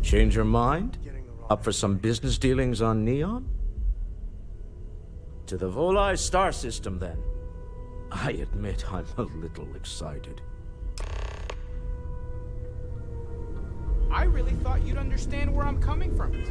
Change your mind? Up for some business dealings on Neon? To the Volai star system, then. I admit I'm a little excited. I really thought you'd understand where I'm coming from.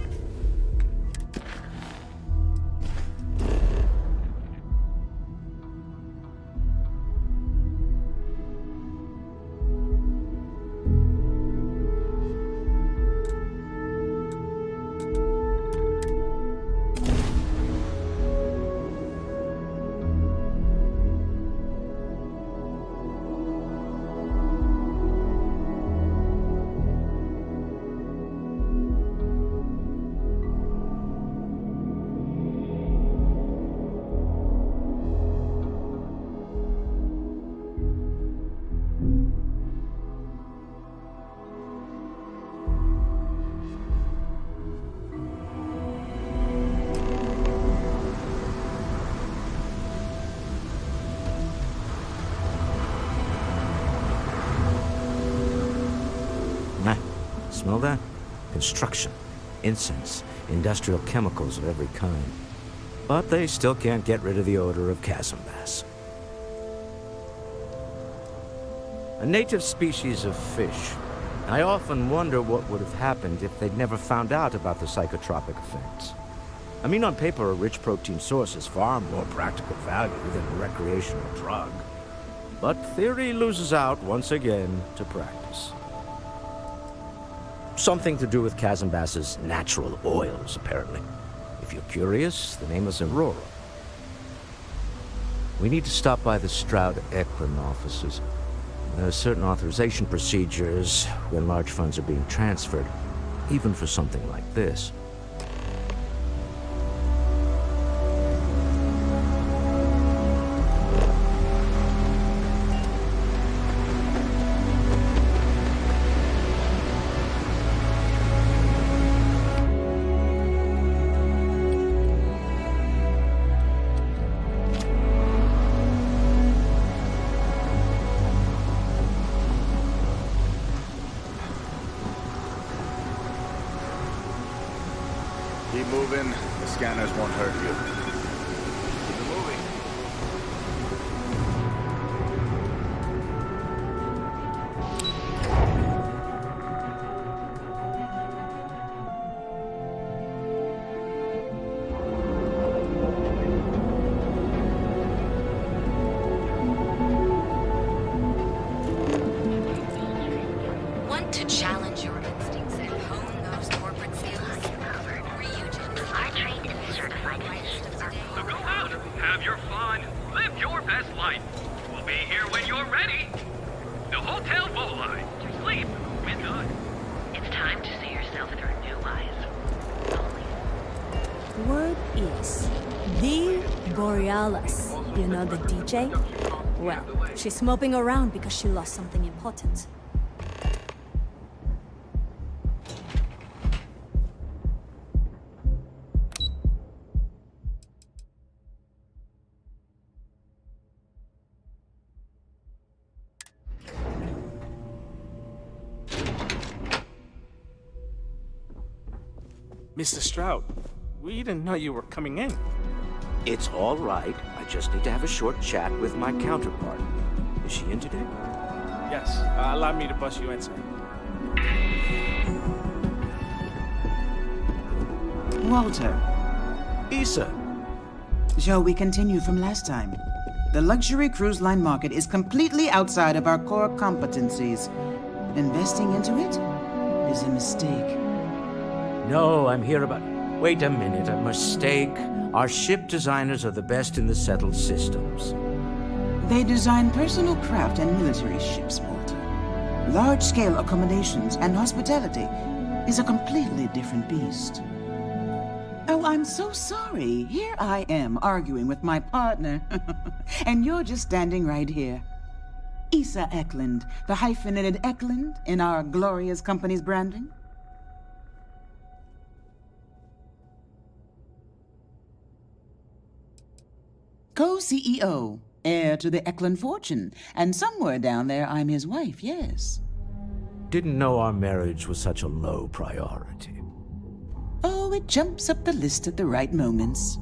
Smell that? Construction, incense, industrial chemicals of every kind. But they still can't get rid of the odor of chasm bass. A native species of fish. I often wonder what would have happened if they'd never found out about the psychotropic effects. I mean, on paper, a rich protein source is far more practical value than a recreational drug. But theory loses out once again to practice. Something to do with chasm bass's natural oils, apparently. If you're curious, the name is Aurora. We need to stop by the Stroud-Eklund offices. There are certain authorization procedures when large funds are being transferred, even for something like this. Keep moving. The scanners won't hurt you. Keep moving. Want to challenge your instincts and hone those corporate skills? So go out, have your fun, live your best life. We'll be here when you're ready. The Hotel Volai. Sleep with us. It's time to see yourself through new eyes. Word is, the Borealis. You know the DJ? Well, she's moping around because she lost something important. Mr. Stroud, we didn't know you were coming in. It's all right. I just need to have a short chat with my counterpart. Is she in today? Yes, allow me to bust you in, sir. Walter. Issa. Shall we continue from last time? The luxury cruise line market is completely outside of our core competencies. Investing into it is a mistake. No, I'm here about... Wait a minute, a mistake. Our ship designers are the best in the settled systems. They design personal craft and military ships, Walter. Large-scale accommodations and hospitality is a completely different beast. Oh, I'm so sorry. Here I am arguing with my partner. And you're just standing right here. Issa Eklund, the hyphenated Eklund in our glorious company's branding. Co-CEO, heir to the Eklund fortune, and somewhere down there I'm his wife, yes. Didn't know our marriage was such a low priority. Oh, it jumps up the list at the right moments.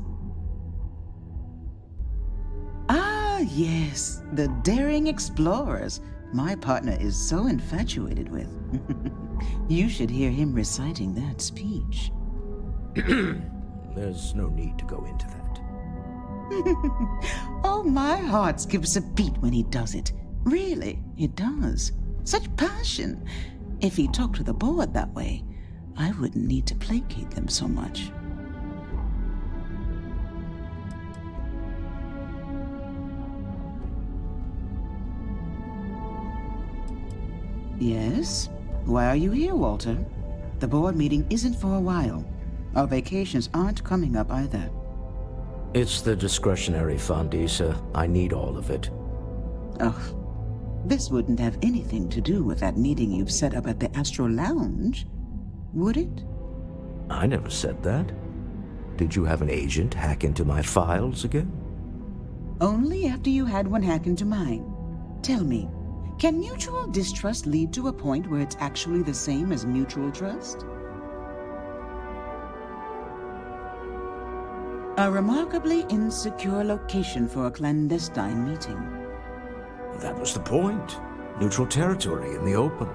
Ah, yes, the daring explorers my partner is so infatuated with. You should hear him reciting that speech. There's no need to go into that. Oh, my heart skips a beat when he does it. Really, it does. Such passion. If he talked to the board that way, I wouldn't need to placate them so much. Yes? Why are you here, Walter? The board meeting isn't for a while. Our vacations aren't coming up either. It's the discretionary fund, Issa. I need all of it. Oh, this wouldn't have anything to do with that meeting you've set up at the Astro Lounge, would it? I never said that. Did you have an agent hack into my files again? Only after you had one hack into mine. Tell me, can mutual distrust lead to a point where it's actually the same as mutual trust? A remarkably insecure location for a clandestine meeting. That was the point. Neutral territory in the open.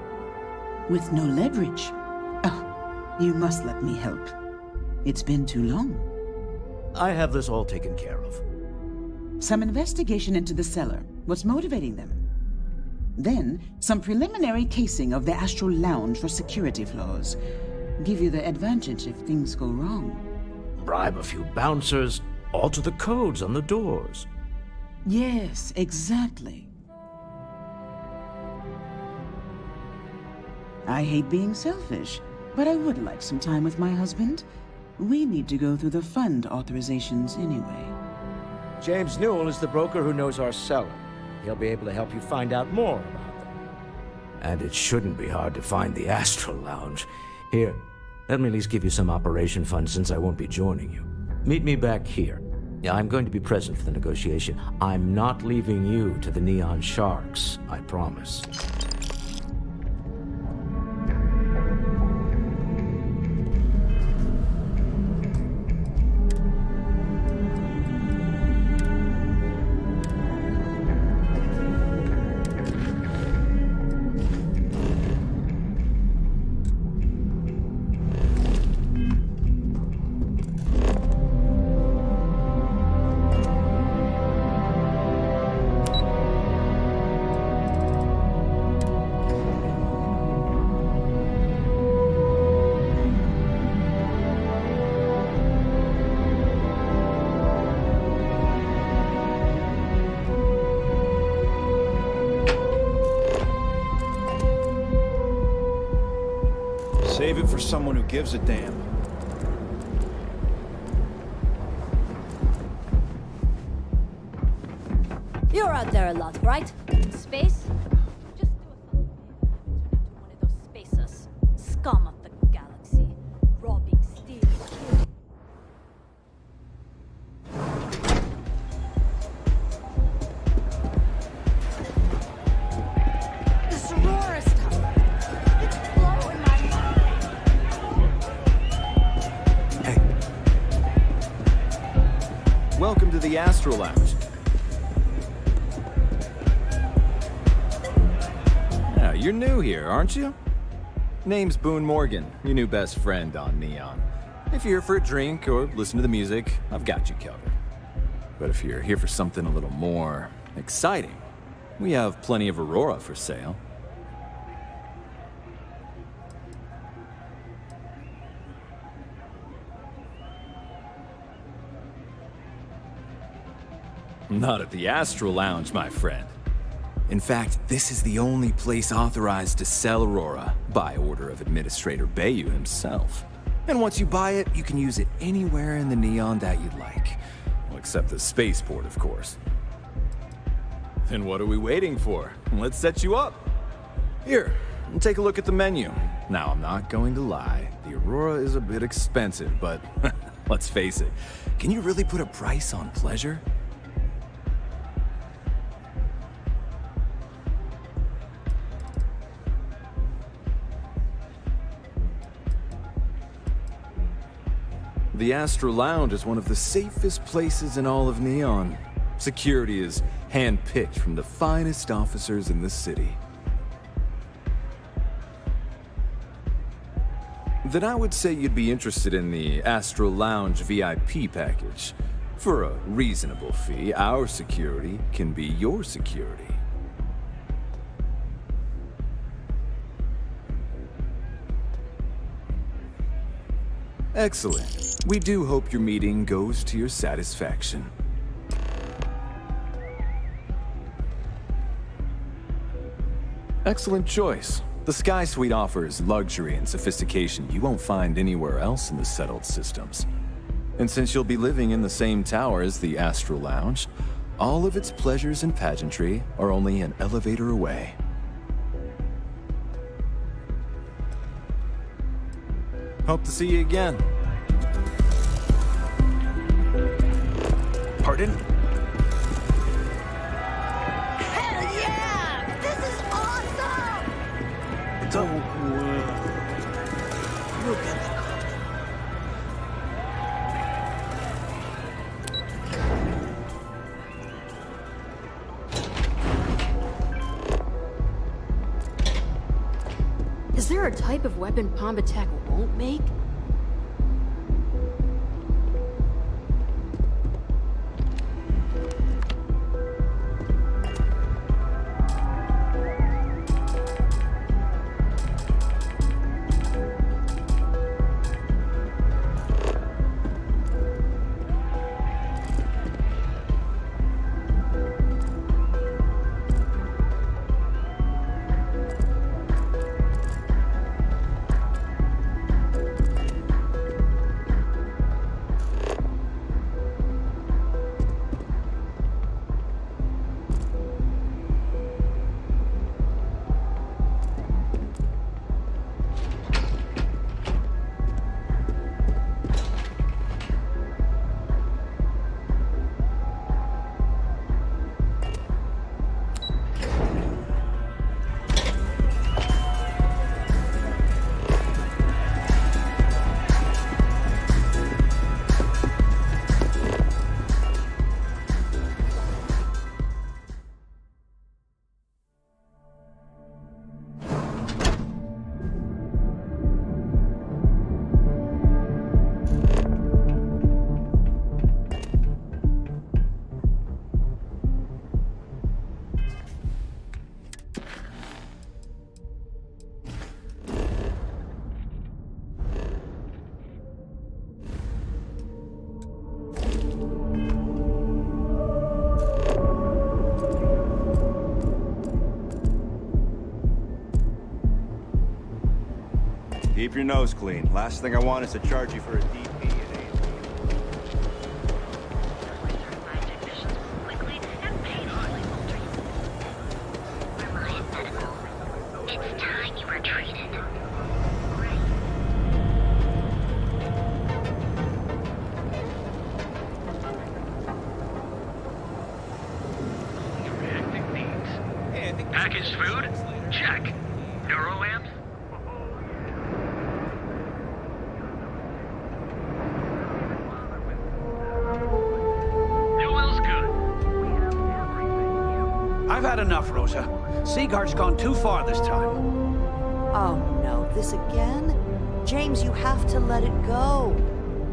With no leverage. Oh, you must let me help. It's been too long. I have this all taken care of. Some investigation into the cellar. What's motivating them? Then, some preliminary casing of the Astral Lounge for security flaws. Give you the advantage if things go wrong. Bribe a few bouncers, alter the codes on the doors. Yes, exactly. I hate being selfish, but I would like some time with my husband. We need to go through the fund authorizations anyway. James Newell is the broker who knows our cellar. He'll be able to help you find out more about them. And it shouldn't be hard to find the Astral Lounge. Here, let me at least give you some operation funds since I won't be joining you. Meet me back here. I'm going to be present for the negotiation. I'm not leaving you to the Neon Sharks, I promise. Save it for someone who gives a damn. You're out there a lot, right? In space? Just do a thought experiment to one of those spacers. Scum of the galaxy. Robbing, stealing, killing. This Aurora stuff. It's blowing my mind. Hey, Welcome to the Astral Lounge. Yeah, you're new here, aren't you? Name's Boone Morgan, your new best friend on Neon. If you're here for a drink or listen to the music, I've got you covered. But if you're here for something a little more exciting, we have plenty of Aurora for sale. Not at the Astral Lounge, my friend. In fact, this is the only place authorized to sell Aurora by order of Administrator Bayou himself. And once you buy it, you can use it anywhere in the Neon that you'd like. Well, except the spaceport, of course. Then what are we waiting for? Let's set you up. Here, take a look at the menu. Now, I'm not going to lie. The Aurora is a bit expensive, but let's face it. Can you really put a price on pleasure? The Astro Lounge is one of the safest places in all of Neon. Security is hand-picked from the finest officers in the city. Then I would say you'd be interested in the Astro Lounge VIP package. For a reasonable fee, our security can be your security. Excellent. We do hope your meeting goes to your satisfaction. Excellent choice. The Sky Suite offers luxury and sophistication you won't find anywhere else in the settled systems. And since you'll be living in the same tower as the Astro Lounge, all of its pleasures and pageantry are only an elevator away. Hope to see you again. Pardon? Hell yeah! This is awesome! Don't worry. We'll get the Is there a type of weapon bomb attack won't make? Keep your nose clean. Last thing I want is to charge you for a DP at It's time you were treated. Reacting needs. Packaged food? Check. Neuroamps? I've had enough, Rosa. Seaguard's gone too far this time. Oh no, this again? James, you have to let it go.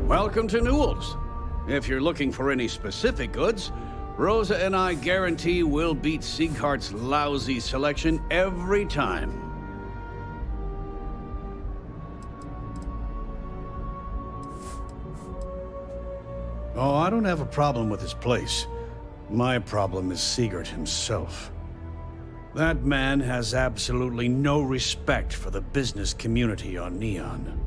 Welcome to Newell's. If you're looking for any specific goods, Rosa and I guarantee we'll beat Seaguard's lousy selection every time. Oh, I don't have a problem with his place. My problem is Sigurd himself. That man has absolutely no respect for the business community on Neon.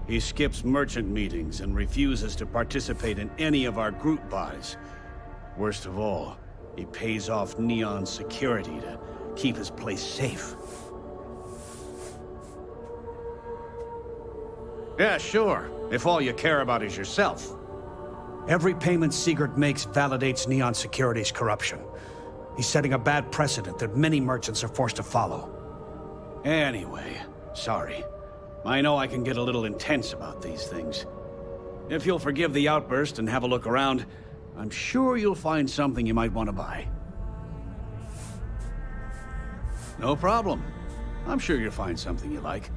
He skips merchant meetings and refuses to participate in any of our group buys. Worst of all, he pays off Neon's security to keep his place safe. Yeah, sure, if all you care about is yourself. Every payment Sigurd makes validates Neon Security's corruption. He's setting a bad precedent that many merchants are forced to follow. Anyway, sorry. I know I can get a little intense about these things. If you'll forgive the outburst and have a look around, I'm sure you'll find something you might want to buy. No problem. I'm sure you'll find something you like.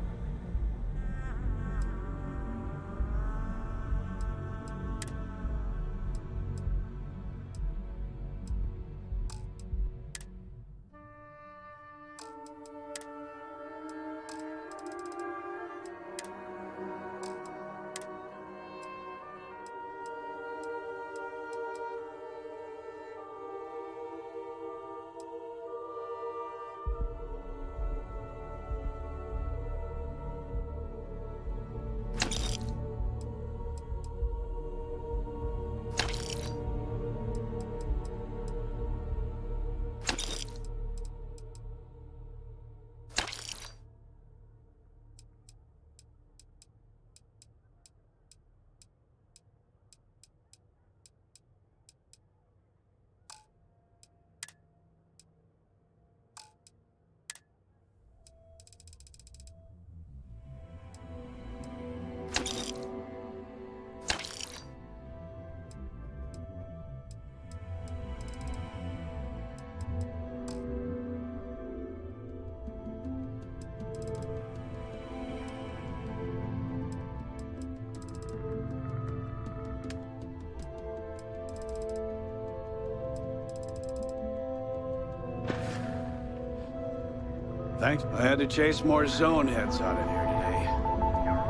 Thanks. I had to chase more zone heads out of here today.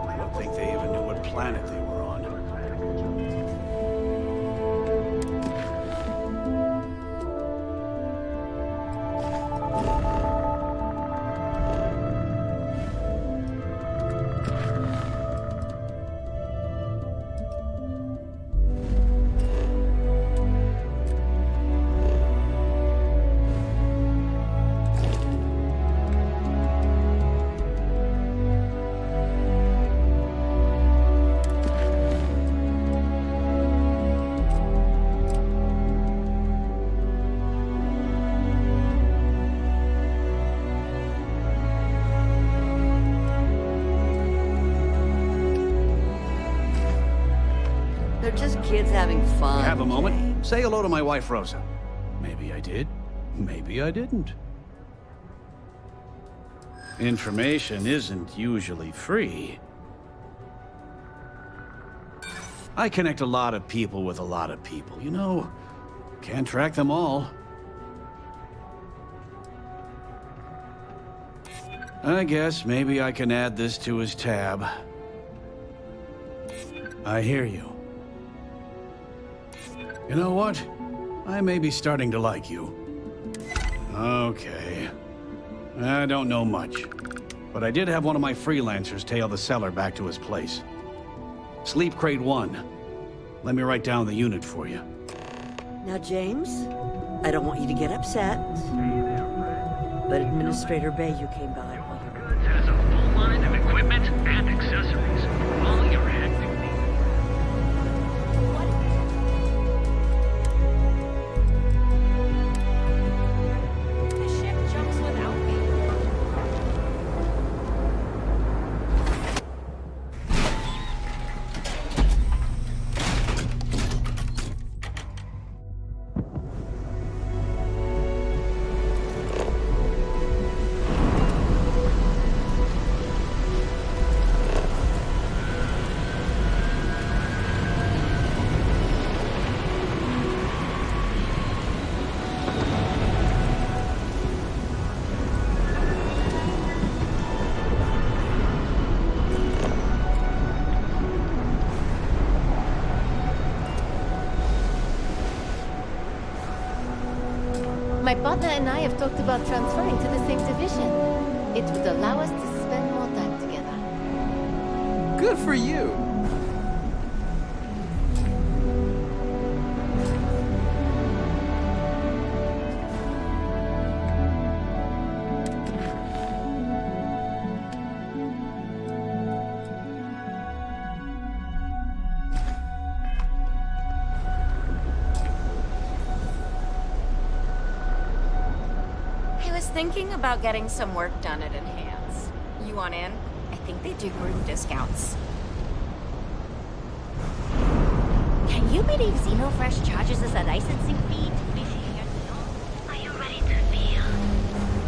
I don't think they even knew what planet they were on. They're just kids having fun. Have a moment. James. Say hello to my wife, Rosa. Maybe I did. Maybe I didn't. Information isn't usually free. I connect a lot of people with a lot of people. You know, can't track them all. I guess maybe I can add this to his tab. I hear you. You know what? I may be starting to like you. Okay. I don't know much, but I did have one of my freelancers tail the seller back to his place. Sleep Crate 1. Let me write down the unit for you. Now, James, I don't want you to get upset, but Administrator Bayou came by. Goods has a full line of equipment and accessories. All your hectic needs. The ship jumps without me. My partner and I have talked about transferring to the same division. It would allow us to spend more time together. Good for you. Thinking about getting some work done at Enhance. You want in? I think they do group discounts. Can you believe Xenofresh charges us a licensing fee to fish here? Are you ready to feel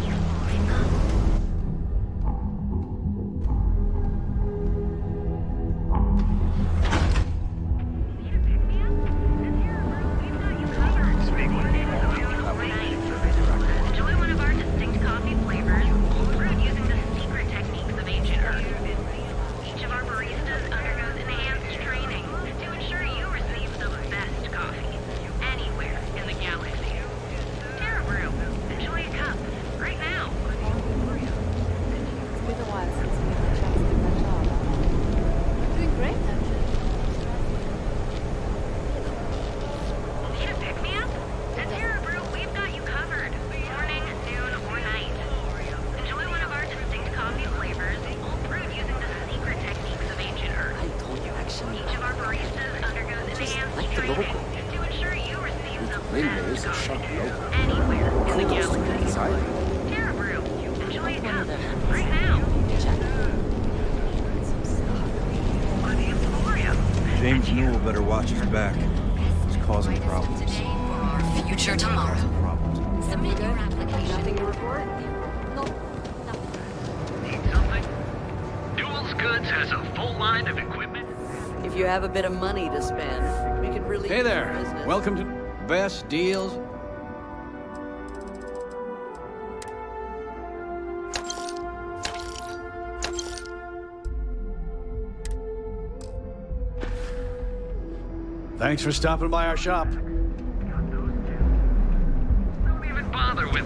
euphoric? Better watch his back. He's causing problems. Today for our future tomorrow. Submit your application. Nothing to report? No, nothing. Need something? Duels Goods has a full line of equipment. If you have a bit of money to spend, we could really Hey use your there. business. Welcome to Best Deals. Thanks for stopping by our shop. Don't even bother with...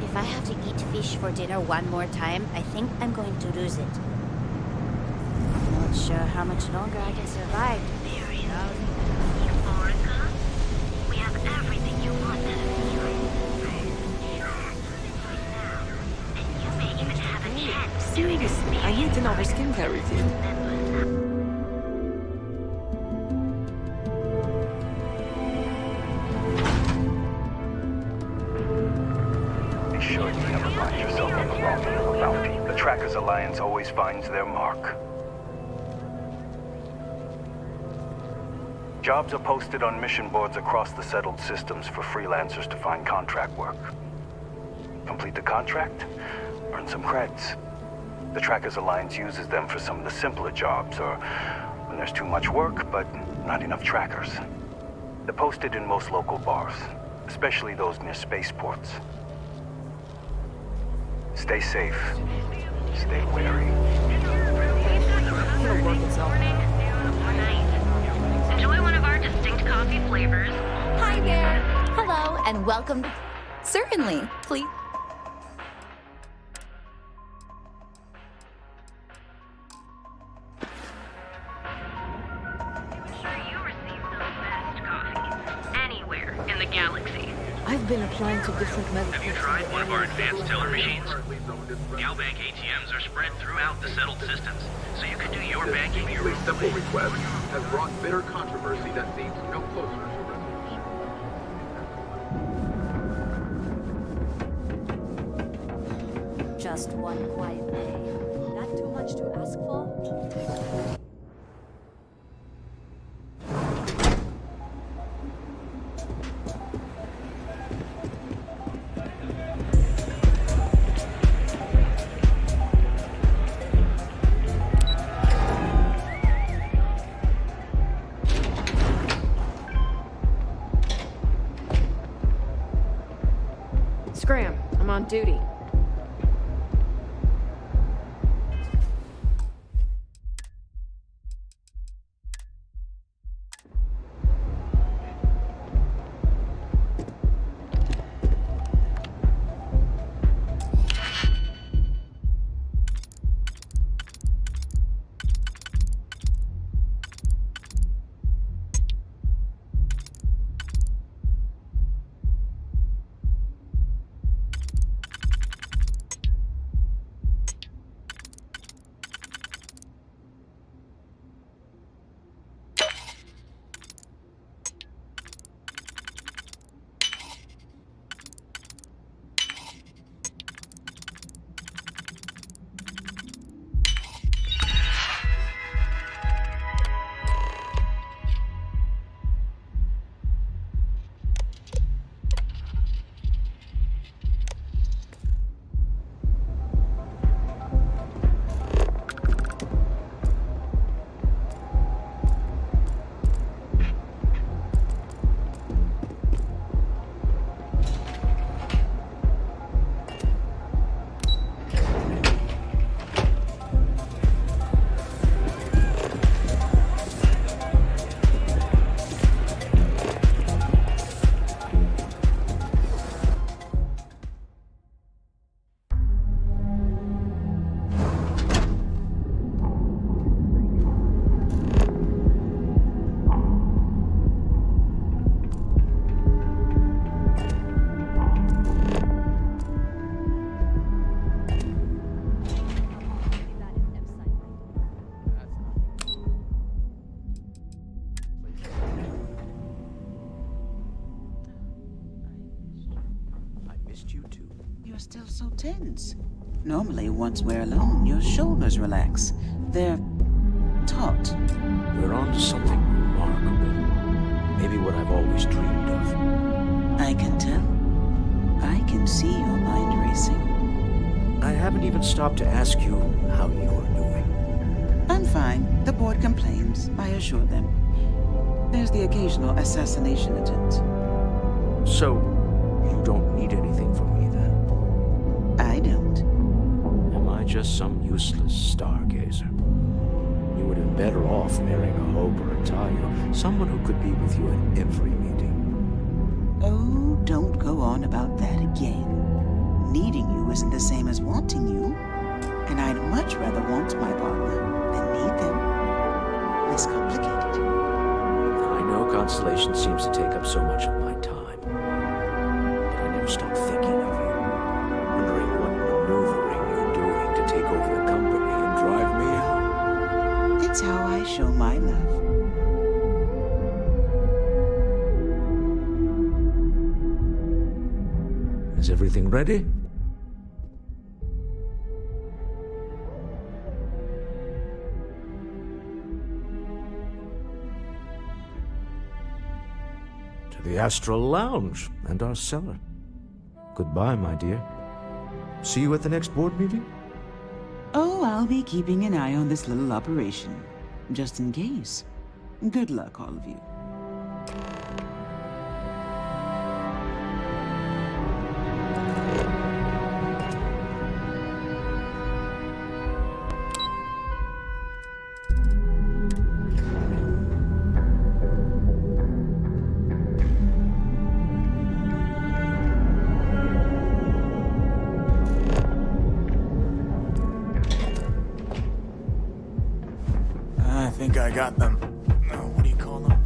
If I have to eat fish for dinner one more time, I think I'm going to lose it. I'm not sure how much longer I can survive. There is Euphorica. We have everything you want out of and you may even have a chance to Seriously, I need to know her skincare routine. Be sure you never find yourself on the wrong end of a bounty. The Trackers Alliance always finds their mark. Jobs are posted on mission boards across the settled systems for freelancers to find contract work. Complete the contract, earn some creds. The Trackers Alliance uses them for some of the simpler jobs, or when there's too much work, but not enough trackers. They're posted in most local bars, especially those near spaceports. Stay safe. Stay wary. It'll work itself out. Enjoy one of our distinct coffee flavors. Hi there. Hello, and welcome. Certainly, please. Anywhere in the galaxy. I've been applying to different medical... Have you tried one of our advanced teller machines? GalBank ATMs are spread throughout the settled systems, so you can do your banking your own simple way. request has brought bitter controversy that seems no closer to resolution. Just one quiet day. Not too much to ask for? Scram, I'm on duty. You're still so tense. Normally, once we're alone, your shoulders relax. They're taut. We're on to something remarkable. Maybe what I've always dreamed of. I can tell. I can see your mind racing. I haven't even stopped to ask you how you're doing. I'm fine. The board complains. I assure them. There's the occasional assassination attempt. So, you don't need anything from me then? I don't. Am I just some useless stargazer? You would have been better off marrying a Hope or a Tayo, someone who could be with you at every meeting. Oh, don't go on about that again. Needing you isn't the same as wanting you. And I'd much rather want my partner than need them. Less complicated. I know Constellation seems to take up so much of my time. But I never stop thinking of you. Wondering what maneuvering you're doing to take over the company and drive me out. It's how I show my love. Is everything ready? To the Astral Lounge and our cellar. Goodbye, my dear. see you at the next board meeting? Oh, I'll be keeping an eye on this little operation, just in case. Good luck, all of you. I think I got them. What do you call them?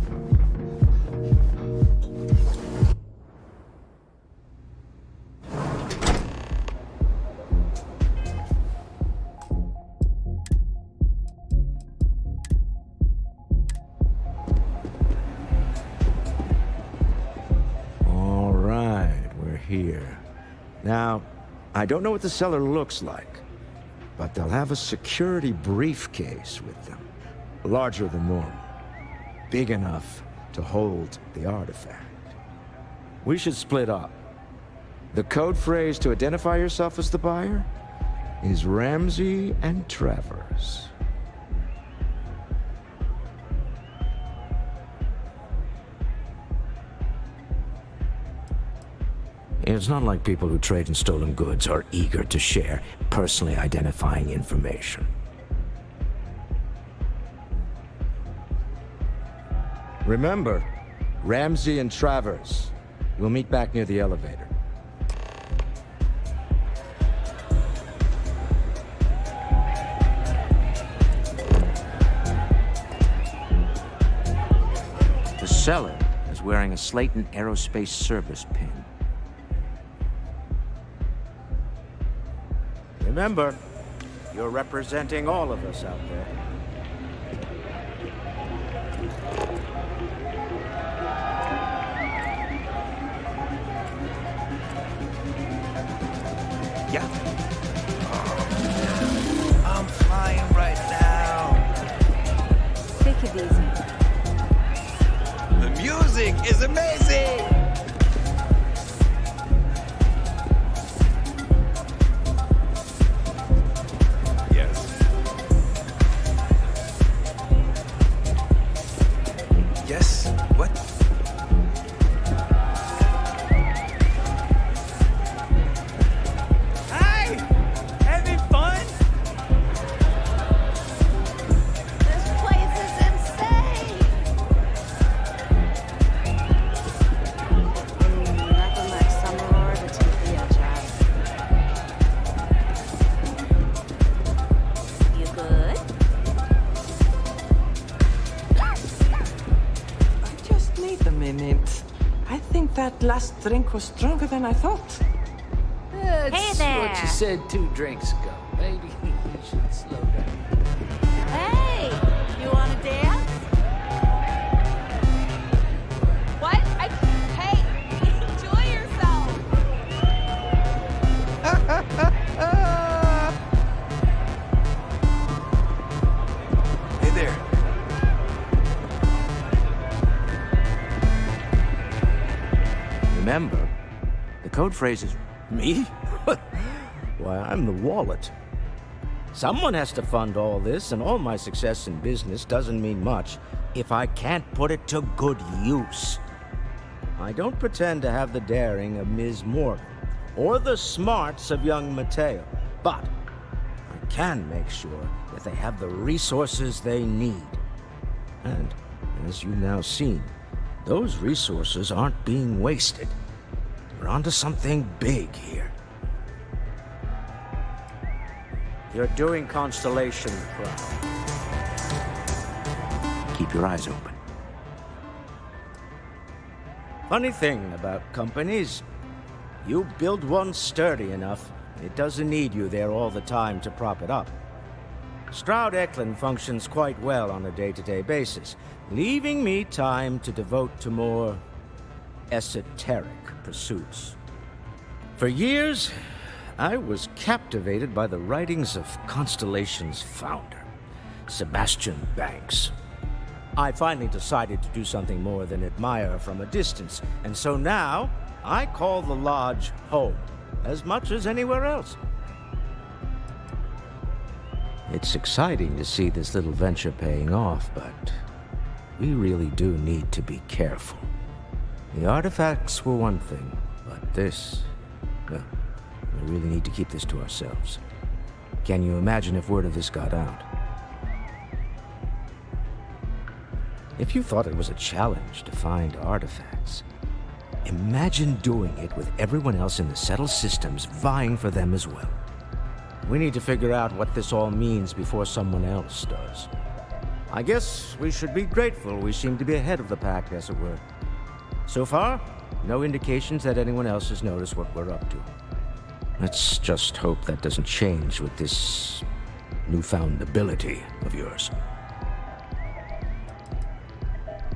All right, we're here. Now, I don't know what the cellar looks like, but they'll have a security briefcase with them. Larger than normal. Big enough to hold the artifact. We should split up. The code phrase to identify yourself as the buyer is Ramsey and Travers. It's not like people who trade in stolen goods are eager to share personally identifying information. Remember, Ramsey and Travers. We'll meet back near the elevator. The seller is wearing a Slayton Aerospace Service pin. Remember, you're representing all of us out there. Yeah. I'm flying right now. Take it easy. The music is amazing! Yes. Yes? What? That last drink was stronger than I thought. That's Hey there. what you said 2 drinks ago. Maybe you should slow down. Hey, you wanna dance? What? Hey, enjoy yourself. Hey there. Remember, the code phrase is me? Why, I'm the wallet. Someone has to fund all this, and all my success in business doesn't mean much if I can't put it to good use. I don't pretend to have the daring of Ms. Morgan, or the smarts of young Mateo, but I can make sure that they have the resources they need. And, as you've now seen, those resources aren't being wasted. We're onto something big here. You're doing Constellation proud. Keep your eyes open. Funny thing about companies, you build one sturdy enough, it doesn't need you there all the time to prop it up. Stroud Eklund functions quite well on a day-to-day basis, leaving me time to devote to more esoteric pursuits. For years, I was captivated by the writings of Constellation's founder, Sebastian Banks. I finally decided to do something more than admire from a distance, and so now I call the lodge home. as much as anywhere else. It's exciting to see this little venture paying off, but we really do need to be careful. The artifacts were one thing, but this, well, we really need to keep this to ourselves. Can you imagine if word of this got out? If you thought it was a challenge to find artifacts, imagine doing it with everyone else in the settled systems vying for them as well. We need to figure out what this all means before someone else does. I guess we should be grateful we seem to be ahead of the pack, as it were. So far, no indications that anyone else has noticed what we're up to. Let's just hope that doesn't change with this newfound ability of yours.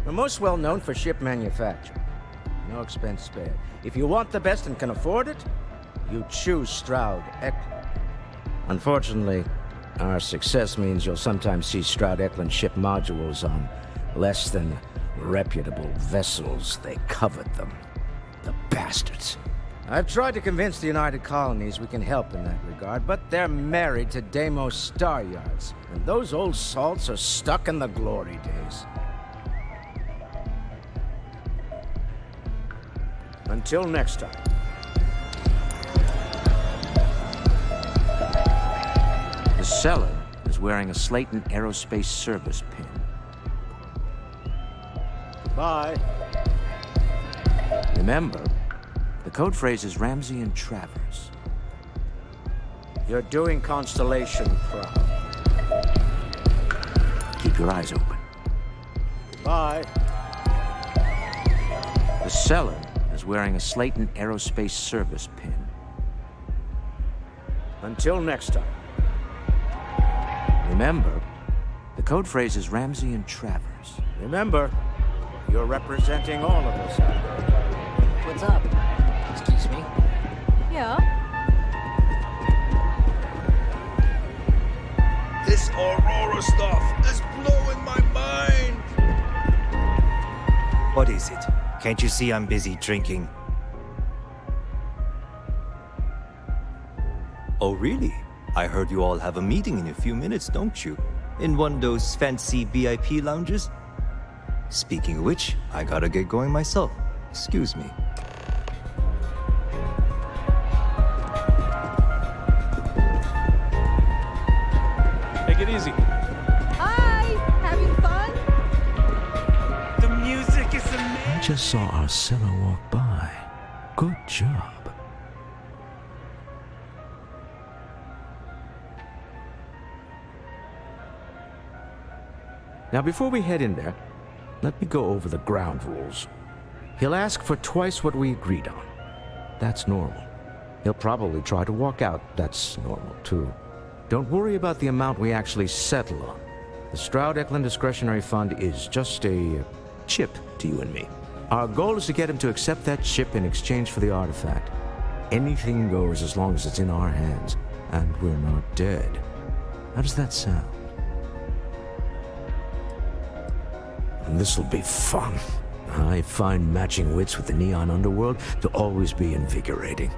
We're most well known for ship manufacture. No expense spared. If you want the best and can afford it, you choose Stroud Eklund. Unfortunately, our success means you'll sometimes see Stroud Eklund ship modules on less than reputable vessels. They covet them. The bastards. I've tried to convince the United Colonies we can help in that regard, but they're married to Deimos Star Yards, and those old salts are stuck in the glory days. Until next time. The seller is wearing a Slayton Aerospace Service pin. Goodbye. Remember, the code phrase is Ramsey and Travers. You're doing Constellation proud. Keep your eyes open. Goodbye. The seller is wearing a Slayton Aerospace Service pin. Until next time. Remember, the code phrase is Ramsey and Travers. Remember, you're representing all of us out there. What's up? Excuse me? Yeah? This Aurora stuff is blowing my mind! What is it? Can't you see I'm busy drinking? Oh, really? I heard you all have a meeting in a few minutes, don't you? In one of those fancy VIP lounges? Speaking of which, I gotta get going myself. Excuse me. Take it easy. Hi! Having fun? The music is amazing! I just saw our seller walk by. Good job. Now, before we head in there, let me go over the ground rules. He'll ask for twice what we agreed on. That's normal. He'll probably try to walk out. That's normal, too. Don't worry about the amount we actually settle on. The Stroud Eklund Discretionary Fund is just a chip to you and me. Our goal is to get him to accept that chip in exchange for the artifact. Anything goes as long as it's in our hands, and we're not dead. How does that sound? This'll be fun. I find matching wits with the neon underworld to always be invigorating.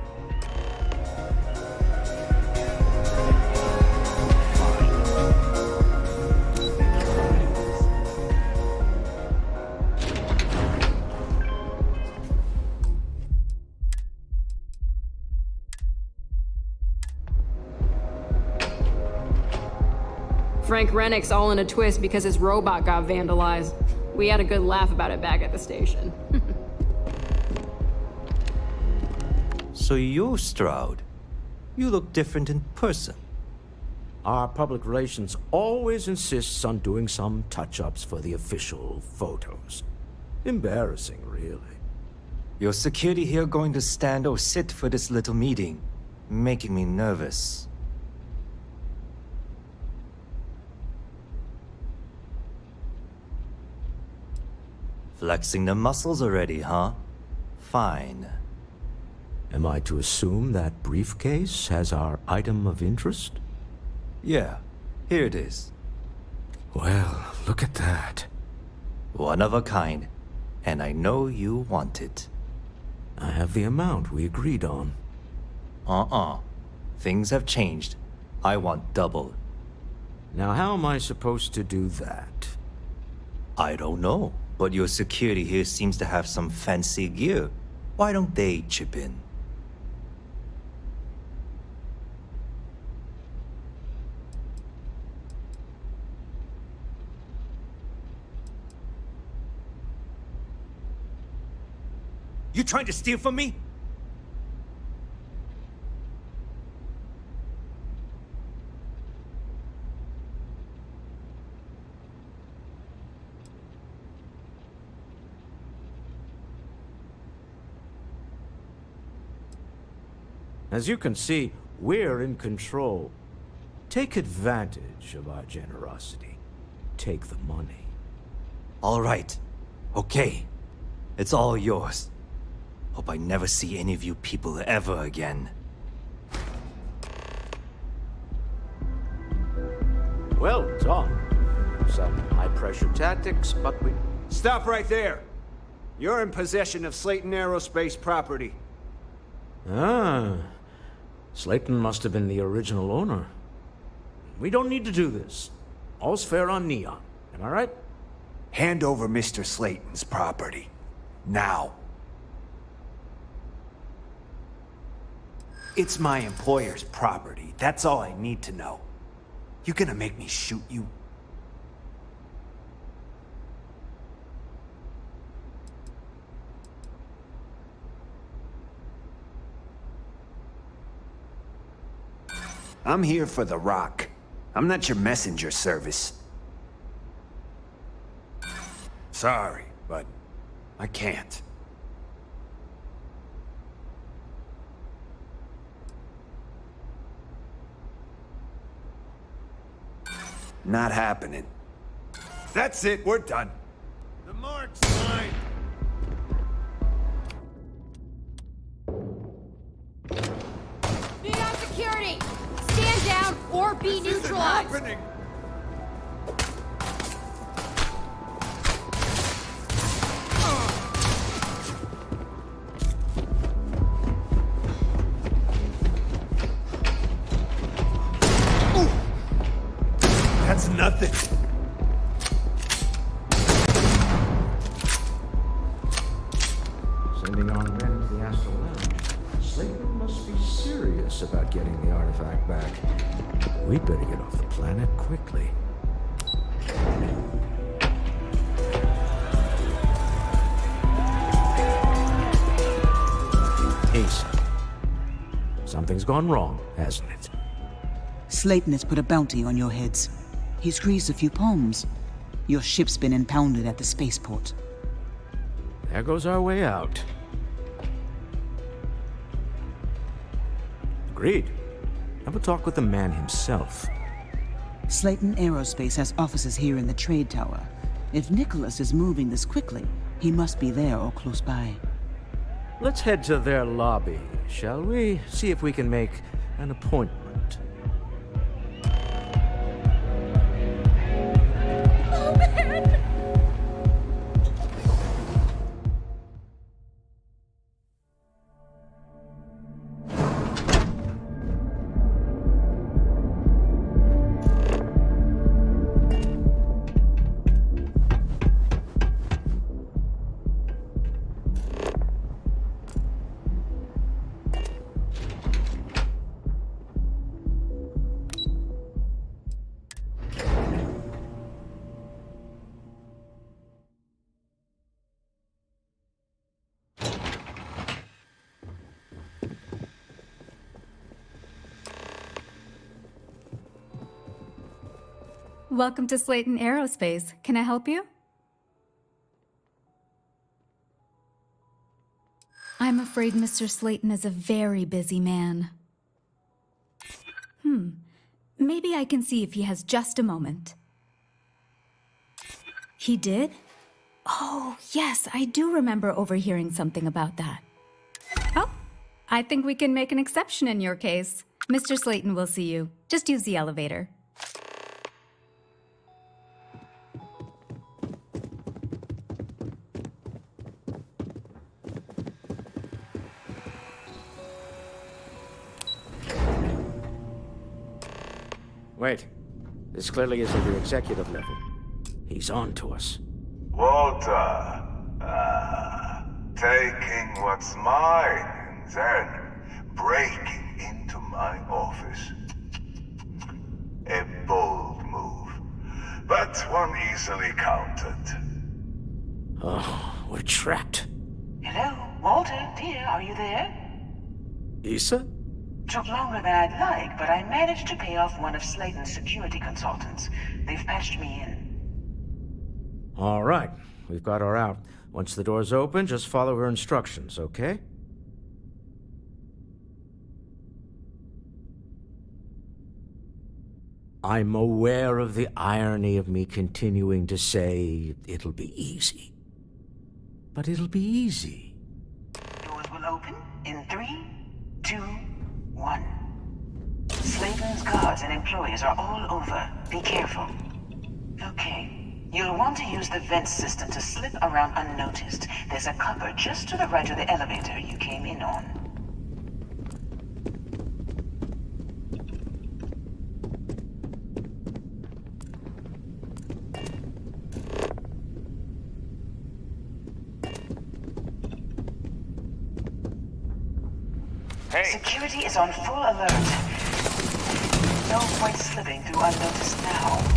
Frank Rennick's all in a twist because his robot got vandalized. We had a good laugh about it back at the station. So you're Stroud. You look different in person. Our public relations always insists on doing some touch-ups for the official photos. Embarrassing, really. Your security here going to stand or sit for this little meeting, making me nervous. Flexing the muscles already, huh? Fine. Am I to assume that briefcase has our item of interest? Yeah, here it is. Well, look at that. One of a kind, and I know you want it. I have the amount we agreed on. Things have changed. I want double. Now, how am I supposed to do that? I don't know, but your security here seems to have some fancy gear. Why don't they chip in? You trying to steal from me? As you can see, we're in control. Take advantage of our generosity. Take the money. All right. Okay. It's all yours. Hope I never see any of you people ever again. Well, Tom, some high-pressure tactics, but we... Stop right there! You're in possession of Slayton Aerospace property. Ah, Slayton must have been the original owner. We don't need to do this. All's fair on Neon. Am I right? Hand over Mr. Slayton's property. Now. It's my employer's property. That's all I need to know. You gonna make me shoot you? I'm here for the rock. I'm not your messenger service. Sorry, but I can't. Not happening. That's it, we're done. The mark's mine. Neon security! Stand down or be neutralized! Happening. That's nothing. Sending on men to the Astral Lounge. Slayton must be serious about getting the artifact back. We'd better get off the planet quickly. Ace. Something's gone wrong, hasn't it? Slayton has put a bounty on your heads. He's greased a few palms. Your ship's been impounded at the spaceport. There goes our way out. Agreed. Have a talk with the man himself. Slayton Aerospace has offices here in the trade tower. If Nicholas is moving this quickly, he must be there or close by. Let's head to their lobby, shall we? See if we can make an appointment. Welcome to Slayton Aerospace. Can I help you? I'm afraid Mr. Slayton is a very busy man. Maybe I can see if he has just a moment. He did? Oh, yes, I do remember overhearing something about that. Oh, I think we can make an exception in your case. Mr. Slayton will see you. Just use the elevator. Wait. This clearly isn't your executive level. He's on to us. Walter. Taking what's mine, then breaking into my office. A bold move, but one easily countered. Oh, we're trapped. Hello, Walter, dear, are you there? Issa? Took longer than I'd like, but I managed to pay off one of Slayton's security consultants. They've patched me in. All right, we've got her out. Once the door's open, just follow her instructions, okay? I'm aware of the irony of me continuing to say it'll be easy. But it'll be easy. Doors will open in 3, 2, 1. Slayton's guards and employees are all over. Be careful. Okay. You'll want to use the vent system to slip around unnoticed. There's a cupboard just to the right of the elevator you came in on. Hey. Security is on full alert. No point slipping through unnoticed now.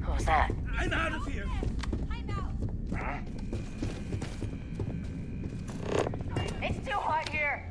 Who's that? I'm out of here. It's too hot here.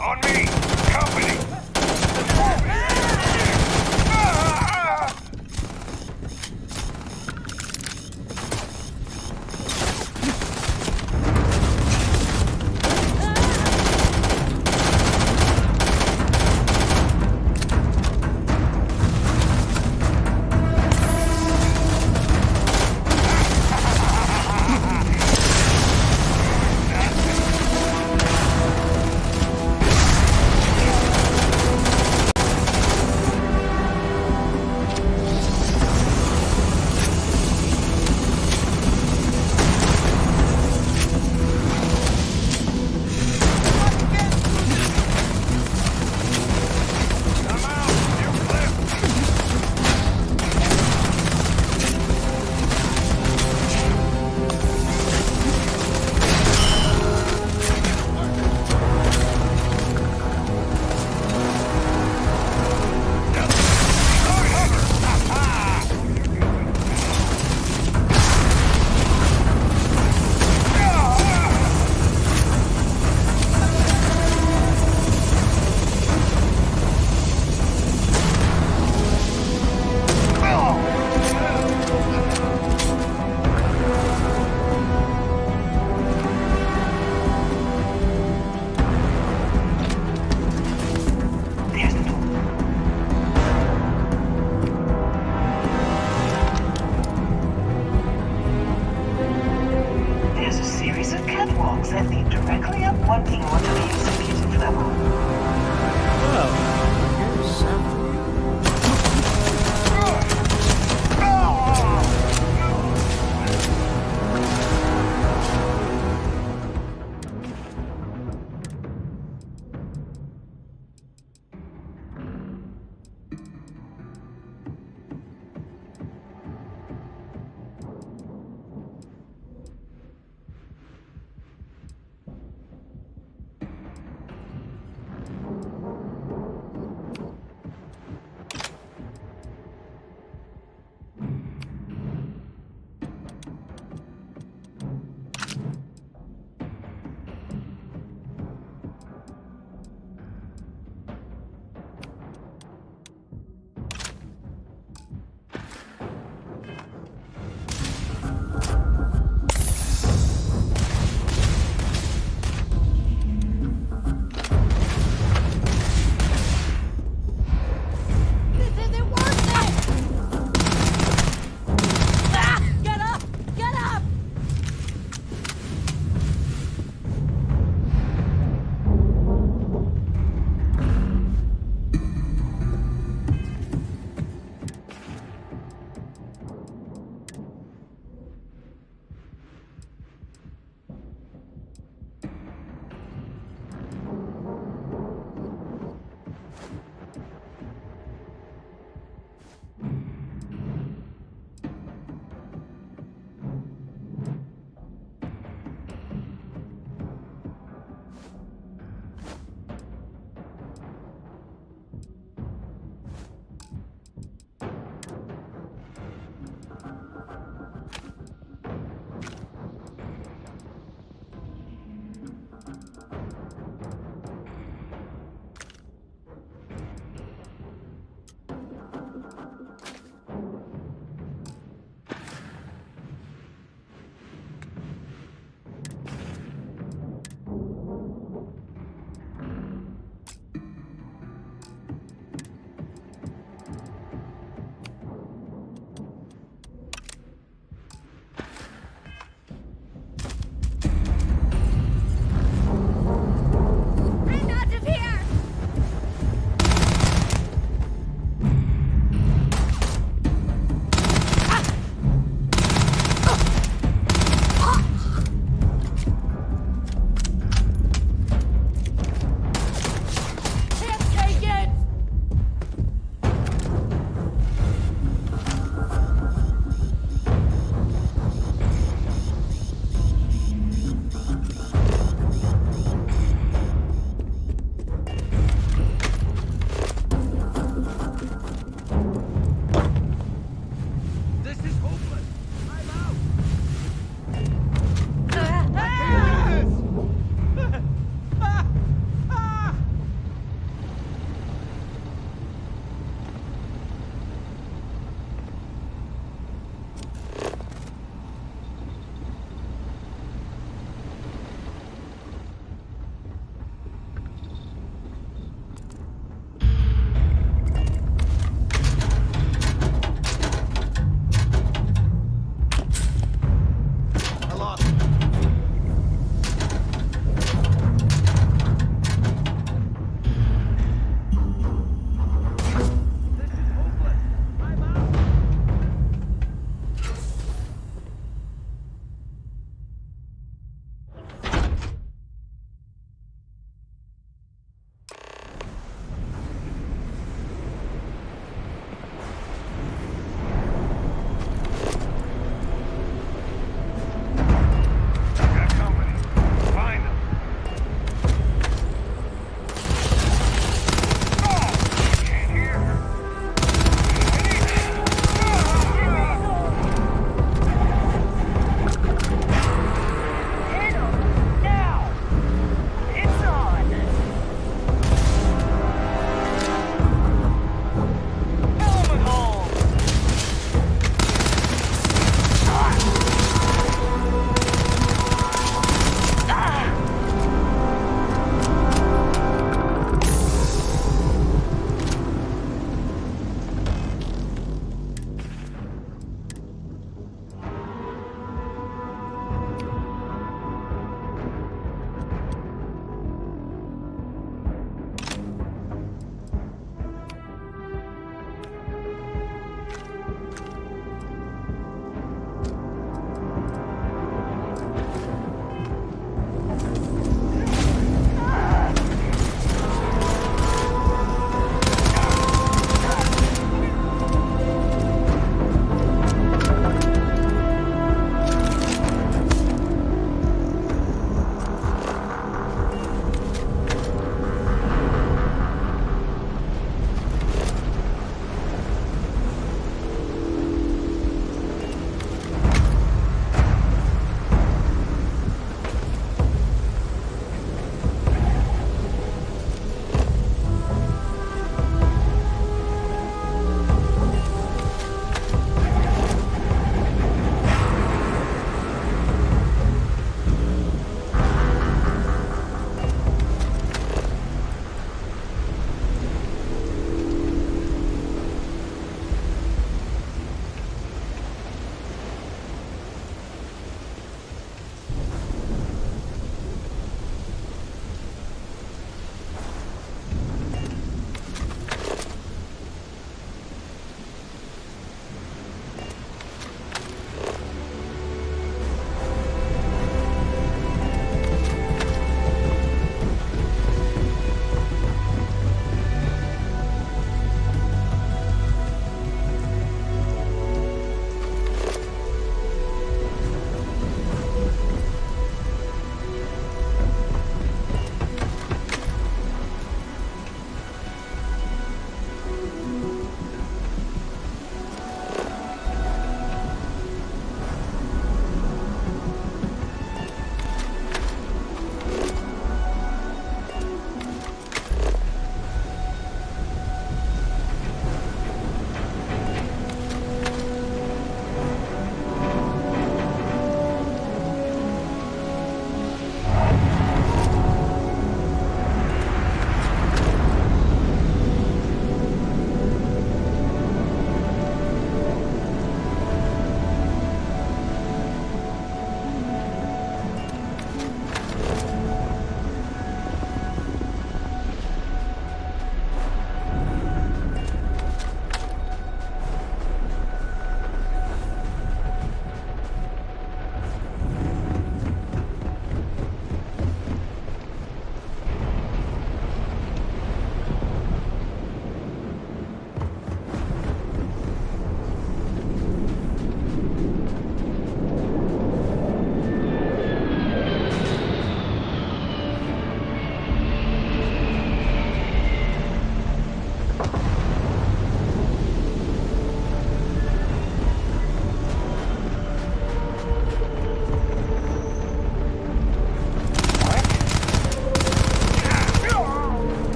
On me! Company!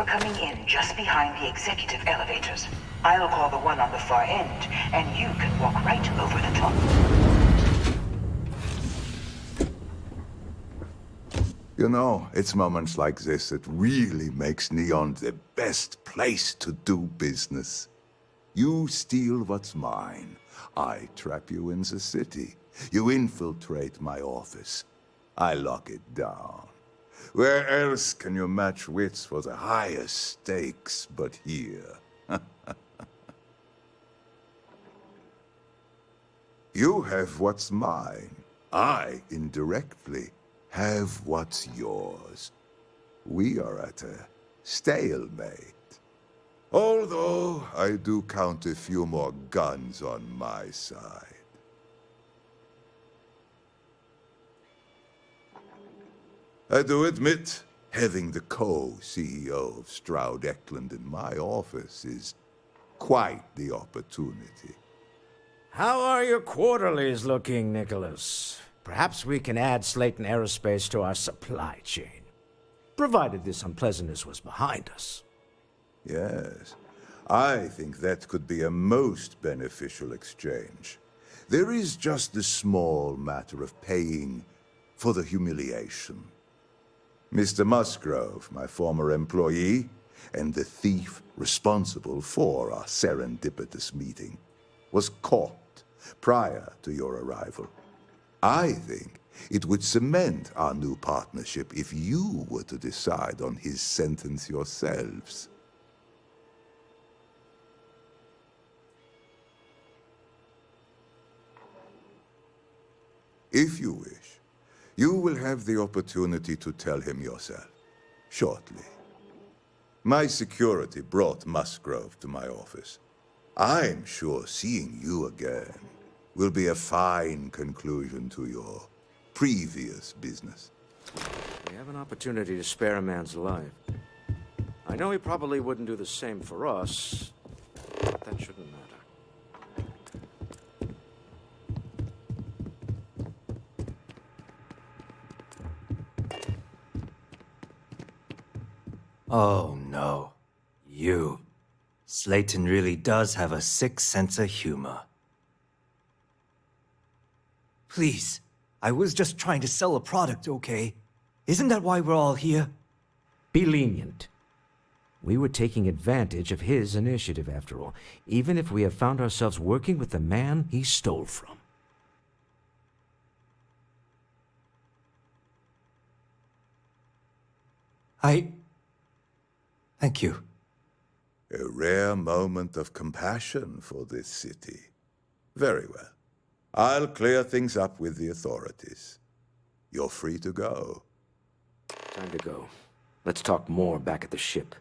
coming in just behind the executive elevators. I'll call the one on the far end, and you can walk right over the top. You know, it's moments like this that really makes Neon the best place to do business. You steal what's mine. I trap you in the city. You infiltrate my office. I lock it down. Where else can you match wits for the highest stakes but here? You have what's mine. I, indirectly, have what's yours. We are at a stalemate. Although I do count a few more guns on my side. I do admit, having the co-CEO of Stroud Eklund in my office is quite the opportunity. How are your quarterlies looking, Nicholas? Perhaps we can add Slayton Aerospace to our supply chain, provided this unpleasantness was behind us. Yes, I think that could be a most beneficial exchange. There is just the small matter of paying for the humiliation. Mr. Musgrove, my former employee, and the thief responsible for our serendipitous meeting, was caught prior to your arrival. I think it would cement our new partnership if you were to decide on his sentence yourselves. If you wish, you will have the opportunity to tell him yourself, shortly. My security brought Musgrove to my office. I'm sure seeing you again will be a fine conclusion to your previous business. We have an opportunity to spare a man's life. I know he probably wouldn't do the same for us, but that shouldn't matter. Oh no. You. Slayton really does have a sick sense of humor. Please, I was just trying to sell a product, okay? Isn't that why we're all here? Be lenient. We were taking advantage of his initiative, after all, even if we have found ourselves working with the man he stole from. Thank you. A rare moment of compassion for this city. Very well. I'll clear things up with the authorities. You're free to go. Time to go. Let's talk more back at the ship.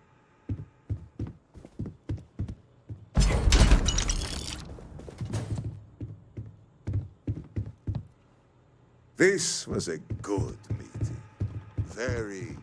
This was a good meeting. Very...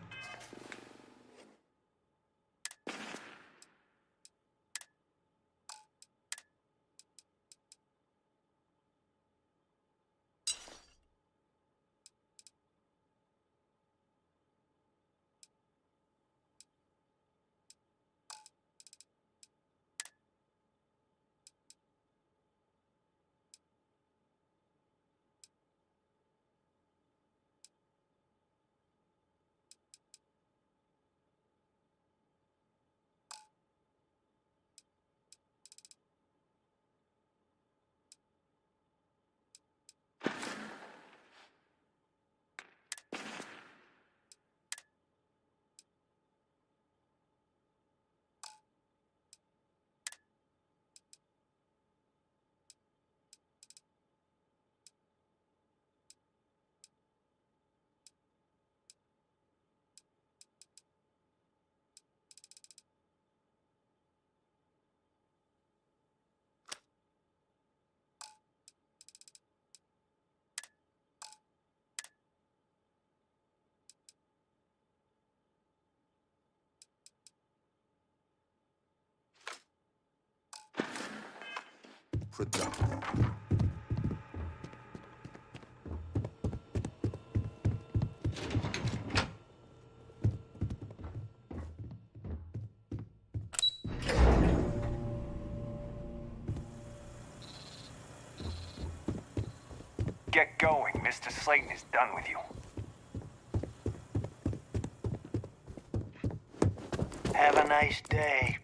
productive. get going. Mr. Slayton is done with you. Have a nice day.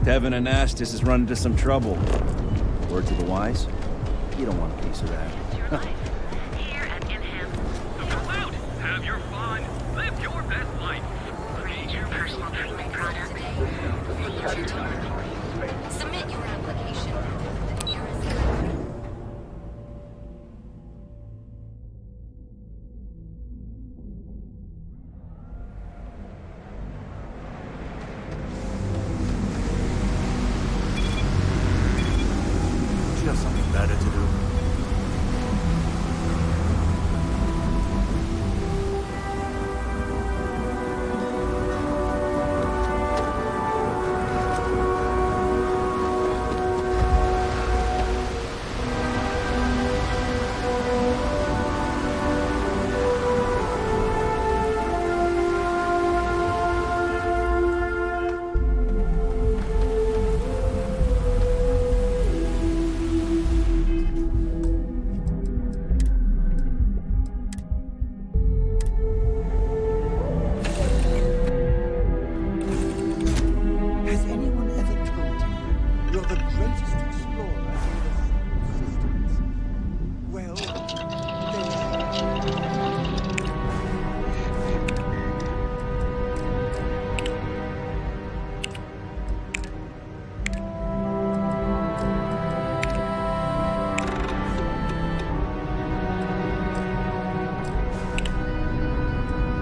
Devin and Astis has run into some trouble. Word to the wise? You don't want a piece of that. Here at Inham. Go out, have your fun, live your best life. Create your personal treatment product. Submit your application. You have something better to do. Has anyone ever told you you're the greatest explorer in the systems? Well,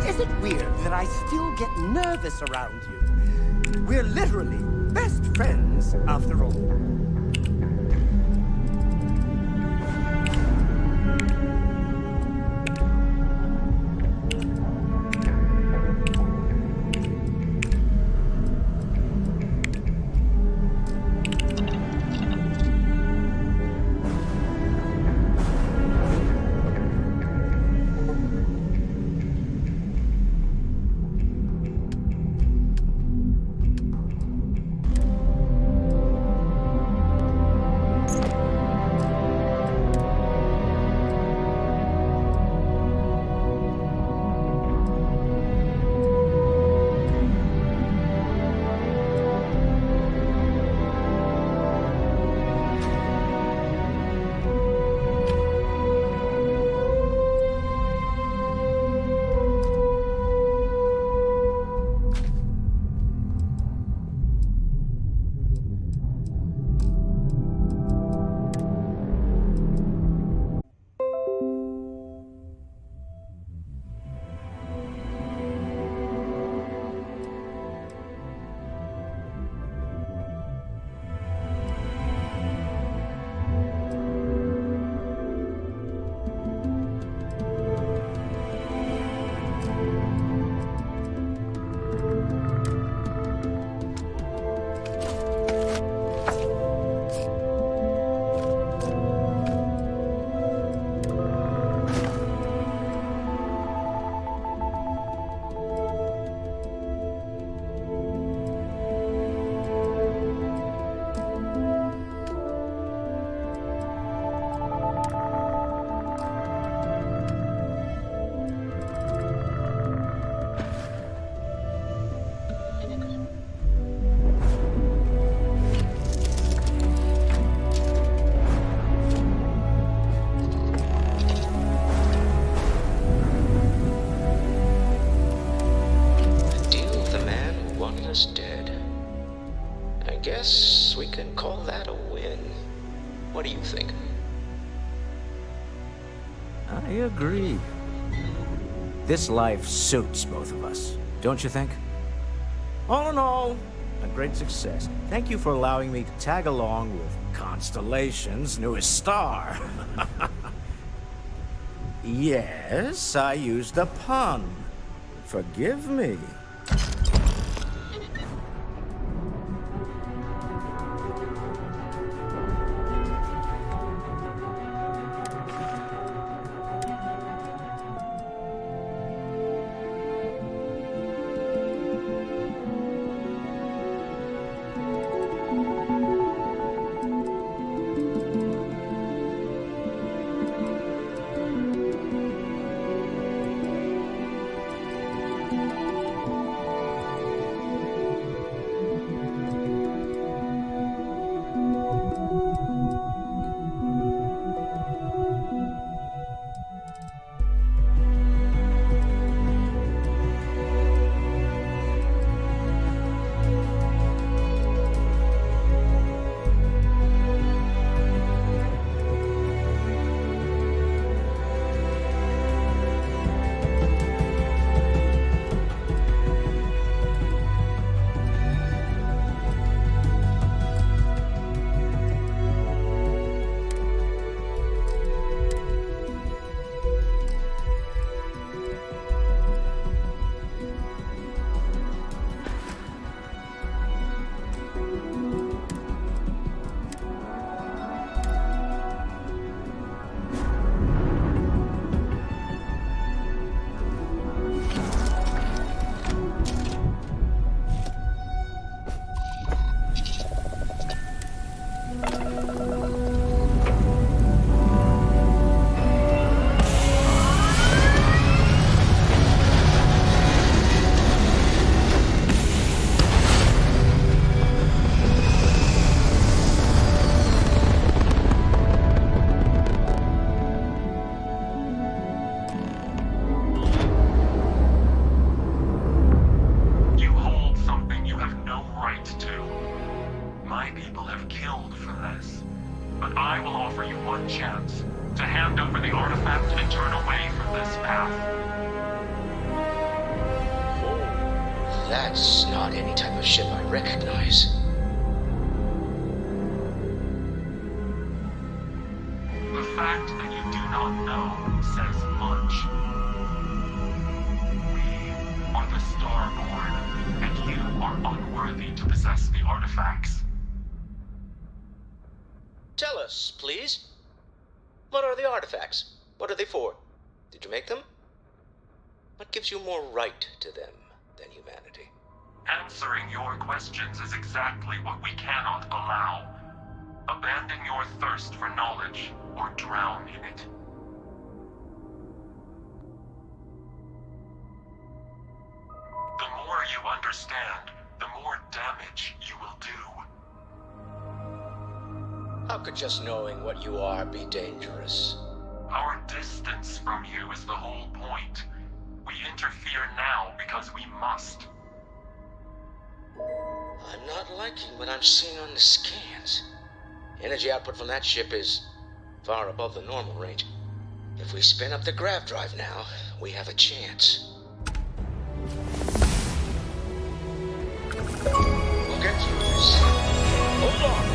Is it weird that I still get nervous around you? We're literally best friends, after all. What do you think? I agree. This life suits both of us, don't you think? All in all, a great success. Thank you for allowing me to tag along with Constellation's newest star. Yes, I used a pun. Forgive me. That's not any type of ship I recognize. The fact that you do not know says much. We are the Starborn, and you are unworthy to possess the artifacts. Tell us, please. What are the artifacts? What are they for? Did you make them? What gives you more right to them than humanity? Answering your questions is exactly what we cannot allow. Abandon your thirst for knowledge, or drown in it. The more you understand, the more damage you will do. How could just knowing what you are be dangerous? Our distance from you is the whole point. We interfere now because we must. I'm not liking what I'm seeing on the scans. Energy output from that ship is far above the normal range. If we spin up the grav drive now, we have a chance. We'll get through this. Hold on.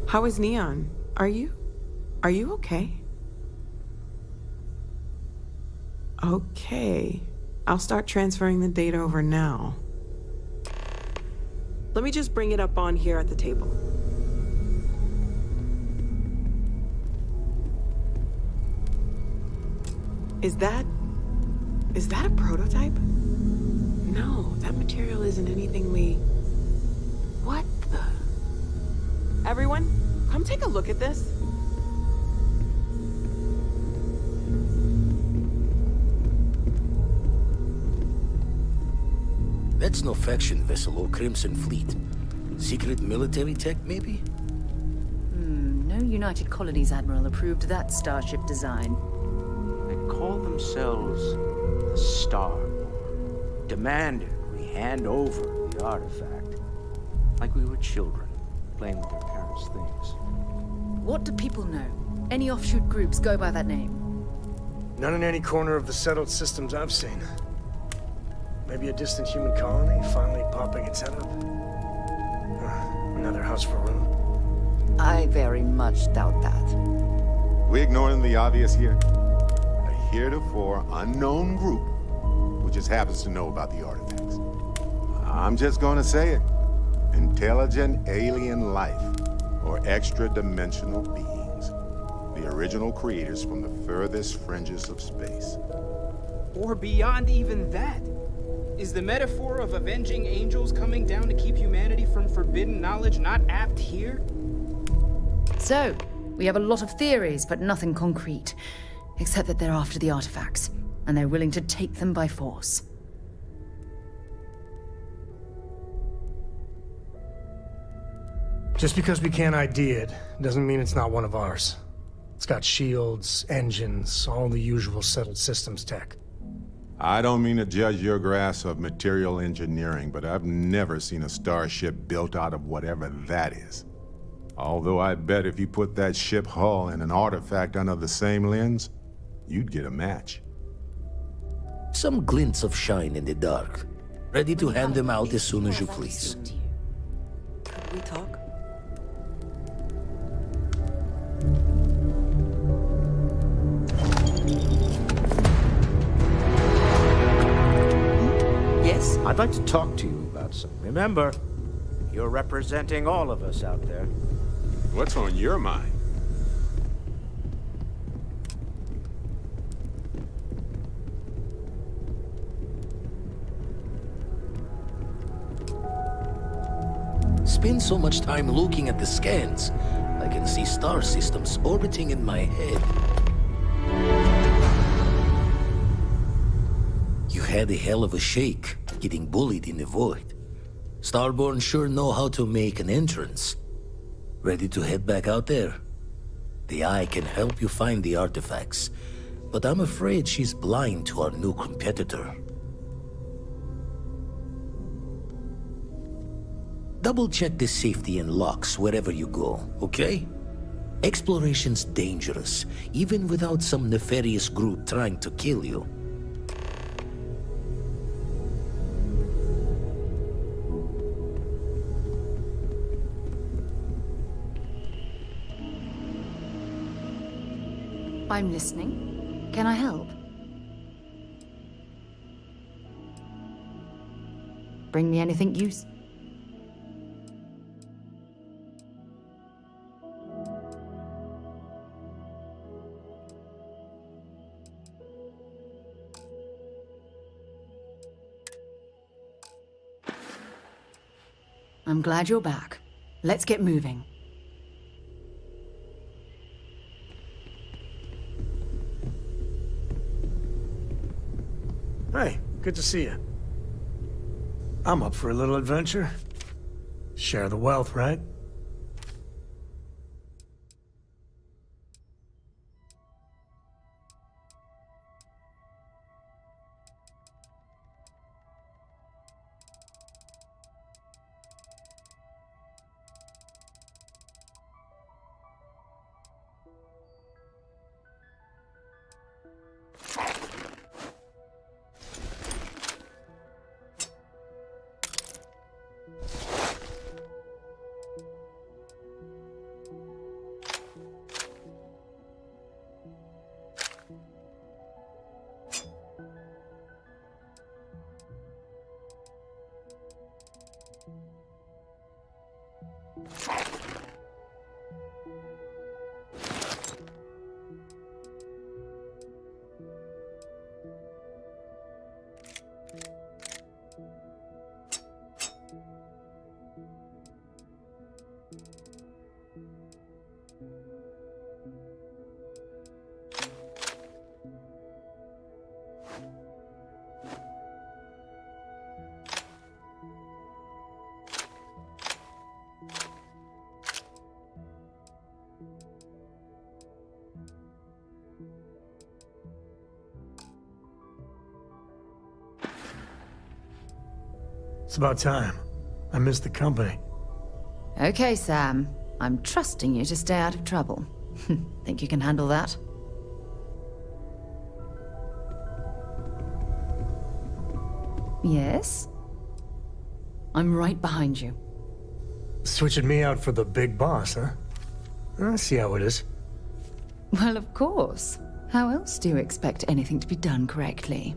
How is Neon? Are you okay? Okay. I'll start transferring the data over now. Let me just bring it up on here at the table. Is that a prototype? No, that material isn't anything we... What the... Everyone, come take a look at this. That's no faction vessel or Crimson Fleet. Secret military tech, maybe? No United Colonies Admiral approved that starship design. They call themselves the Starborn. Demanded we hand over the artifact. Like we were children, playing with their parents' things. What do people know? Any offshoot groups go by that name? None in any corner of the settled systems I've seen. Maybe a distant human colony finally popping its head up. Another house for room. I very much doubt that. We ignoring the obvious here? A heretofore unknown group who just happens to know about the artifacts. I'm just gonna say it. Intelligent alien life, or extra-dimensional beings. The original creators from the furthest fringes of space. Or beyond even that. Is the metaphor of avenging angels coming down to keep humanity from forbidden knowledge not apt here? So, we have a lot of theories, but nothing concrete. Except that they're after the artifacts, and they're willing to take them by force. Just because we can't ID it, doesn't mean it's not one of ours. It's got shields, engines, all the usual settled systems tech. I don't mean to judge your grasp of material engineering, but I've never seen a starship built out of whatever that is. Although I bet if you put that ship hull and an artifact under the same lens, you'd get a match. Some glints of shine in the dark. Ready to hand them out as soon as you please. Could we talk? Yes? I'd like to talk to you about something. Remember, you're representing all of us out there. What's on your mind? Spend so much time looking at the scans, I can see star systems orbiting in my head. You had a hell of a shake, getting bullied in the void. Starborn sure know how to make an entrance. Ready to head back out there? The Eye can help you find the artifacts, but I'm afraid she's blind to our new competitor. Double-check the safety and locks wherever you go, okay? Exploration's dangerous, even without some nefarious group trying to kill you. I'm listening. Can I help? Bring me anything use. I'm glad you're back. Let's get moving. Hey, good to see you. I'm up for a little adventure. Share the wealth, right? It's about time. I missed the company. Okay, Sam. I'm trusting you to stay out of trouble. Think you can handle that? Yes? I'm right behind you. Switching me out for the big boss, huh? I see how it is. Well, of course. How else do you expect anything to be done correctly?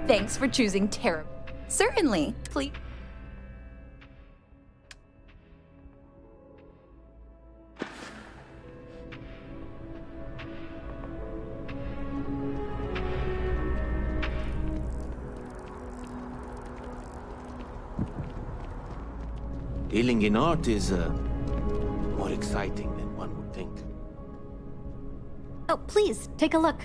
Thanks for choosing terrible. Certainly. Please. Dealing in art is more exciting than one would think. Oh, please, take a look.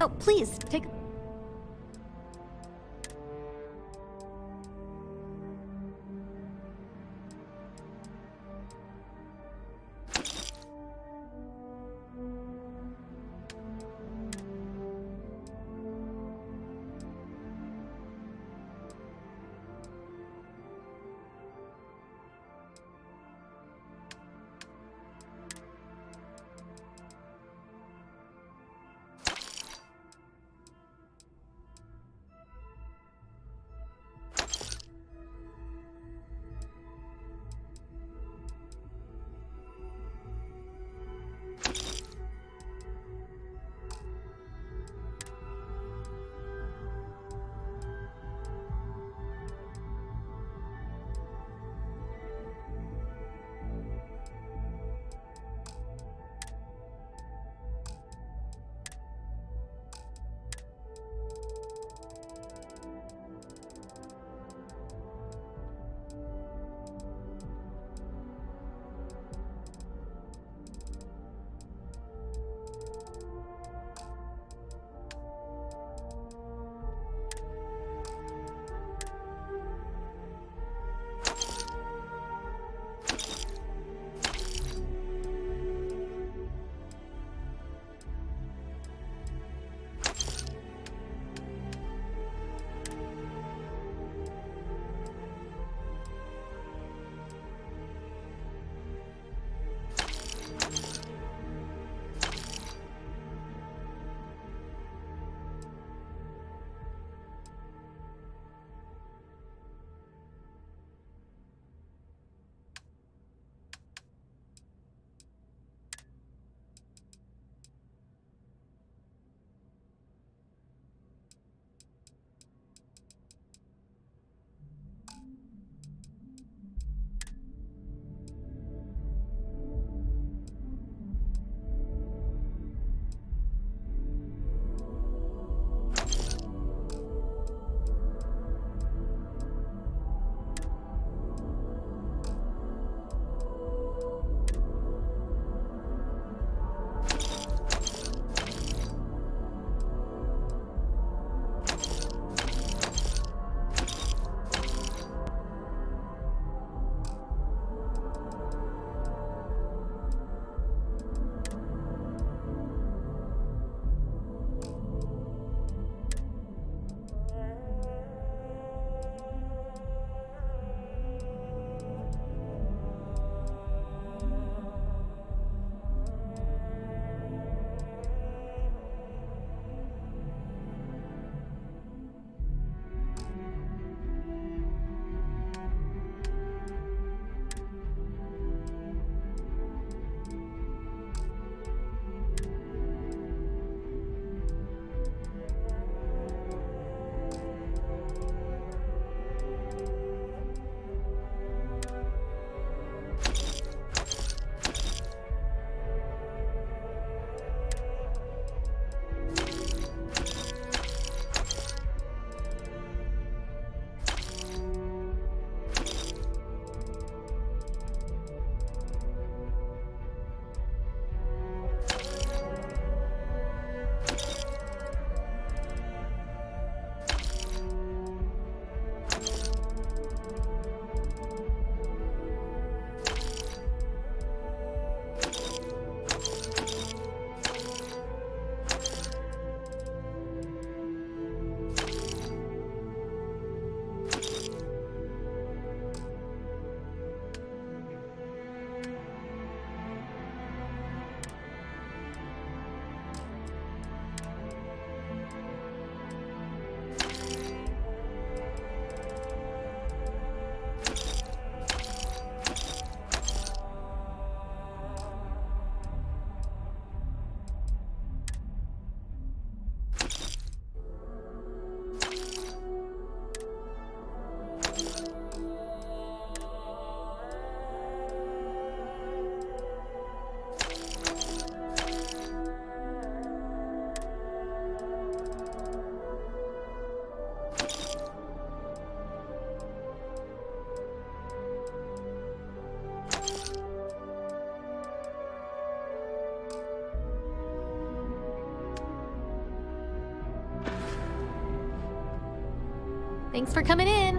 Oh, please, take... Thanks for coming in.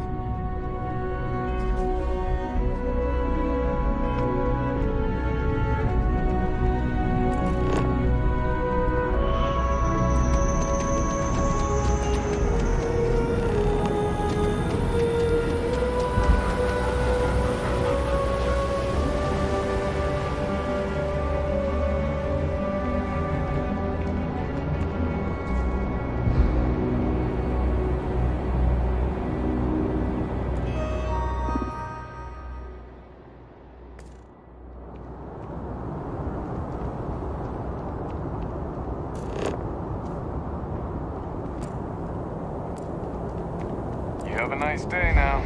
Have a nice day now.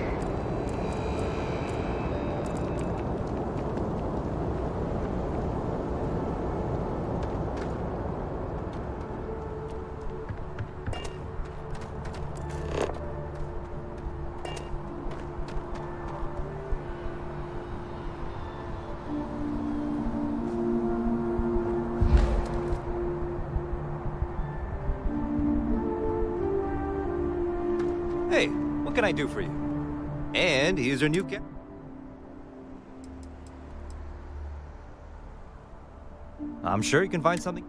Hey, what can I do for you? And here's your new cat. I'm sure you can find something.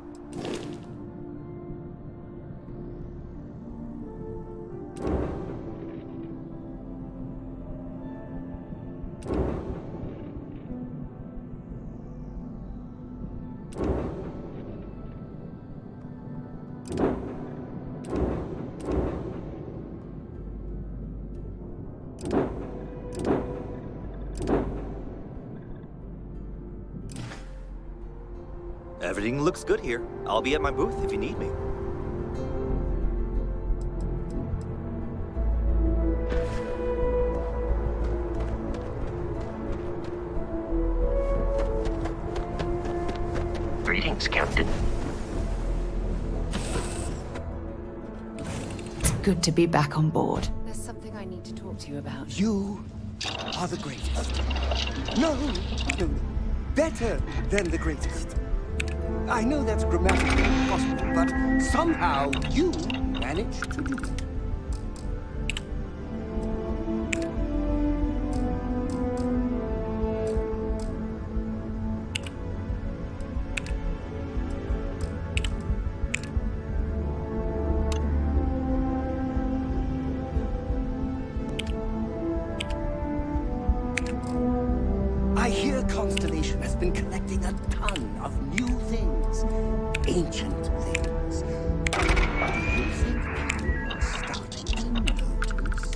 Everything looks good here. I'll be at my booth if you need me. Greetings, Captain. It's good to be back on board. There's something I need to talk to you about. You are the greatest. No, better than the greatest. I know that's grammatically impossible, but somehow you managed to do it. I hear Constellation has been collecting a ton of new things, ancient things. Do you think people are starting to notice?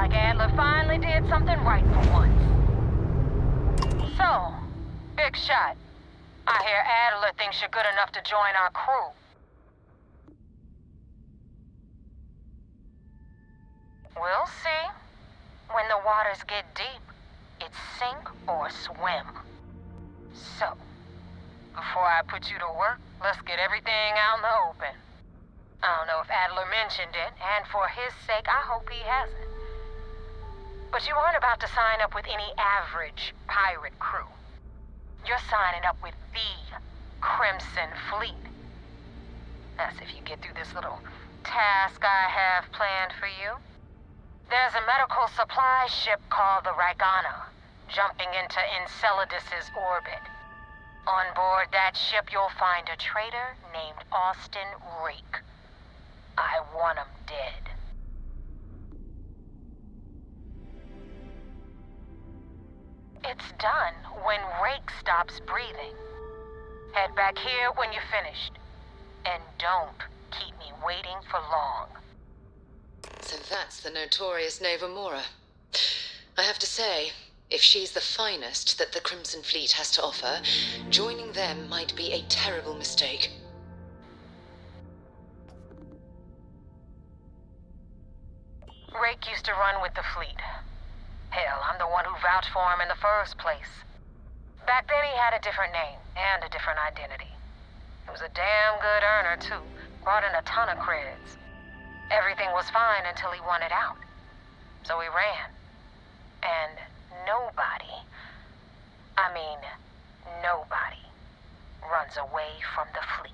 like Adler finally did something right for once. So, big shot. I hear Adler thinks you're good enough to join our crew. We'll see. When the waters get deep, it's sink or swim. So, before I put you to work, let's get everything out in the open. I don't know if Adler mentioned it, and for his sake, I hope he hasn't. But you aren't about to sign up with any average pirate crew. You're signing up with the Crimson Fleet. That's if you get through this little task I have planned for you. There's a medical supply ship called the Ragana, jumping into Enceladus's orbit. On board that ship, you'll find a traitor named Austin Rake. I want him dead. It's done when Rake stops breathing. Head back here when you're finished. And don't keep me waiting for long. So that's the notorious Nova Mora. I have to say, if she's the finest that the Crimson Fleet has to offer, joining them might be a terrible mistake. Rake used to run with the fleet. Hell, I'm the one who vouched for him in the first place. Back then he had a different name and a different identity. He was a damn good earner, too. Brought in a ton of creds. Everything was fine until he wanted out. So he ran. And nobody, I mean, nobody, runs away from the fleet.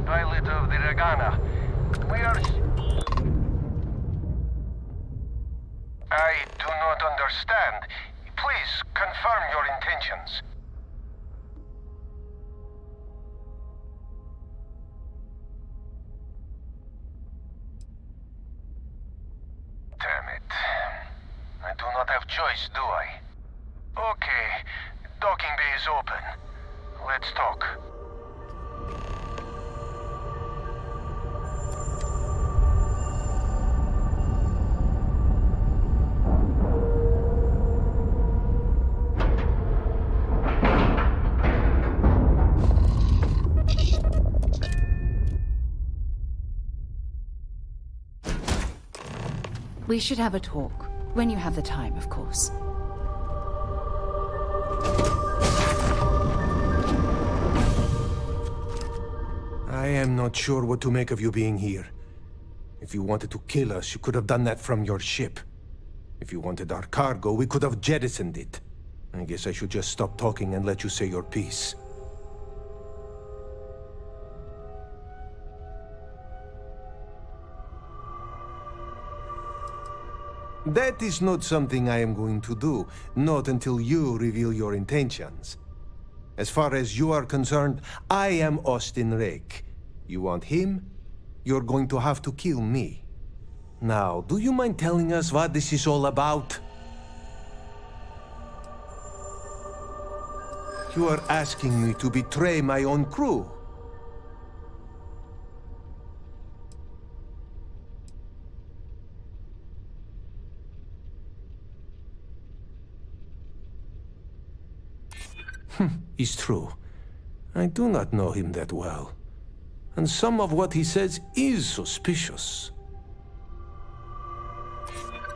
Pilot of the Ragana. We are... I do not understand. Please confirm your intentions. Damn it. I do not have choice, do I? Okay. Docking bay is open. Let's talk. We should have a talk. When you have the time, of course. I am not sure what to make of you being here. If you wanted to kill us, you could have done that from your ship. If you wanted our cargo, we could have jettisoned it. I guess I should just stop talking and let you say your piece. That is not something I am going to do, not until you reveal your intentions. As far as you are concerned, I am Austin Rake. You want him? You're going to have to kill me. Now, do you mind telling us what this is all about? You are asking me to betray my own crew. It's true. I do not know him that well. And some of what he says is suspicious.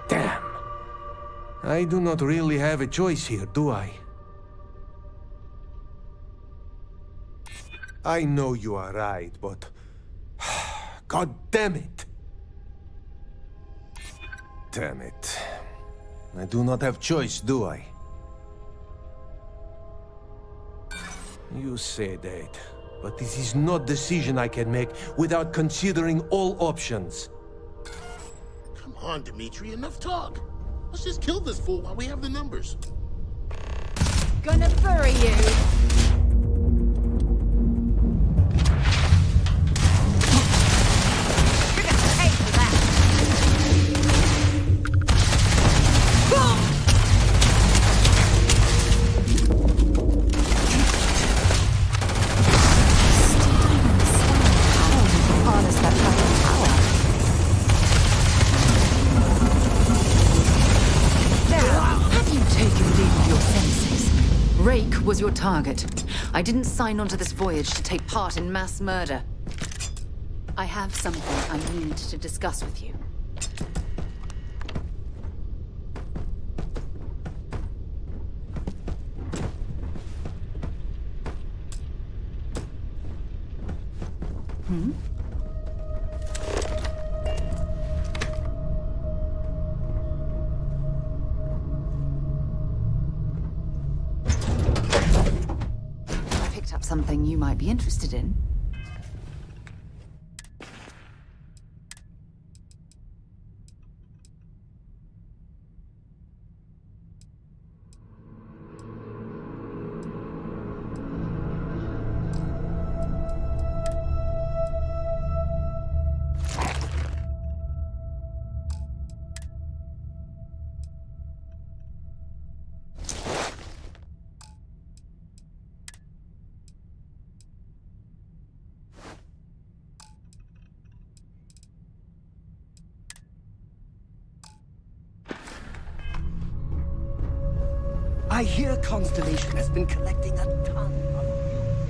Damn. I do not really have a choice here, do I? I know you are right, but... God damn it! Damn it. I do not have choice, do I? You say that, but this is not decision I can make without considering all options. Come on, Dimitri, enough talk. Let's just kill this fool while we have the numbers. Gonna bury you. Was your target. I didn't sign on to this voyage to take part in mass murder. I have something I need to discuss with you. Hmm? Something you might be interested in. I hear Constellation has been collecting a ton of new things.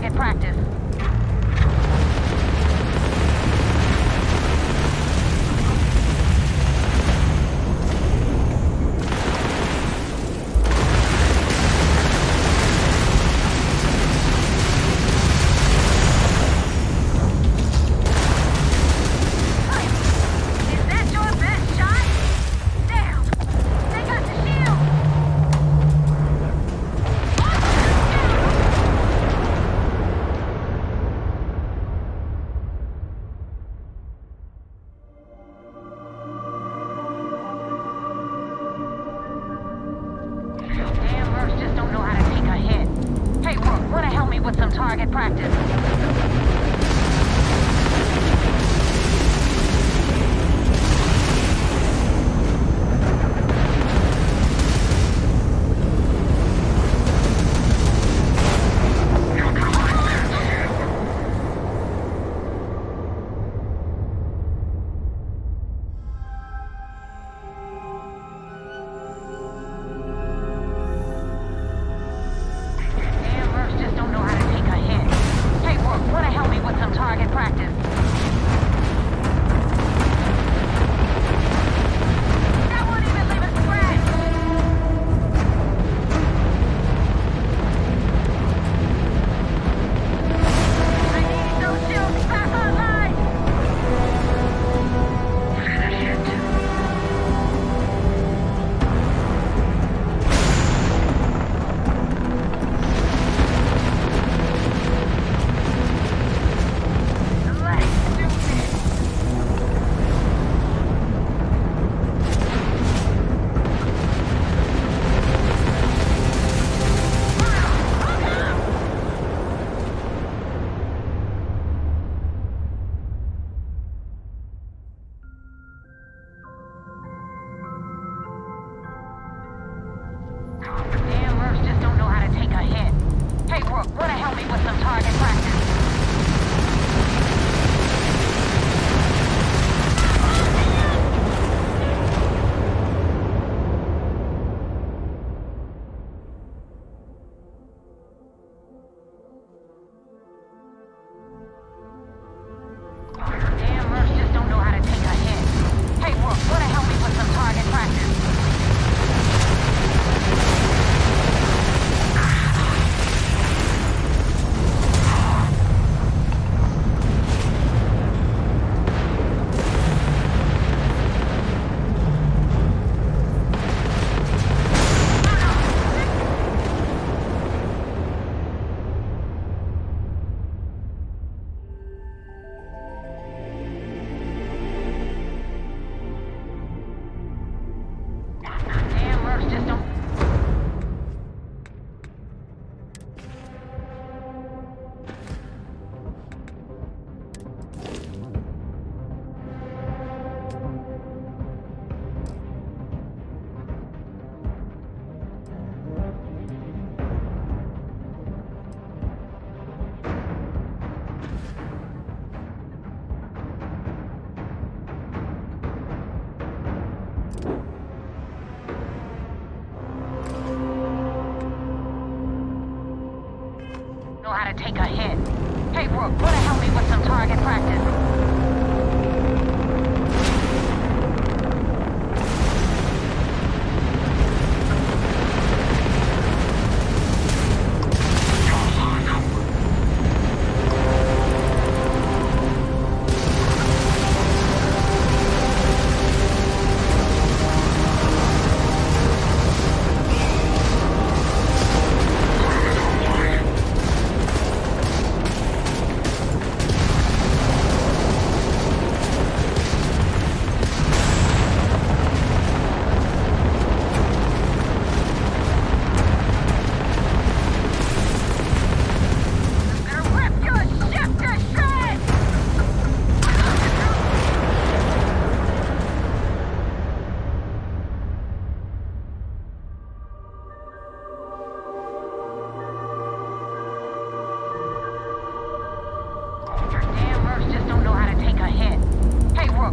target practice. Take a hit. Hey, Rook, wanna help me with some target practice?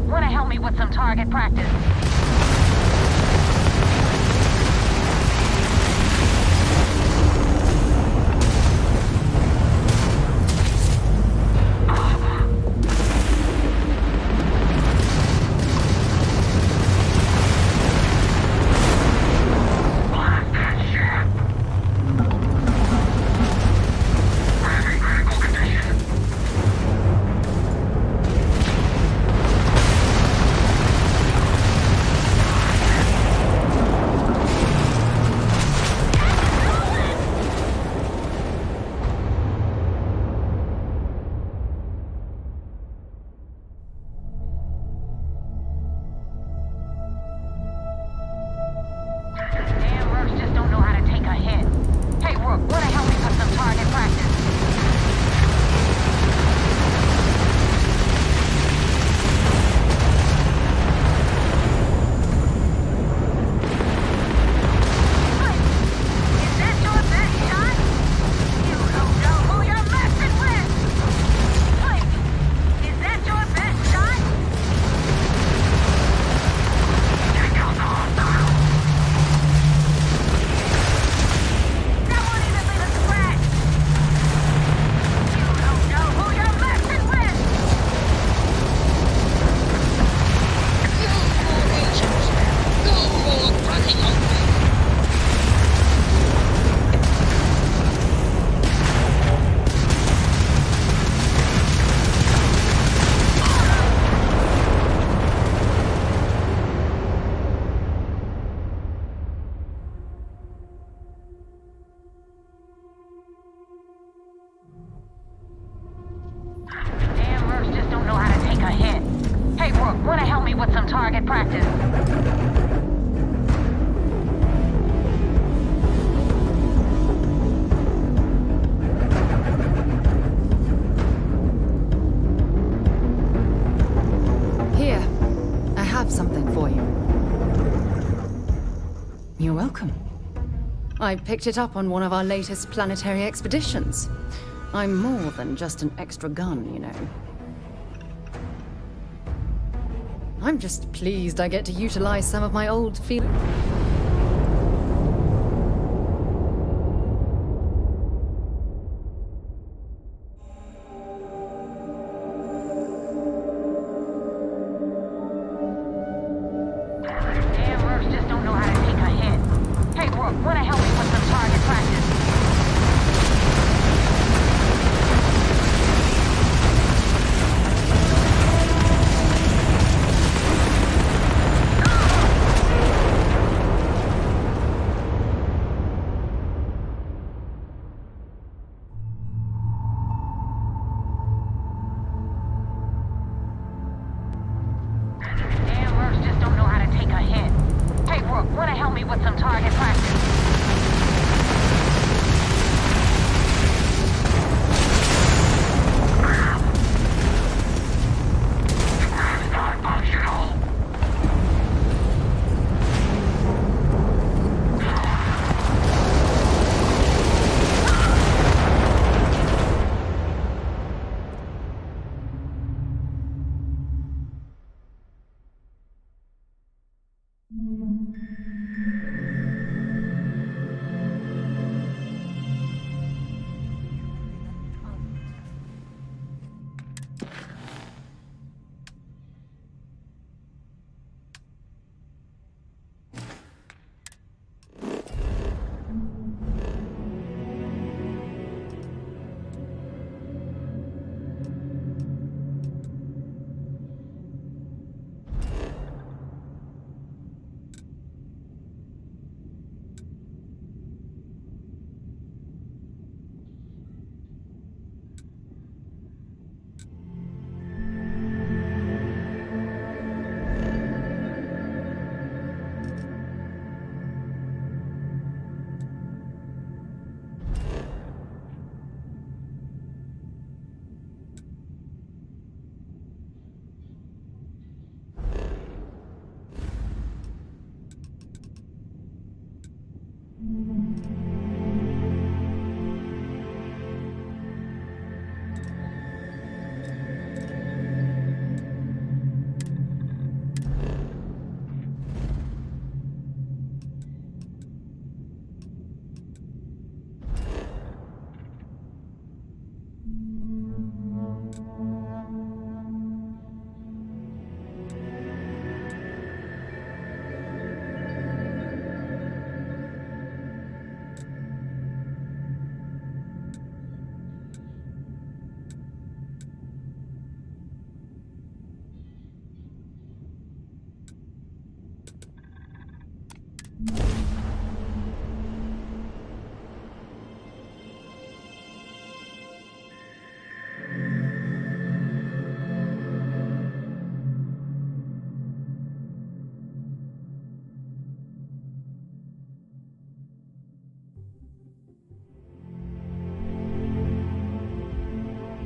Wanna help me with some target practice? a hit. Hey, Rook, wanna help me with some target practice? Target practice. Here, I have something for you. You're welcome. I picked it up on one of our latest planetary expeditions. I'm more than just an extra gun, you know. I'm just pleased I get to utilize some of my old feelings.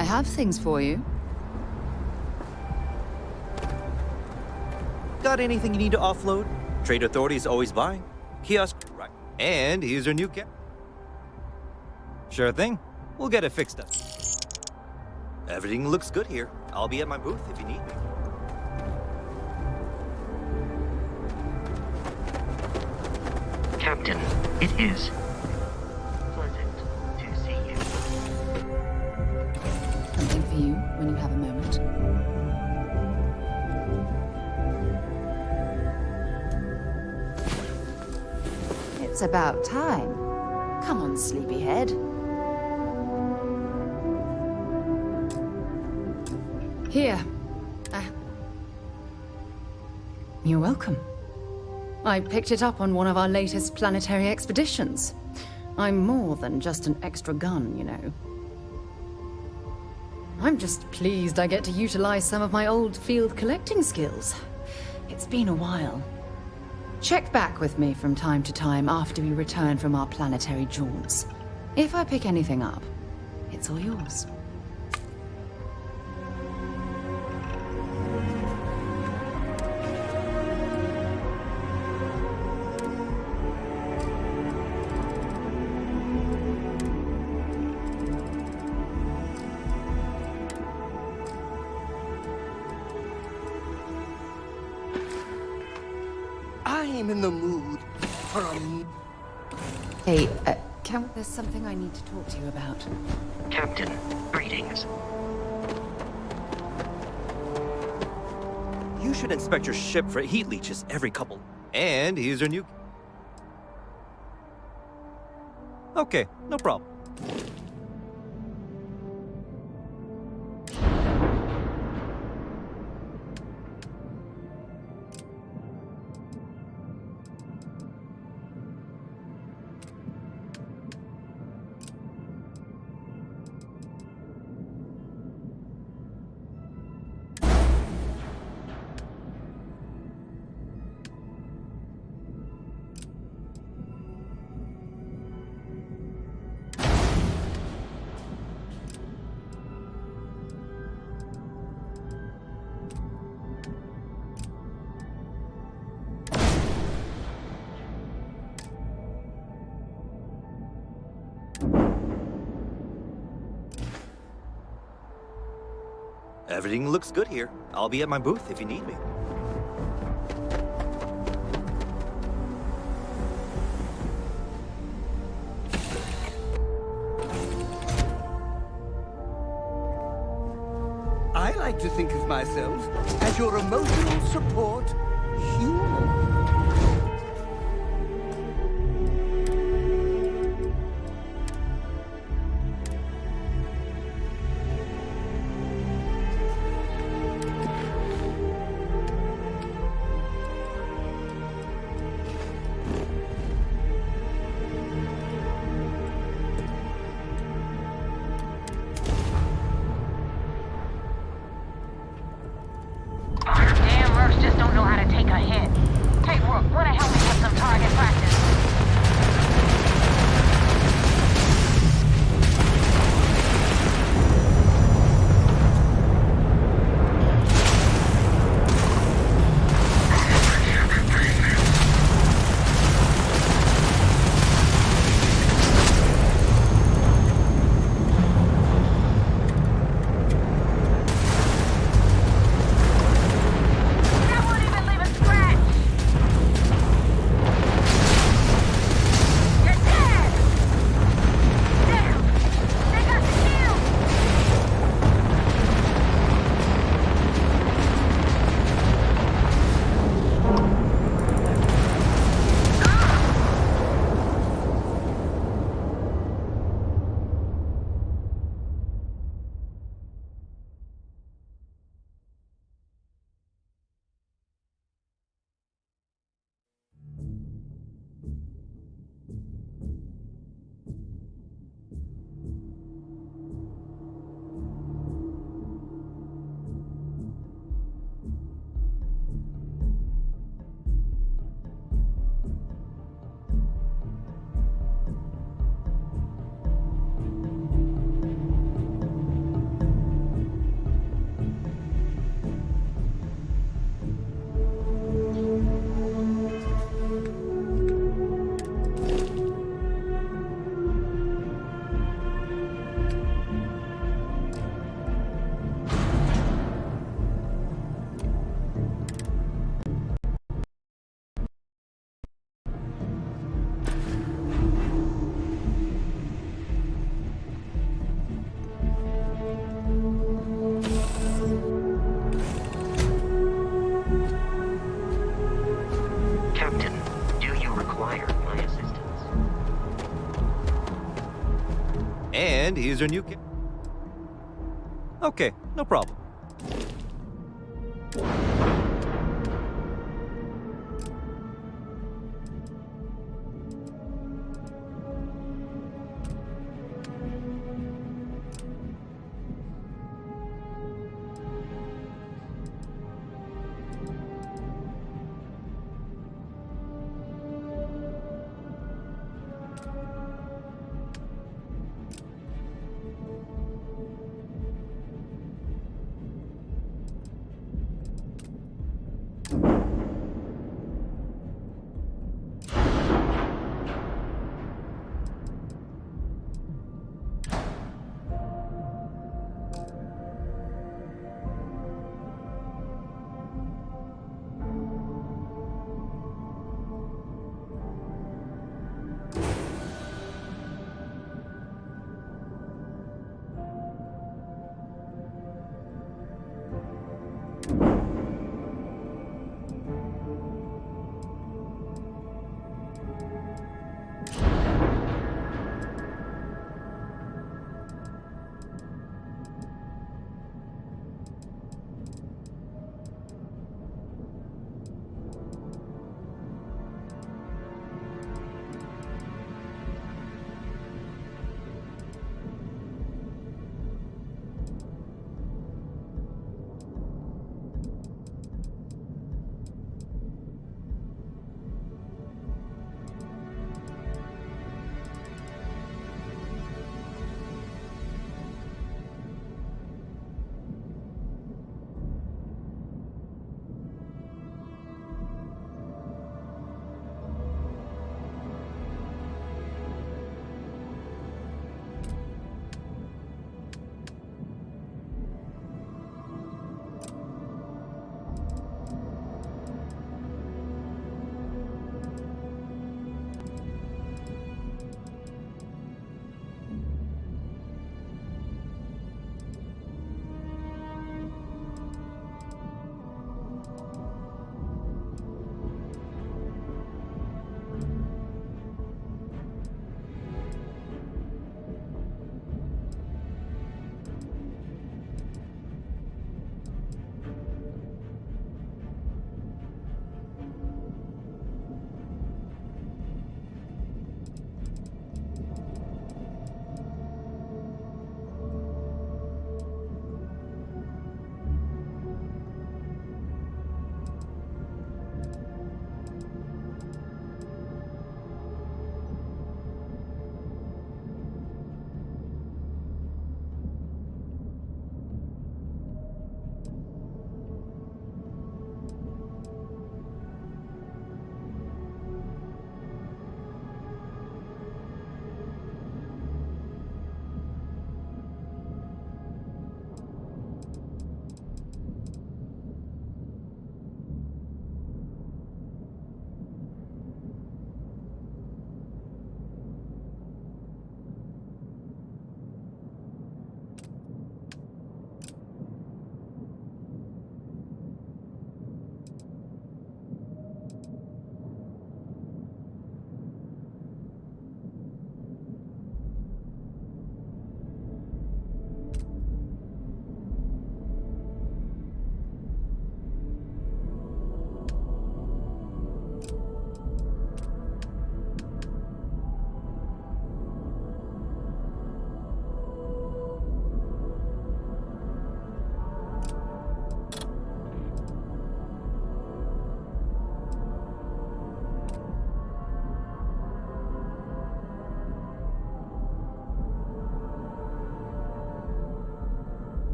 I have things for you. Got anything you need to offload? Trade Authority is always buying. Kiosk, right. And here's your new cat. Sure thing. We'll get it fixed up. Everything looks good here. I'll be at my booth if you need me. Captain, it is pleasant to see you. Something for you when you have a moment. It's about time. Come on, sleepyhead. Here. You're welcome. I picked it up on one of our latest planetary expeditions. I'm more than just an extra gun, you know. I'm just pleased I get to utilize some of my old field collecting skills. It's been a while. Check back with me from time to time after we return from our planetary jaunts. If I pick anything up, it's all yours. I'm in the mood for a... Hey, there's something I need to talk to you about. Captain, greetings. You should inspect your ship for heat leeches every couple. And here's your new... Okay, no problem. Everything looks good here. I'll be at my booth if you need me. I like to think of myself as your emotional support human. Just don't know how to And here's your new kit. Okay, no problem.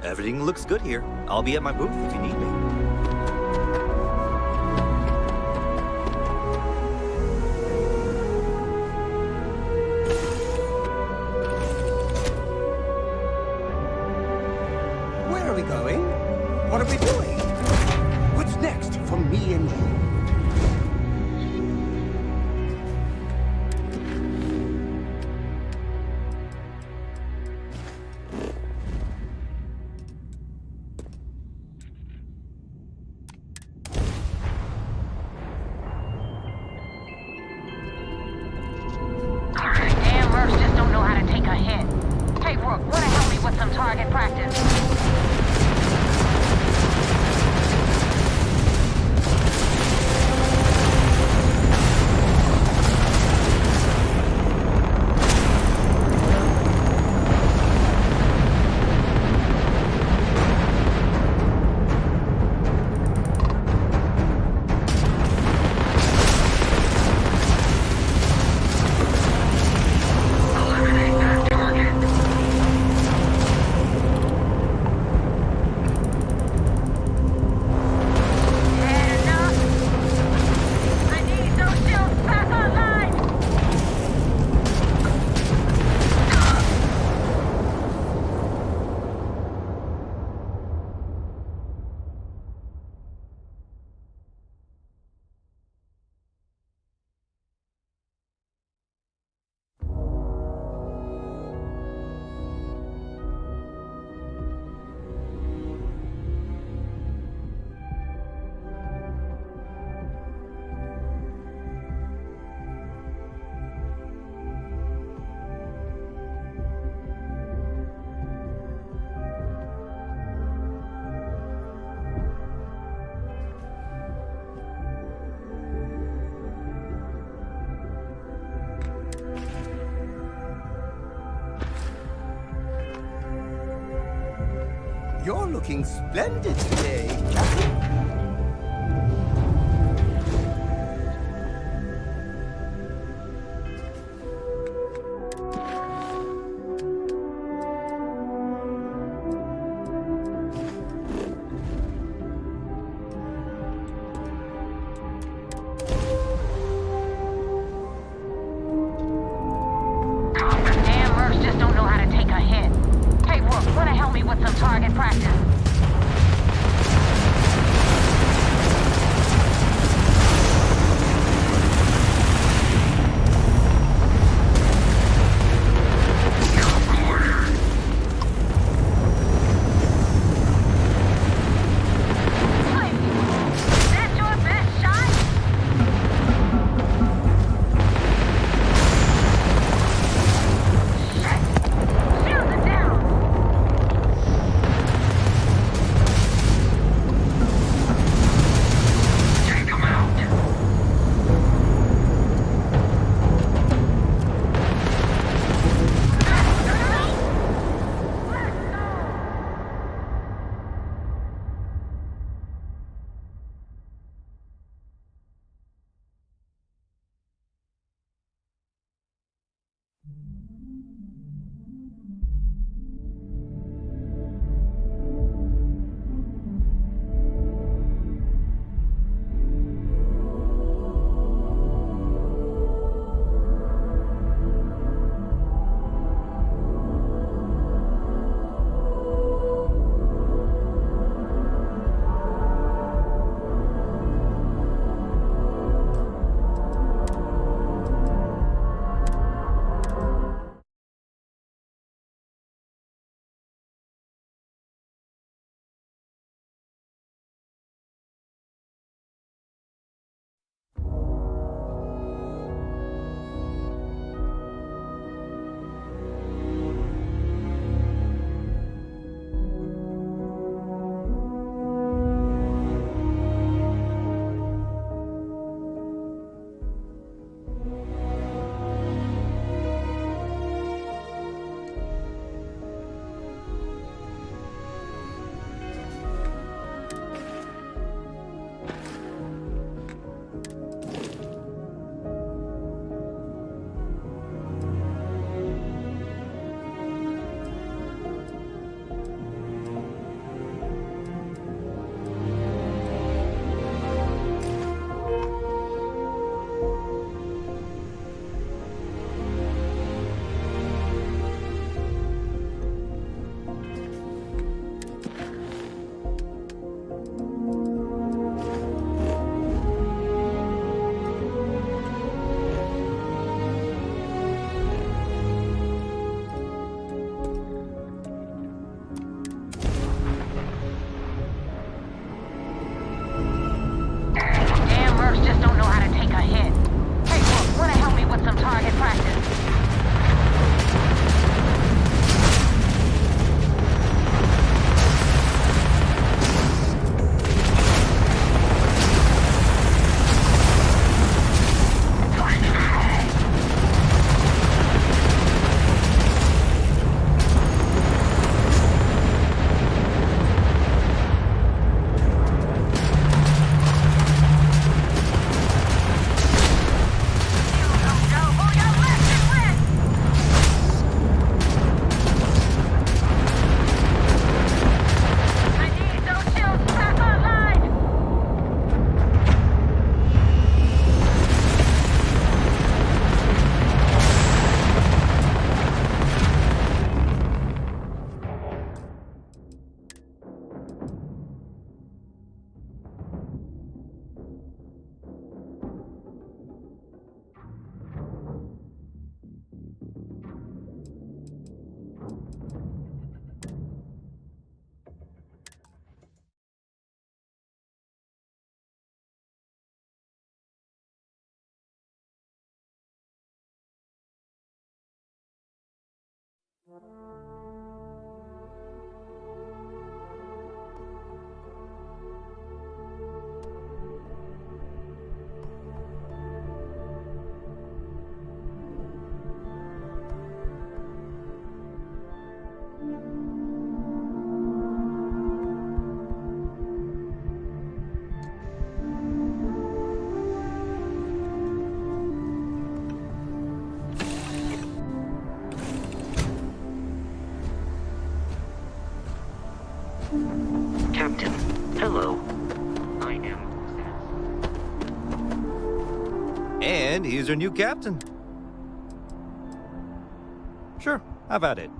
everything looks good here. I'll be at my booth if you need me. Where are we going? What are we doing? What's next for me and you? Damn Mercs just don't know how to take a hit. Hey, Rook, wanna help me with some target practice? You're looking splendid today, Captain. Damn Mercs just don't know how to take a hit. Hey, Rook, wanna help me with some target practice? Captain, hello. I am. And he's our new captain. Sure, have at it.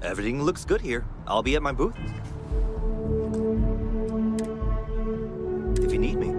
Everything looks good here. I'll be at my booth. If you need me.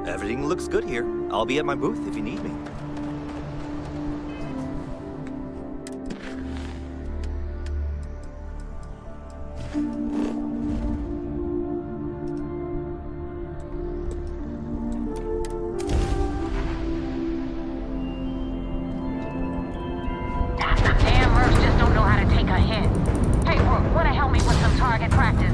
Everything looks good here. I'll be at my booth if you need me. Damn mercs just don't know how to take a hit. Hey, Brooke, wanna help me with some target practice?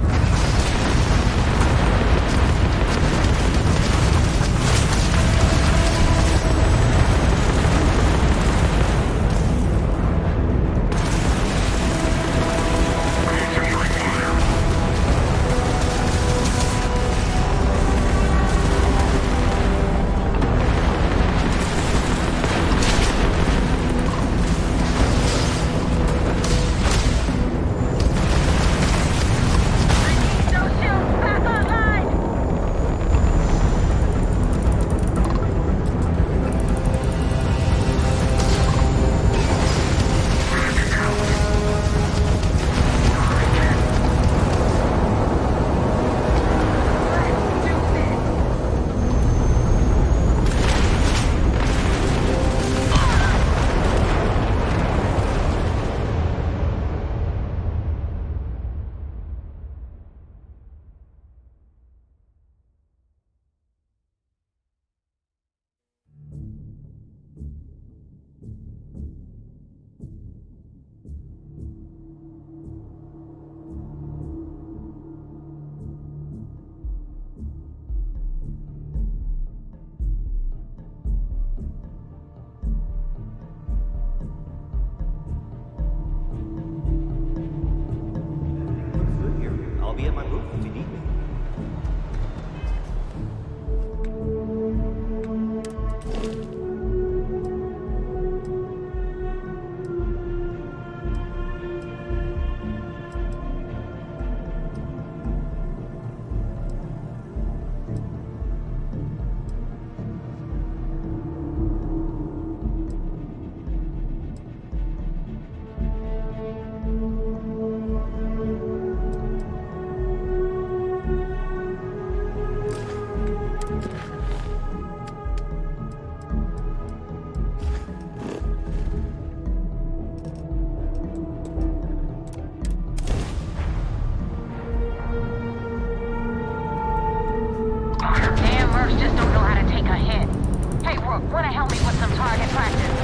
Rook, wanna help me with some target practice?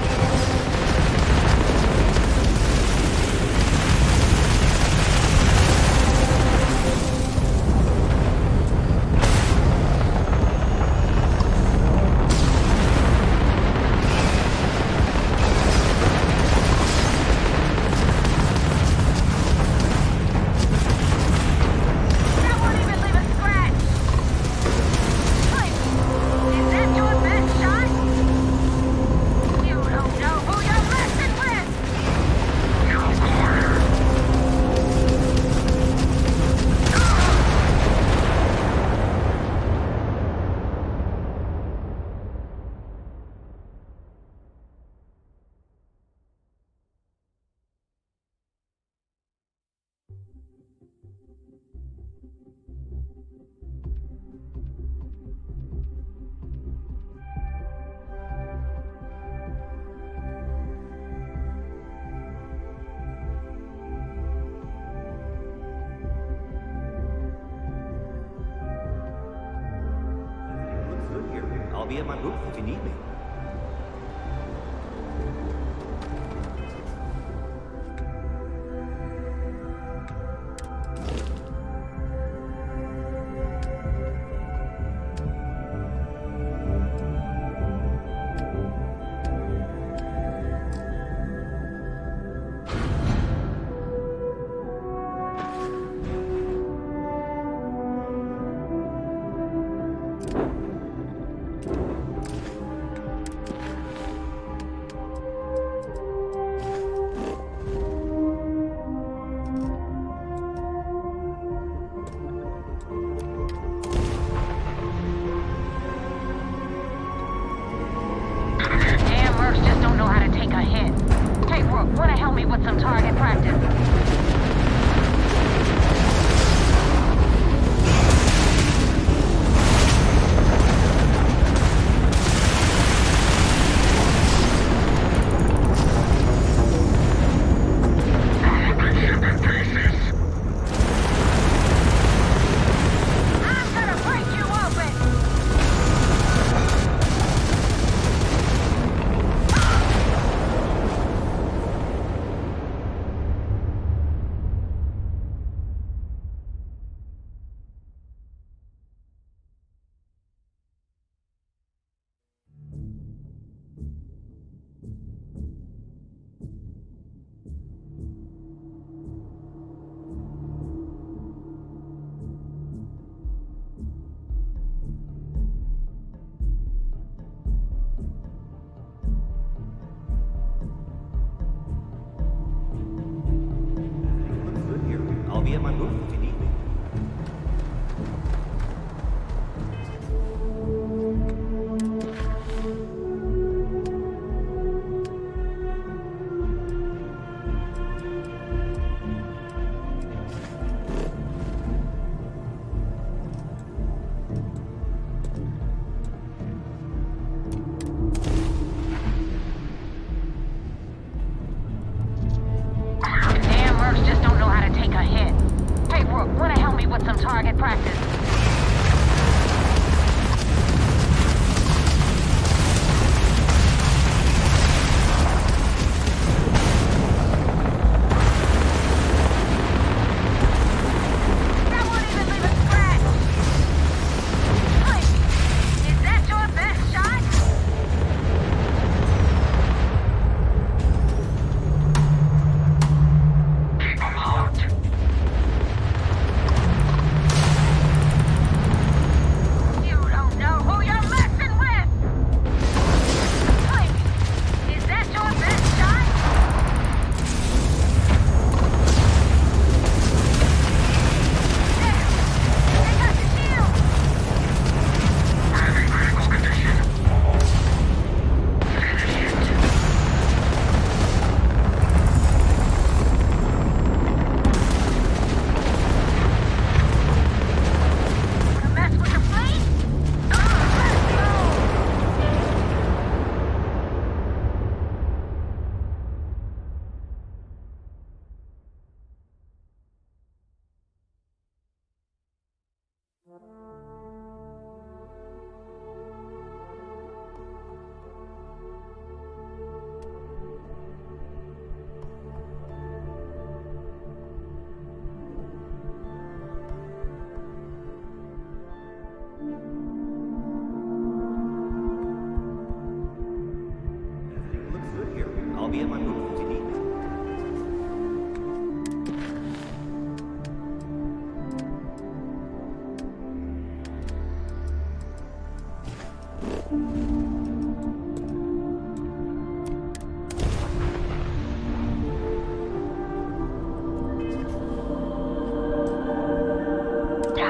I'll be at my booth if you need me. Wanna help me with some target practice? I'll be at my booth if you need me. Wanna help me with some target practice?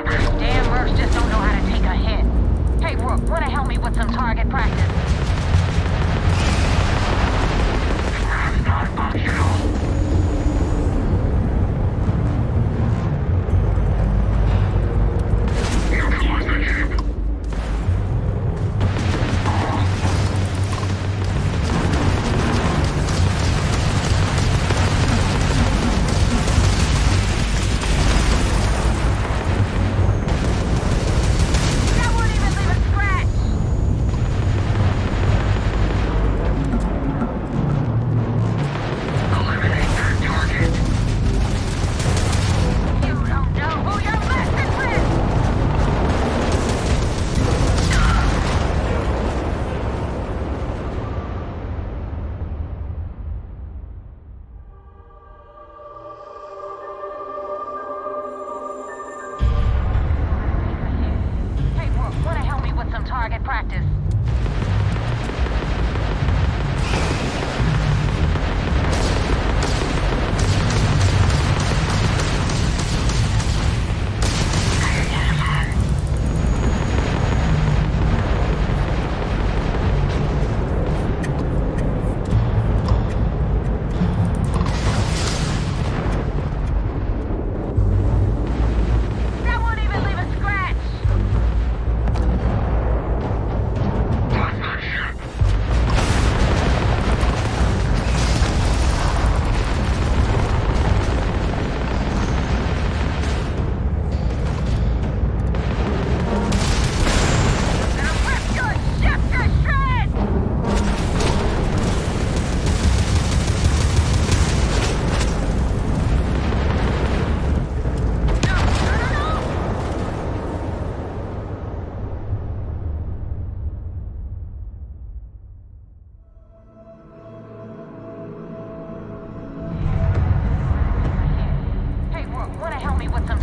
Damn mercs just don't know how to take a hit. Hey, Rook, wanna help me with some target practice? That's not optional. Neutralize the chip. Target practice.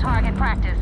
Target practice.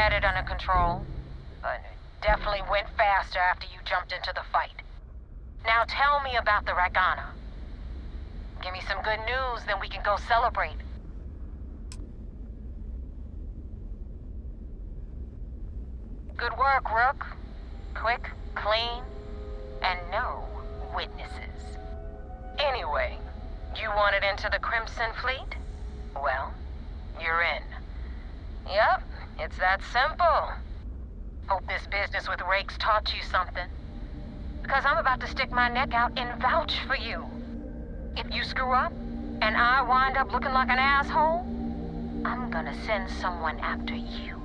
had it under control, but it definitely went faster after you jumped into the fight. Now tell me about the Ragana. Give me some good news, then we can go celebrate. Good work, Rook. Quick, clean, and no witnesses. Anyway, you wanted into the Crimson Fleet? Well, you're in. Yep, it's that simple. Hope this business with Rakes taught you something. Because I'm about to stick my neck out and vouch for you. If you screw up, and I wind up looking like an asshole, I'm gonna send someone after you.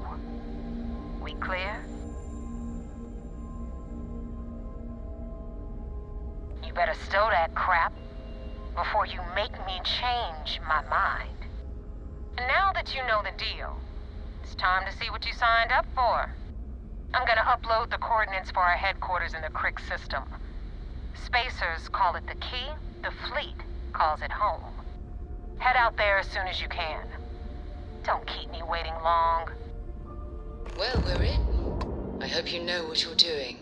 We clear? You better stow that crap before you make me change my mind. And now that you know the deal, it's time to see what you signed up for. I'm gonna upload the coordinates for our headquarters in the Crick system. Spacers call it the key, the fleet calls it home. Head out there as soon as you can. Don't keep me waiting long. Well, we're in. I hope you know what you're doing.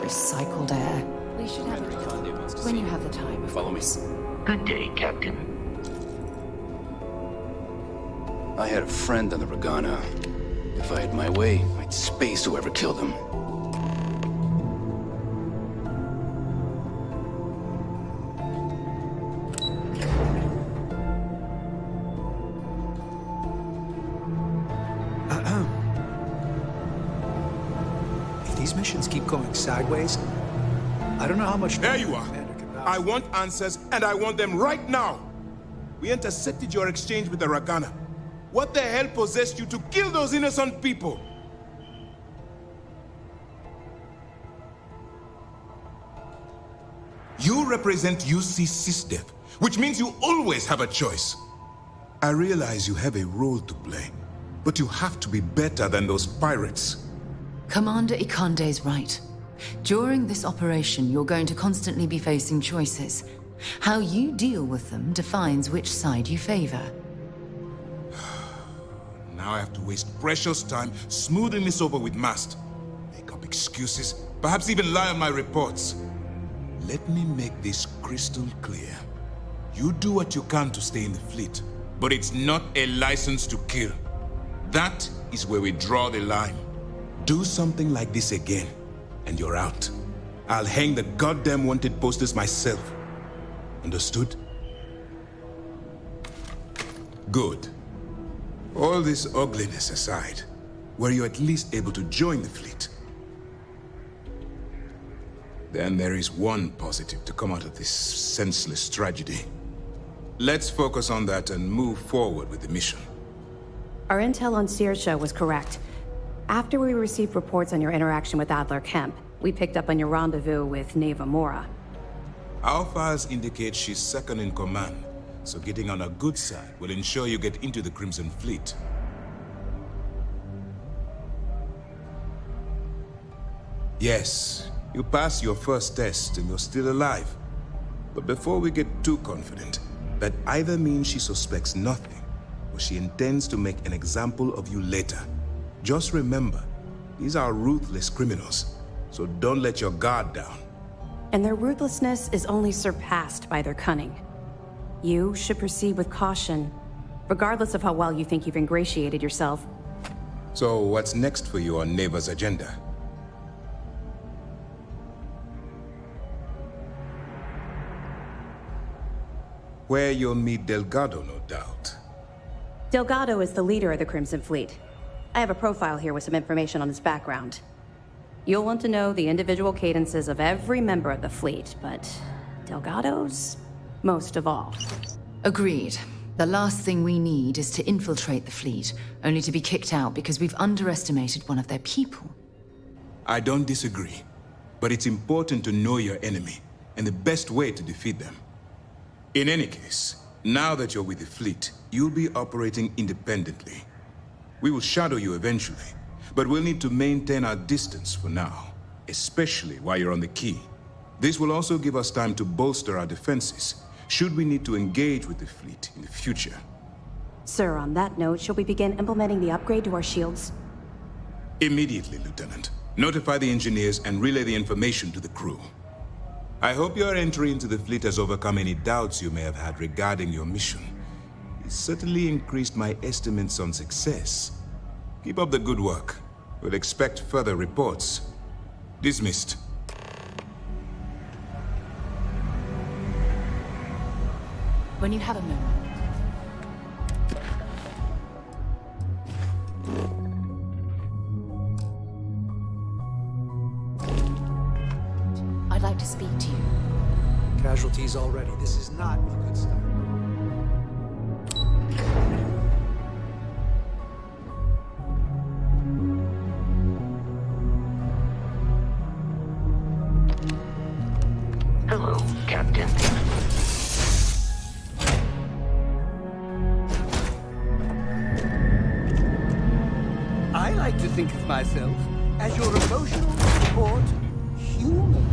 Recycled air. We should have it when you have the time. Follow me. Good day, Captain. I had a friend on the Ragana. If I had my way, I'd space whoever killed him. If these missions keep going sideways, I don't know how much... There you are. I want answers, and I want them right now. We intercepted your exchange with the Ragana. What the hell possessed you to kill those innocent people? You represent UC SysDev, which means you always have a choice. I realize you have a role to play, but you have to be better than those pirates. Commander Ikande's right. During this operation, you're going to constantly be facing choices. How you deal with them defines which side you favor. Now I have to waste precious time smoothing this over with Mast. Make up excuses, perhaps even lie on my reports. Let me make this crystal clear. You do what you can to stay in the fleet, but it's not a license to kill. That is where we draw the line. Do something like this again, and you're out. I'll hang the goddamn wanted posters myself. Understood? Good. All this ugliness aside, were you at least able to join the fleet? Then there is one positive to come out of this senseless tragedy. Let's focus on that and move forward with the mission. Our intel on Saoirse was correct. After we received reports on your interaction with Adler Kemp, we picked up on your rendezvous with Neva Mora. Our files indicate she's second in command, so getting on our good side will ensure you get into the Crimson Fleet. Yes, you passed your first test and you're still alive. But before we get too confident, that either means she suspects nothing, or she intends to make an example of you later. Just remember, these are ruthless criminals, so don't let your guard down. And their ruthlessness is only surpassed by their cunning. You should proceed with caution, regardless of how well you think you've ingratiated yourself. So what's next for you on Neva's agenda? Where you'll meet Delgado, no doubt. Delgado is the leader of the Crimson Fleet. I have a profile here with some information on his background. You'll want to know the individual cadences of every member of the fleet, but Delgado's most of all. Agreed. The last thing we need is to infiltrate the fleet, only to be kicked out because we've underestimated one of their people. I don't disagree, but it's important to know your enemy and the best way to defeat them. In any case, now that you're with the fleet, you'll be operating independently. We will shadow you eventually, but we'll need to maintain our distance for now, especially while you're on the key. This will also give us time to bolster our defenses, should we need to engage with the fleet in the future. Sir, on that note, shall we begin implementing the upgrade to our shields? Immediately, Lieutenant. Notify the engineers and relay the information to the crew. I hope your entry into the fleet has overcome any doubts you may have had regarding your mission. It certainly increased my estimates on success. Keep up the good work. We'll expect further reports. Dismissed. When you have a moment. I'd like to speak to you. Casualties already. This is not a good start. Hello, Captain. I like to think of myself as your emotional support human.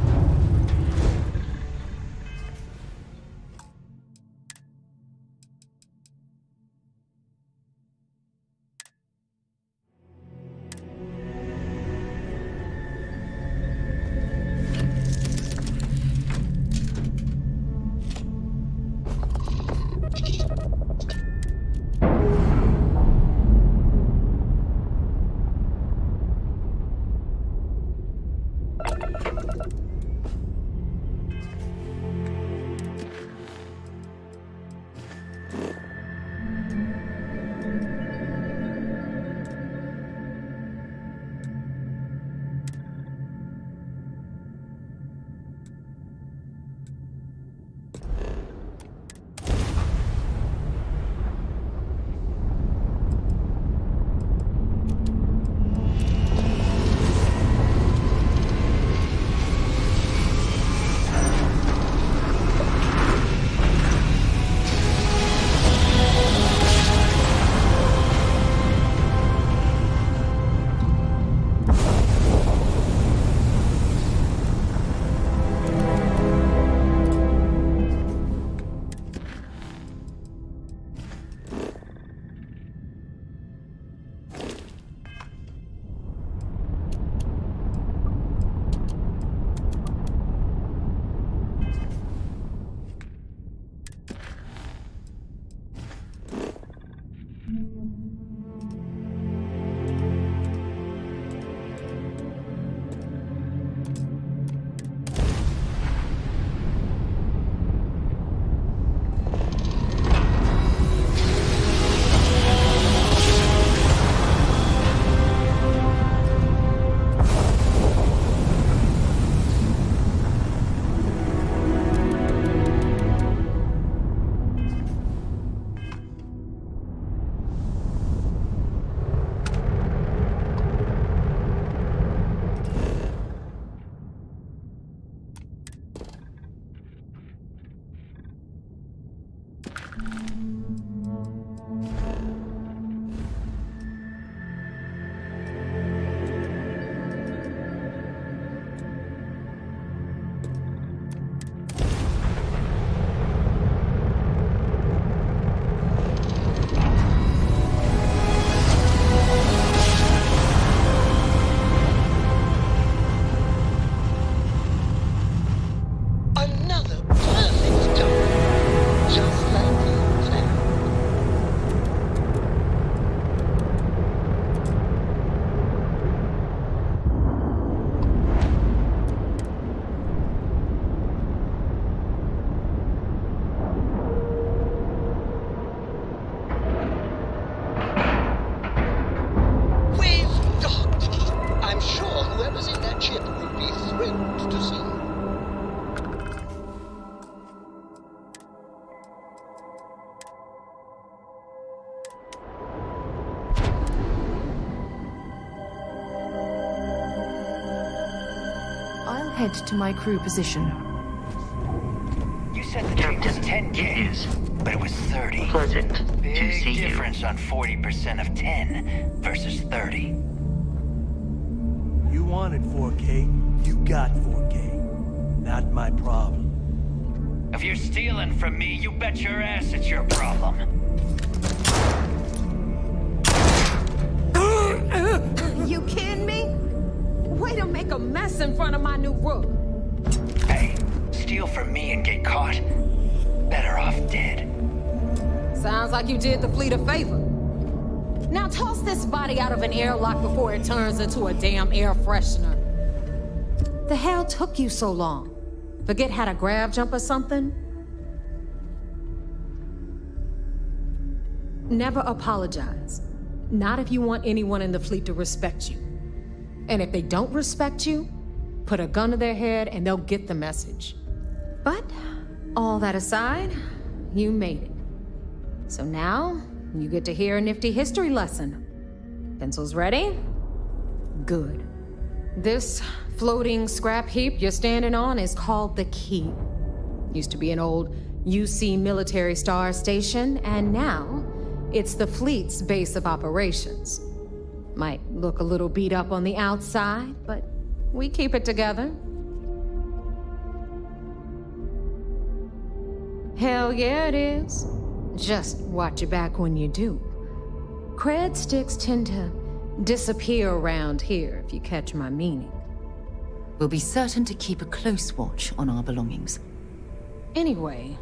Head to my crew position. You said the trip was 10K, but it was 30. Pleasant to Big see you. difference on 40% of 10 versus 30. You wanted 4K, you got 4K. Not my problem. If you're stealing from me, you bet your ass it's your problem. You kidding me? Way to make a mess in front of my new rook. Hey, steal from me and get caught. Better off dead. Sounds like you did the fleet a favor. Now toss this body out of an airlock before it turns into a damn air freshener. The hell took you so long? Forget how to grab jump or something? Never apologize. Not if you want anyone in the fleet to respect you. And if they don't respect you, put a gun to their head and they'll get the message. But, all that aside, you made it. So now, you get to hear a nifty history lesson. Pencils ready? Good. This floating scrap heap you're standing on is called the Key. Used to be an old UC military star station, and now it's the fleet's base of operations. Might look a little beat up on the outside, but we keep it together. Hell yeah, it is. Just watch your back when you do. Cred sticks tend to disappear around here, if you catch my meaning. We'll be certain to keep a close watch on our belongings. Anyway,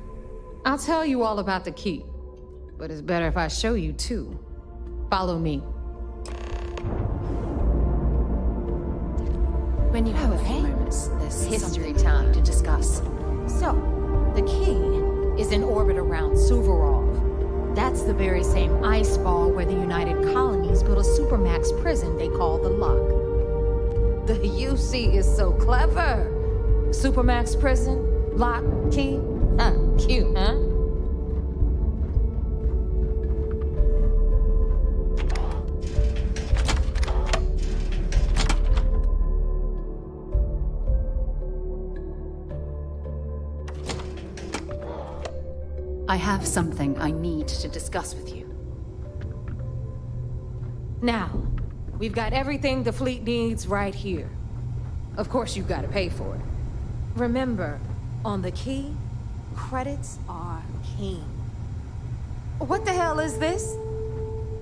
I'll tell you all about the Key. But it's better if I show you too. Follow me. When you have a few moments, there's history time to discuss. So, the Key is in orbit around Suvorov. That's the very same ice ball where the United Colonies built a supermax prison they call the Lock. The UC is so clever. Supermax prison, lock, key. Cute, huh? I have something I need to discuss with you. Now, we've got everything the fleet needs right here. Of course, you've got to pay for it. Remember, on the Key, credits are king. What the hell is this?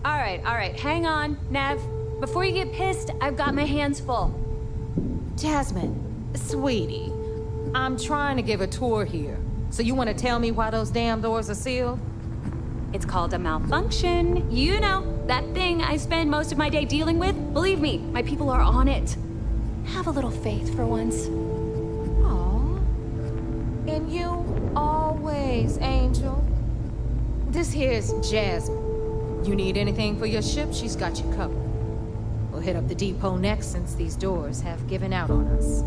All right, hang on, Nev. Before you get pissed, I've got my hands full. Jasmine, sweetie, I'm trying to give a tour here. So you want to tell me why those damn doors are sealed? It's called a malfunction. You know, that thing I spend most of my day dealing with. Believe me, my people are on it. Have a little faith for once. Aw. And you always, Angel. This here's Jasmine. You need anything for your ship, she's got you covered. We'll hit up the depot next since these doors have given out on us.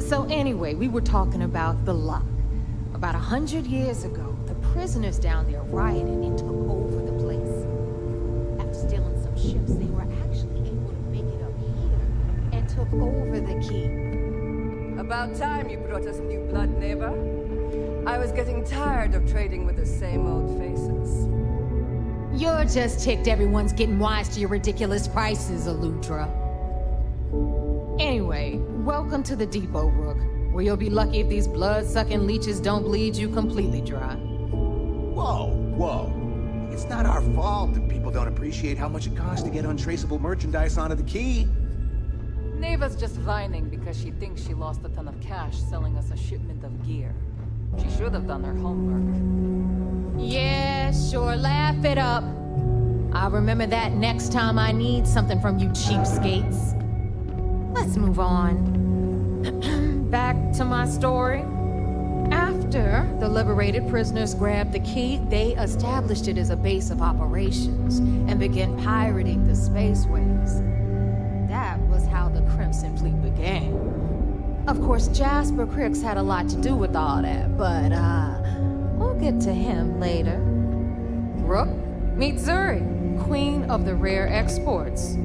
So anyway, we were talking about the Lock. About 100 years ago, the prisoners down there rioted and took over the place. After stealing some ships, they were actually able to make it up here and took over the Key. About time you brought us new blood, neighbor. I was getting tired of trading with the same old faces. You're just ticked everyone's getting wise to your ridiculous prices, Aludra. Anyway, welcome to the depot, Rook. Where you'll be lucky if these blood-sucking leeches don't bleed you completely dry. Whoa. It's not our fault that people don't appreciate how much it costs to get untraceable merchandise onto the Key. Neva's just whining because she thinks she lost a ton of cash selling us a shipment of gear. She should have done her homework. Yeah, sure, laugh it up. I'll remember that next time I need something from you cheapskates. Let's move on. Back to my story. After the liberated prisoners grabbed the Key, they established it as a base of operations and began pirating the spaceways. That was how the Crimson Fleet began. Of course, Jasper Cricks had a lot to do with all that, but we'll get to him later. Rook, meet Zuri, queen of the rare exports.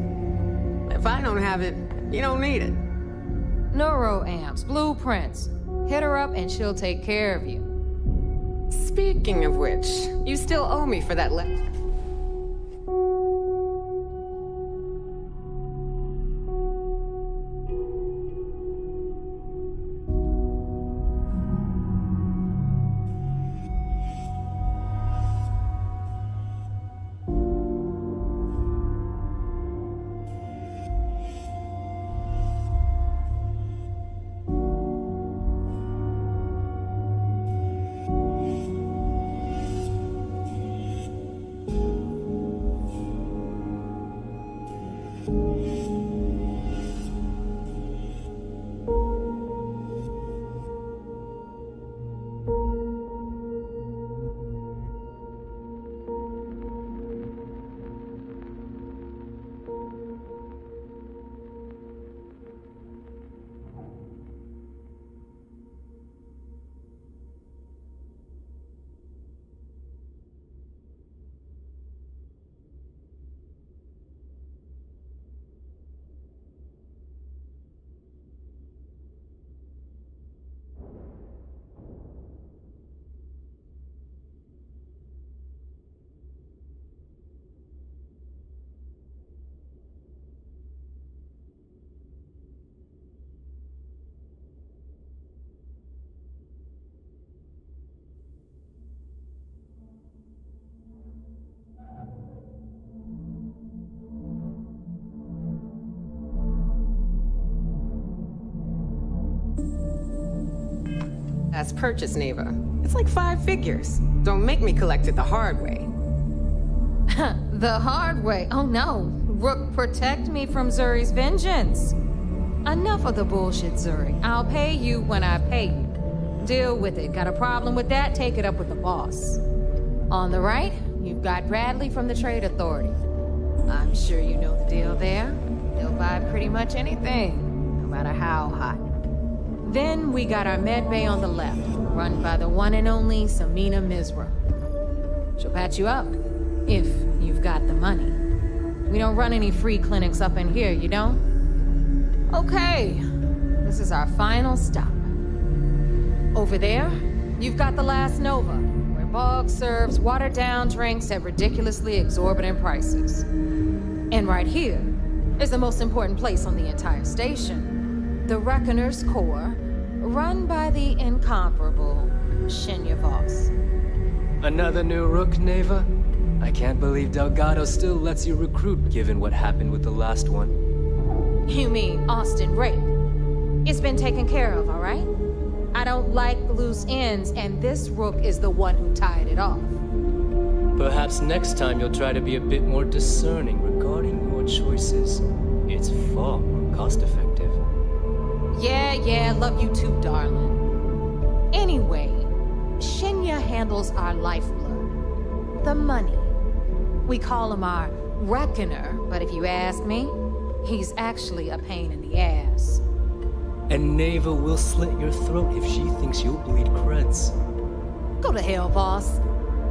If I don't have it, you don't need it. Neuroamps, blueprints. Hit her up and she'll take care of you. Speaking of which, you still owe me for that last purchase, Neva. It's like 5 figures. Don't make me collect it the hard way. The hard way? Oh no. Rook, protect me from Zuri's vengeance. Enough of the bullshit, Zuri. I'll pay you when I pay you. Deal with it. Got a problem with that? Take it up with the boss. On the right, you've got Bradley from the Trade Authority. I'm sure you know the deal there. They'll buy pretty much anything, no matter how hot. Then we got our med bay on the left, run by the one and only Samina Mizra. She'll patch you up, if you've got the money. We don't run any free clinics up in here, you don't? Okay, this is our final stop. Over there, you've got the Last Nova, where Bog serves watered-down drinks at ridiculously exorbitant prices. And right here is the most important place on the entire station, the Reckoner's Core, run by the incomparable Shinya Voss. Another new Rook, Neva? I can't believe Delgado still lets you recruit, given what happened with the last one. You mean Austin Rake? It's been taken care of, all right? I don't like loose ends, and this Rook is the one who tied it off. Perhaps next time you'll try to be a bit more discerning regarding your choices. It's far more cost-effective. Yeah, love you too, darling. Anyway, Shinya handles our lifeblood. The money. We call him our Reckoner, but if you ask me, he's actually a pain in the ass. And Neva will slit your throat if she thinks you'll bleed creds. Go to hell, boss.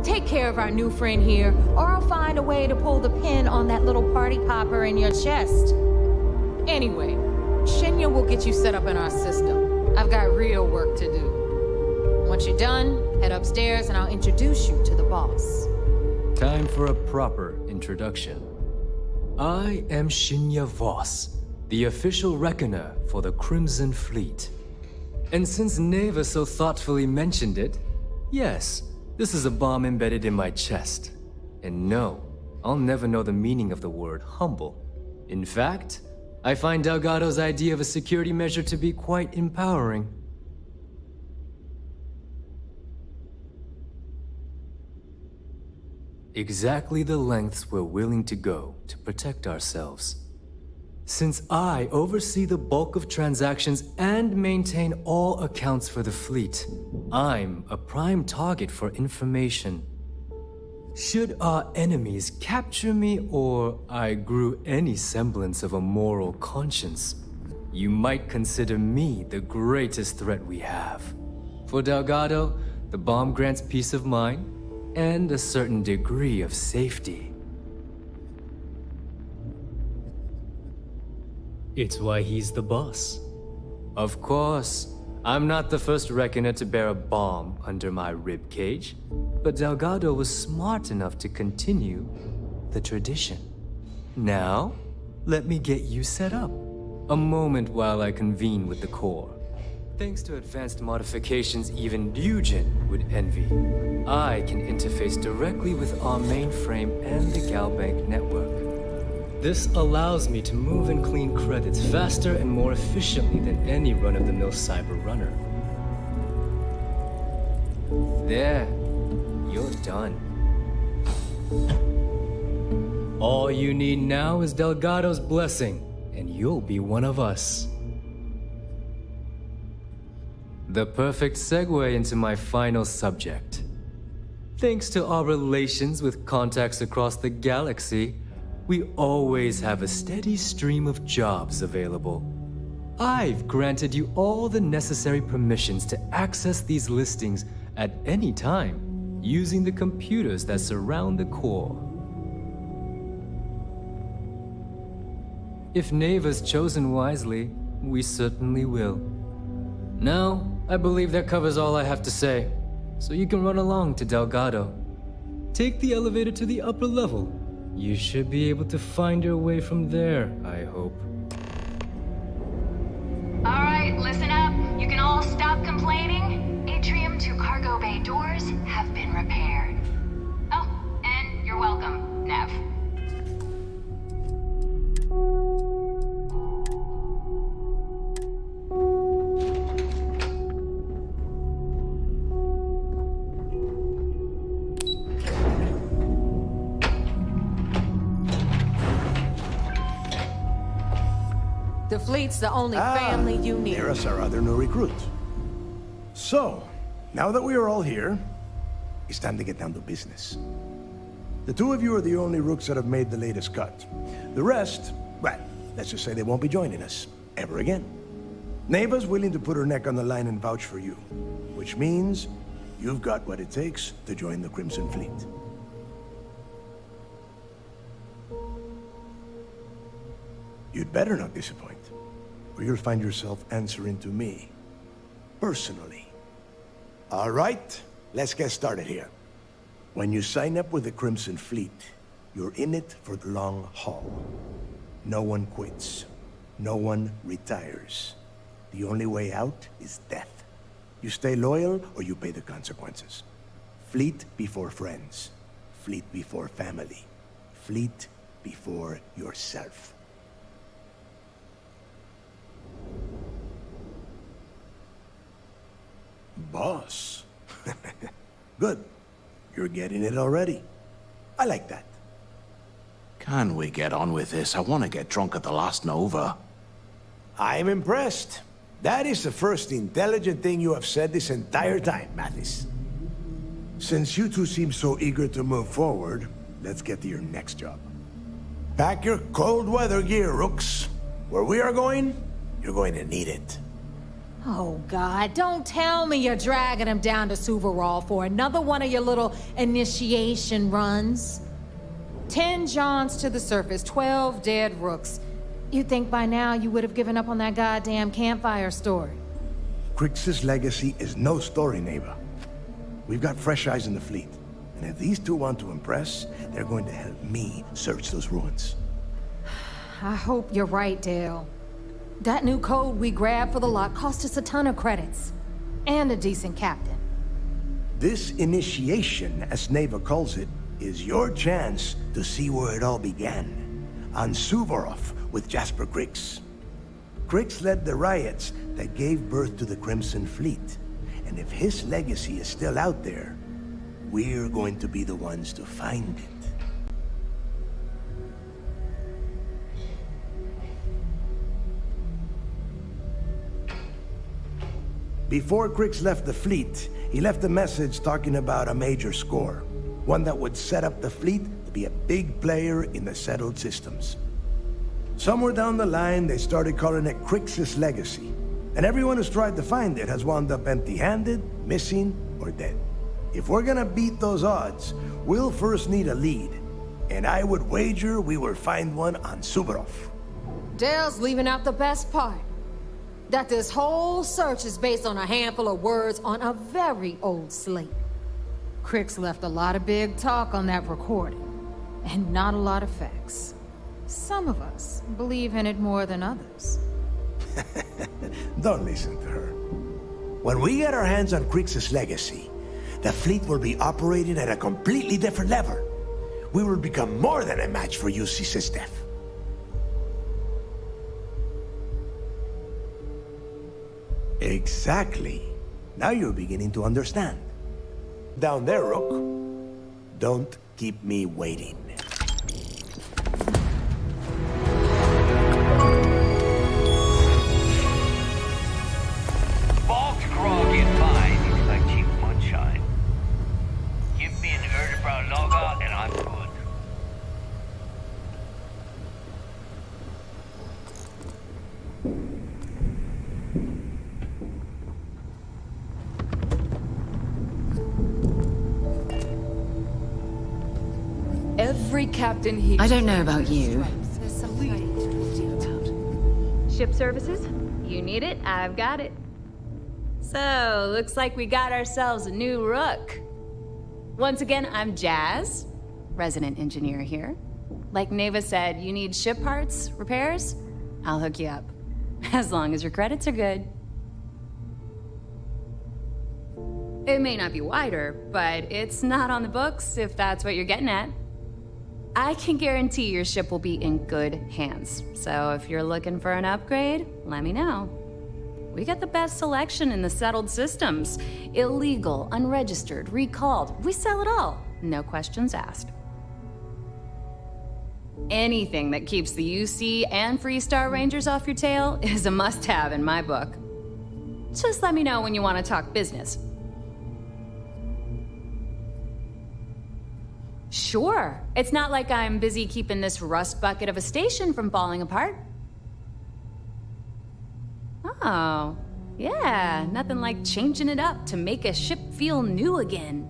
Take care of our new friend here, or I'll find a way to pull the pin on that little party popper in your chest. Anyway, Shinya will get you set up in our system. I've got real work to do. Once you're done, head upstairs and I'll introduce you to the boss. Time for a proper introduction. I am Shinya Voss, the official reckoner for the Crimson Fleet. And since Neva so thoughtfully mentioned it, yes, this is a bomb embedded in my chest. And no, I'll never know the meaning of the word humble. In fact, I find Delgado's idea of a security measure to be quite empowering. Exactly the lengths we're willing to go to protect ourselves. Since I oversee the bulk of transactions and maintain all accounts for the fleet, I'm a prime target for information. Should our enemies capture me or I grew any semblance of a moral conscience, you might consider me the greatest threat we have. For Delgado, the bomb grants peace of mind and a certain degree of safety. It's why he's the boss. Of course. I'm not the first reckoner to bear a bomb under my ribcage, but Delgado was smart enough to continue the tradition. Now, let me get you set up. A moment while I convene with the core. Thanks to advanced modifications even Nugent would envy, I can interface directly with our mainframe and the Galbank network. This allows me to move and clean credits faster and more efficiently than any run-of-the-mill cyber runner. There, you're done. All you need now is Delgado's blessing, and you'll be one of us. The perfect segue into my final subject. Thanks to our relations with contacts across the galaxy, we always have a steady stream of jobs available. I've granted you all the necessary permissions to access these listings at any time, using the computers that surround the core. If Neva's chosen wisely, we certainly will. Now, I believe that covers all I have to say, so you can run along to Delgado. Take the elevator to the upper level. You should be able to find your way from there, I hope. All right, listen up. You can all stop complaining. Atrium to cargo bay doors have been repaired. Oh, and you're welcome, Nev. The fleet's the only family you need. There's our other new recruit. So, now that we are all here, it's time to get down to business. The two of you are the only rooks that have made the latest cut. The rest, well, let's just say they won't be joining us ever again. Neva's willing to put her neck on the line and vouch for you, which means you've got what it takes to join the Crimson Fleet. You'd better not disappoint, or you'll find yourself answering to me, personally. All right, let's get started here. When you sign up with the Crimson Fleet, you're in it for the long haul. No one quits. No one retires. The only way out is death. You stay loyal, or you pay the consequences. Fleet before friends. Fleet before family. Fleet before yourself. Boss. Good. You're getting it already. I like that. Can we get on with this? I want to get drunk at the last Nova. I'm impressed. That is the first intelligent thing you have said this entire time, Mathis. Since you two seem so eager to move forward, let's get to your next job. Pack your cold weather gear, Rooks. Where we are going, you're going to need it. Oh, God, don't tell me you're dragging him down to Suvarol for another one of your little initiation runs. 10 Johns to the surface, 12 dead Rooks. You'd think by now you would have given up on that goddamn campfire story. Crix's legacy is no story, Neva. We've got fresh eyes in the fleet. And if these two want to impress, they're going to help me search those ruins. I hope you're right, Dale. That new code we grabbed for the lot cost us a ton of credits. And a decent captain. This initiation, as Neva calls it, is your chance to see where it all began. On Suvorov with Jasper Crix. Crix led the riots that gave birth to the Crimson Fleet. And if his legacy is still out there, we're going to be the ones to find it. Before Crix left the fleet, he left a message talking about a major score. One that would set up the fleet to be a big player in the settled systems. Somewhere down the line, they started calling it Crix's legacy. And everyone who's tried to find it has wound up empty-handed, missing, or dead. If we're gonna beat those odds, we'll first need a lead. And I would wager we will find one on Suvorov. Dale's leaving out the best part. that this whole search is based on a handful of words on a very old slate. Crix left a lot of big talk on that recording, and not a lot of facts. Some of us believe in it more than others. Don't listen to her. When we get our hands on Crix's legacy, the fleet will be operating at a completely different level. We will become more than a match for UC Systef. Exactly. Now you're beginning to understand. Down there, Rook. Don't keep me waiting. Bulk's grog in mine is like cheap moonshine. Give me an Erdebrow lager and I'm good. Every captain here. I don't know about you. There's something I need to talk to you about. Ship services? You need it, I've got it. So, looks like we got ourselves a new rook. Once again, I'm Jazz, resident engineer here. Like Neva said, you need ship parts, repairs? I'll hook you up. As long as your credits are good. It may not be wider, but it's not on the books if that's what you're getting at. I can guarantee your ship will be in good hands. So if you're looking for an upgrade, let me know. We got the best selection in the settled systems. Illegal, unregistered, recalled. We sell it all. No questions asked. Anything that keeps the UC and Freestar Rangers off your tail is a must-have in my book. Just let me know when you want to talk business. Sure. It's not like I'm busy keeping this rust bucket of a station from falling apart. Oh, yeah. Nothing like changing it up to make a ship feel new again.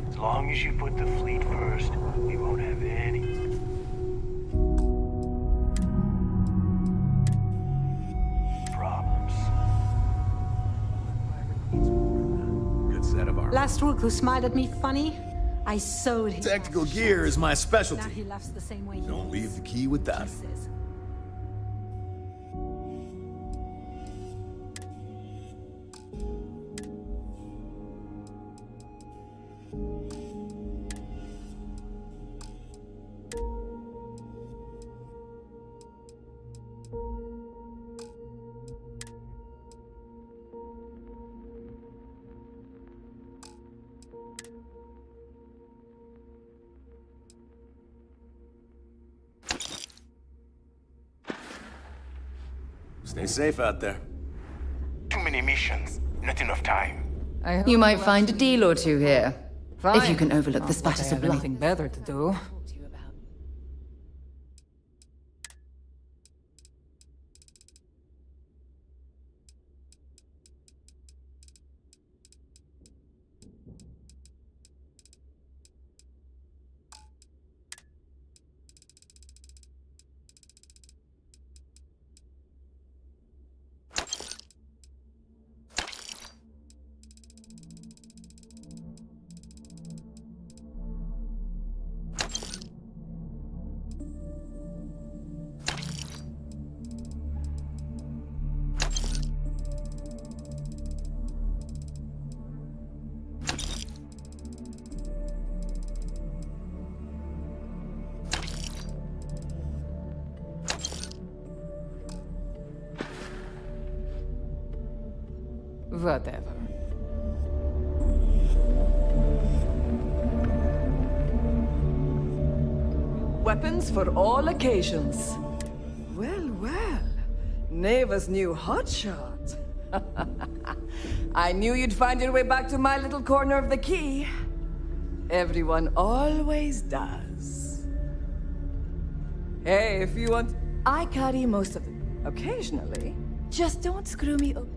As long as you put the fleet first, we won't have any problems. Good set of armor. Last rook who smiled at me funny, I sewed him. Tactical gear is my Now specialty. he laughs the same way he Don't leave is. the key without it. Says, Stay safe out there. Too many missions, not enough time. You might find a deal or two here. Fine. If you can overlook the Not like I spatters have of blood. anything better to do. Whatever. Weapons for all occasions. Well, well. Neva's new hotshot. I knew you'd find your way back to my little corner of the key. Everyone always does. Hey, if you want... I carry most of them. Occasionally. Just don't screw me up.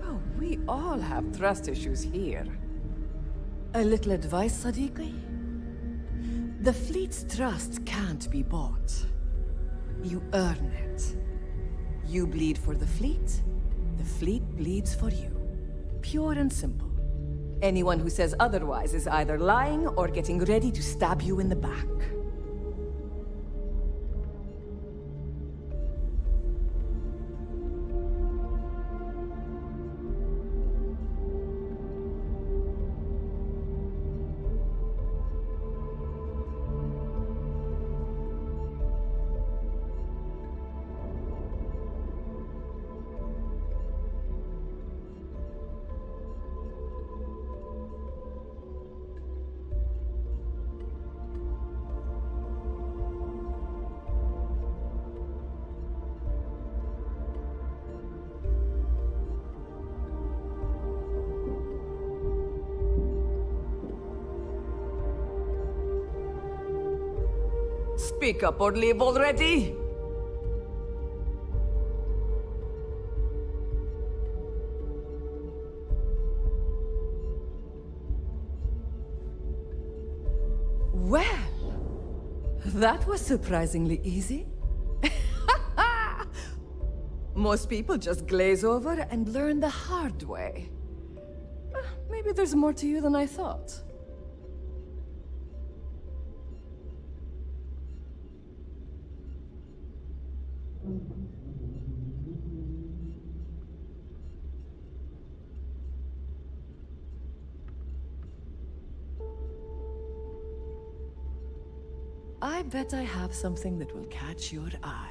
Oh, we all have trust issues here. A little advice, Sadiqi? The fleet's trust can't be bought. You earn it. You bleed for the fleet bleeds for you. Pure and simple. Anyone who says otherwise is either lying or getting ready to stab you in the back. Speak up or leave already! Well, that was surprisingly easy. Most people just glaze over and learn the hard way. Maybe there's more to you than I thought. I bet I have something that will catch your eye.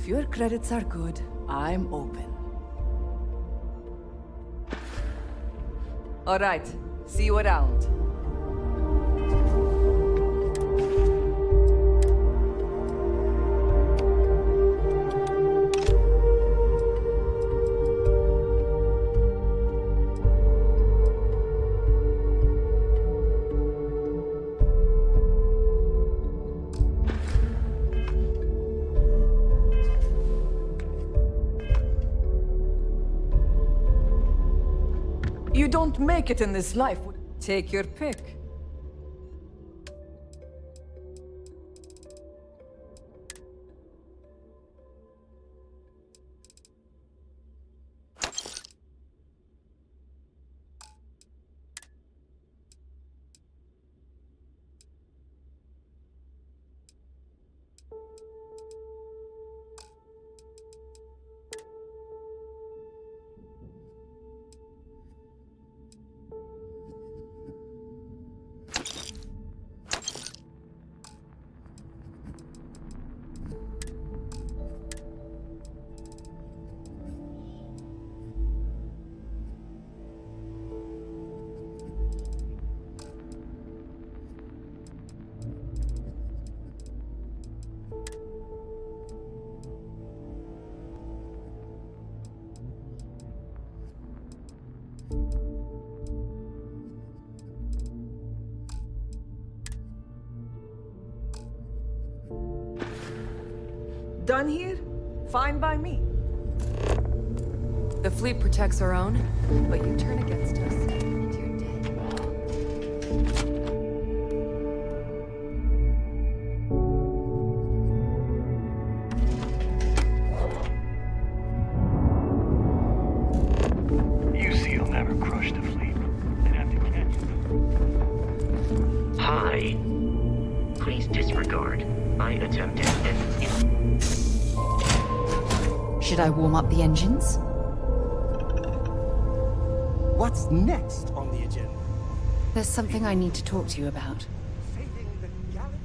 If your credits are good, I'm open. All right, see you around. You don't make it in this life. Take your pick. Done here? Fine by me. The fleet protects our own, but you turn against us, and you're dead. You see, you'll never crush the fleet. They'd have to catch you. Hi. Please disregard. I attempted an Should I warm up the engines? What's next on the agenda? There's something I need to talk to you about. Saving the galaxy?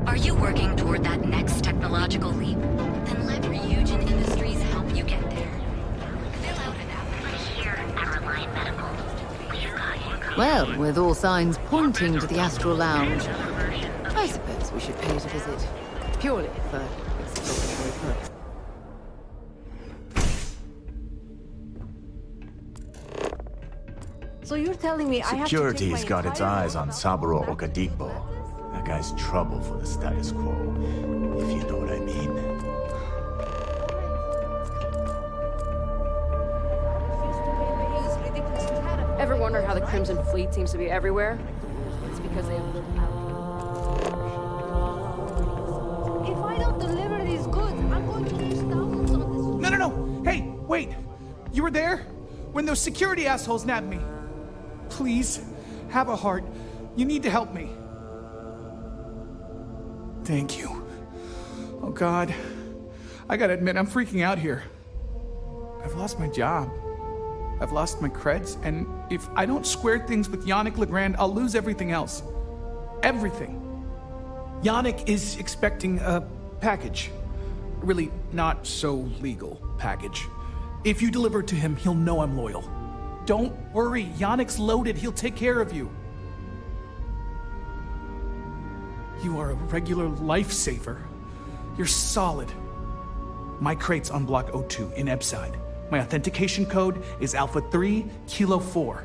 Are you working toward that next technological leap? Then let Ryujin Industries help you get there. Fill out an application here at Caroline Medical. We've got you covered. Well, with all signs pointing to the Astral Lounge, I suppose we should pay it a visit. Purely for exploratory purposes. So you're telling me I have to Security's got its eyes on Saburo Okadigbo. That guy's trouble for the status quo, if you know what I mean. Crimson Fleet seems to be everywhere, it's because they have little power. If I don't deliver these goods, I'm going to lose thousands on this. No! Hey, wait! You were there? When those security assholes nabbed me. Please, have a heart. You need to help me. Thank you. Oh God. I gotta admit, I'm freaking out here. I've lost my job. I've lost my creds, and if I don't square things with Yannick Legrand, I'll lose everything else. Everything. Yannick is expecting a package. A really not so legal package. If you deliver it to him, he'll know I'm loyal. Don't worry, Yannick's loaded. He'll take care of you. You are a regular lifesaver. You're solid. My crate's on Block 02 in Ebside. My authentication code is Alpha 3 Kilo 4.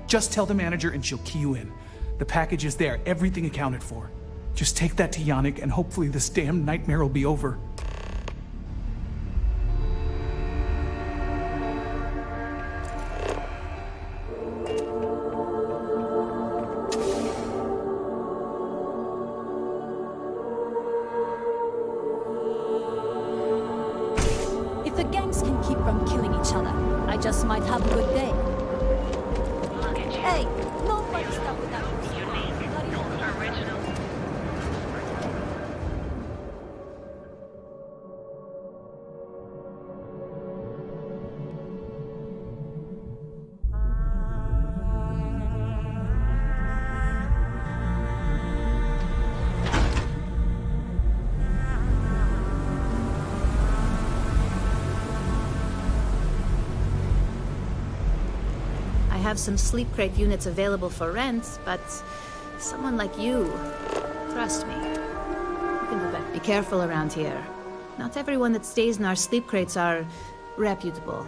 Just tell the manager and she'll key you in. The package is there, everything accounted for. Just take that to Yannick and hopefully this damn nightmare will be over. If the gangs can keep from killing each other, I just might have a good day. Hey, nobody stop with that. I have some sleep crate units available for rent, but someone like you, trust me, you can do better. Be careful around here. Not everyone that stays in our sleep crates are reputable.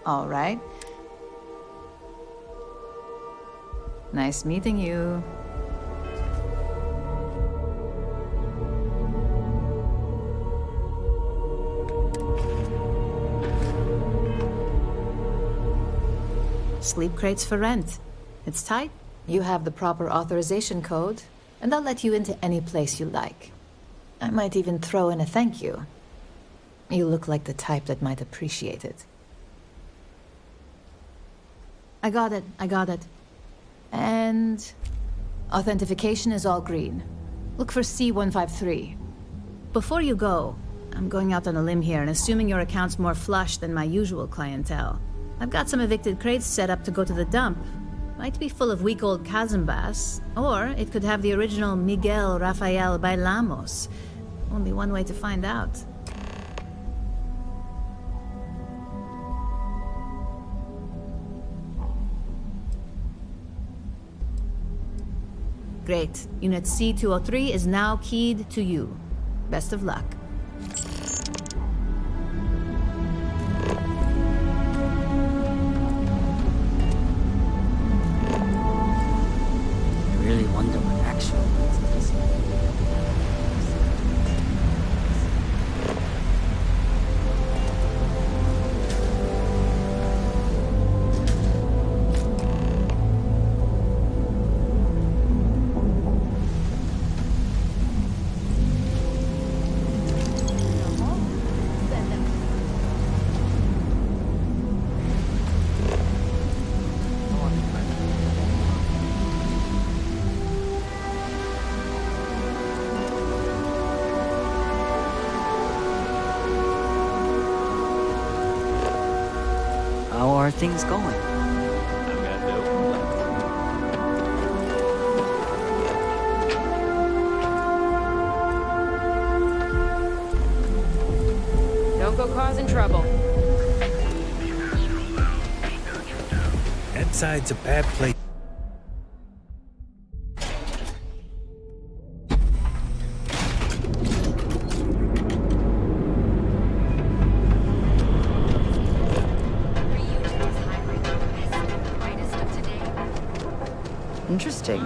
All right. Nice meeting you. Sleep crates for rent. It's tight. You have the proper authorization code, and I'll let you into any place you like. I might even throw in a thank you. You look like the type that might appreciate it. I got it. And authentication is all green. Look for C153. Before you go, I'm going out on a limb here and assuming your account's more flush than my usual clientele. I've got some evicted crates set up to go to the dump. Might be full of week-old Kazambas, or it could have the original Miguel Rafael Bailamos. Only one way to find out. Great. Unit C203 is now keyed to you. Best of luck. I really wonder what actual is. How are things going? Don't go causing trouble. That side's a bad place. Interesting.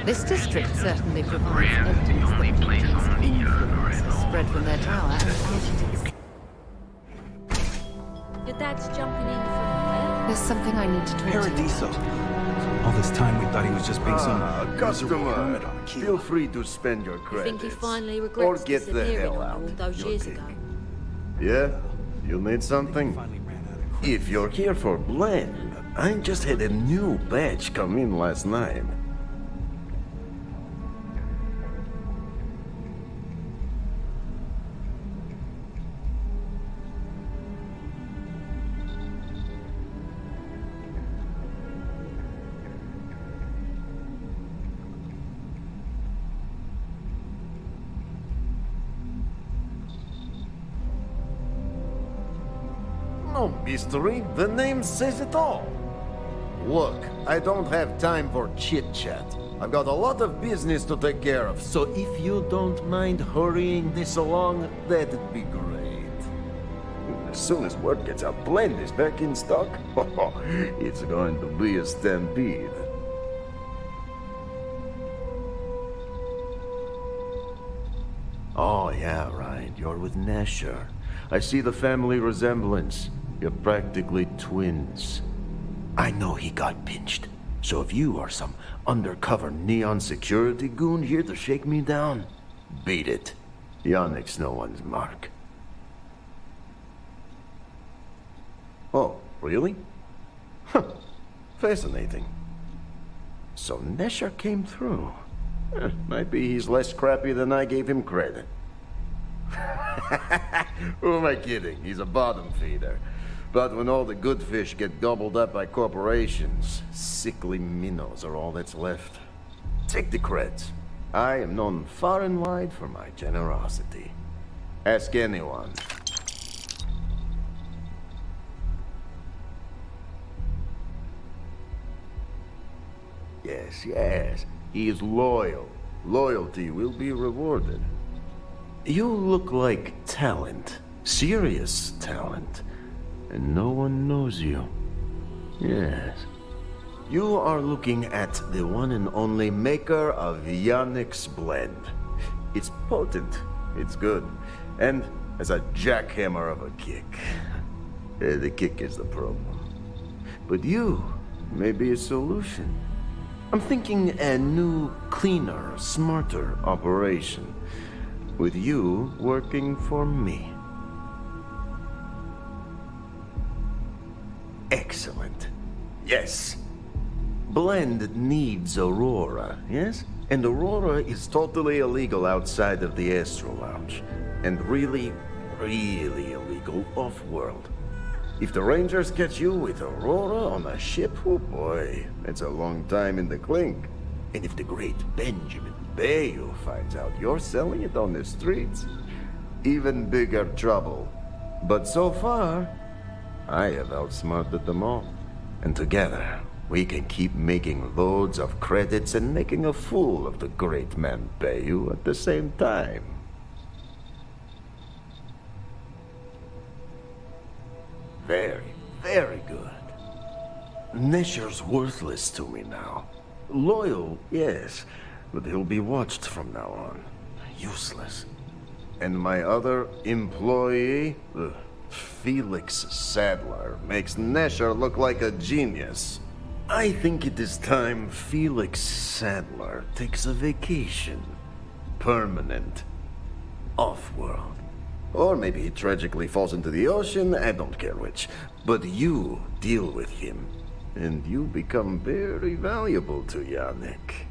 This district certainly provides evidence that Putin's influence has spread from their tower out into the... Your dad's jumping in from where? The There's something I need to talk to you Paradiso. about. All this time we thought he was just being some Customer, feel free to spend your You credits. think he finally Or regrets get the disappearing hell on out. all those Your years pick. ago? Yeah? You need something? If you're here for blend, I just had a new batch come in last night. No mystery, the name says it all. Look, I don't have time for chit-chat. I've got a lot of business to take care of, so if you don't mind hurrying this along, that'd be great. As soon as word gets out, Blend is back in stock. It's going to be a stampede. Oh, yeah, right. You're with Nesher. I see the family resemblance. You're practically twins. I know he got pinched. So if you are some undercover neon security goon here to shake me down, beat it. Yannick's no one's mark. Oh, really? Huh. Fascinating. So Nesher came through. Might be he's less scrappy than I gave him credit. Who am I kidding? He's a bottom feeder. But when all the good fish get gobbled up by corporations, sickly minnows are all that's left. Take the creds. I am known far and wide for my generosity. Ask anyone. Yes. He is loyal. Loyalty will be rewarded. You look like talent. Serious talent. And no one knows you. Yes. You are looking at the one and only maker of Yannick's blend. It's potent. It's good. And has a jackhammer of a kick. The kick is the problem. But you may be a solution. I'm thinking a new, cleaner, smarter operation. With you working for me. Excellent. Yes. Blend needs Aurora, yes? And Aurora is totally illegal outside of the Astro Lounge. And really, really illegal off-world. If the Rangers catch you with Aurora on a ship, oh boy, that's a long time in the clink. And if the great Benjamin Bayou finds out you're selling it on the streets, even bigger trouble. But so far, I have outsmarted them all. And together, we can keep making loads of credits and making a fool of the great man Bayou at the same time. Very, very good. Nesher's worthless to me now. Loyal, yes, but he'll be watched from now on. Useless. And my other employee, Felix Sadler, makes Nesher look like a genius. I think it is time Felix Sadler takes a vacation. Permanent. Off-world. Or maybe he tragically falls into the ocean, I don't care which. But you deal with him, and you become very valuable to Yannick.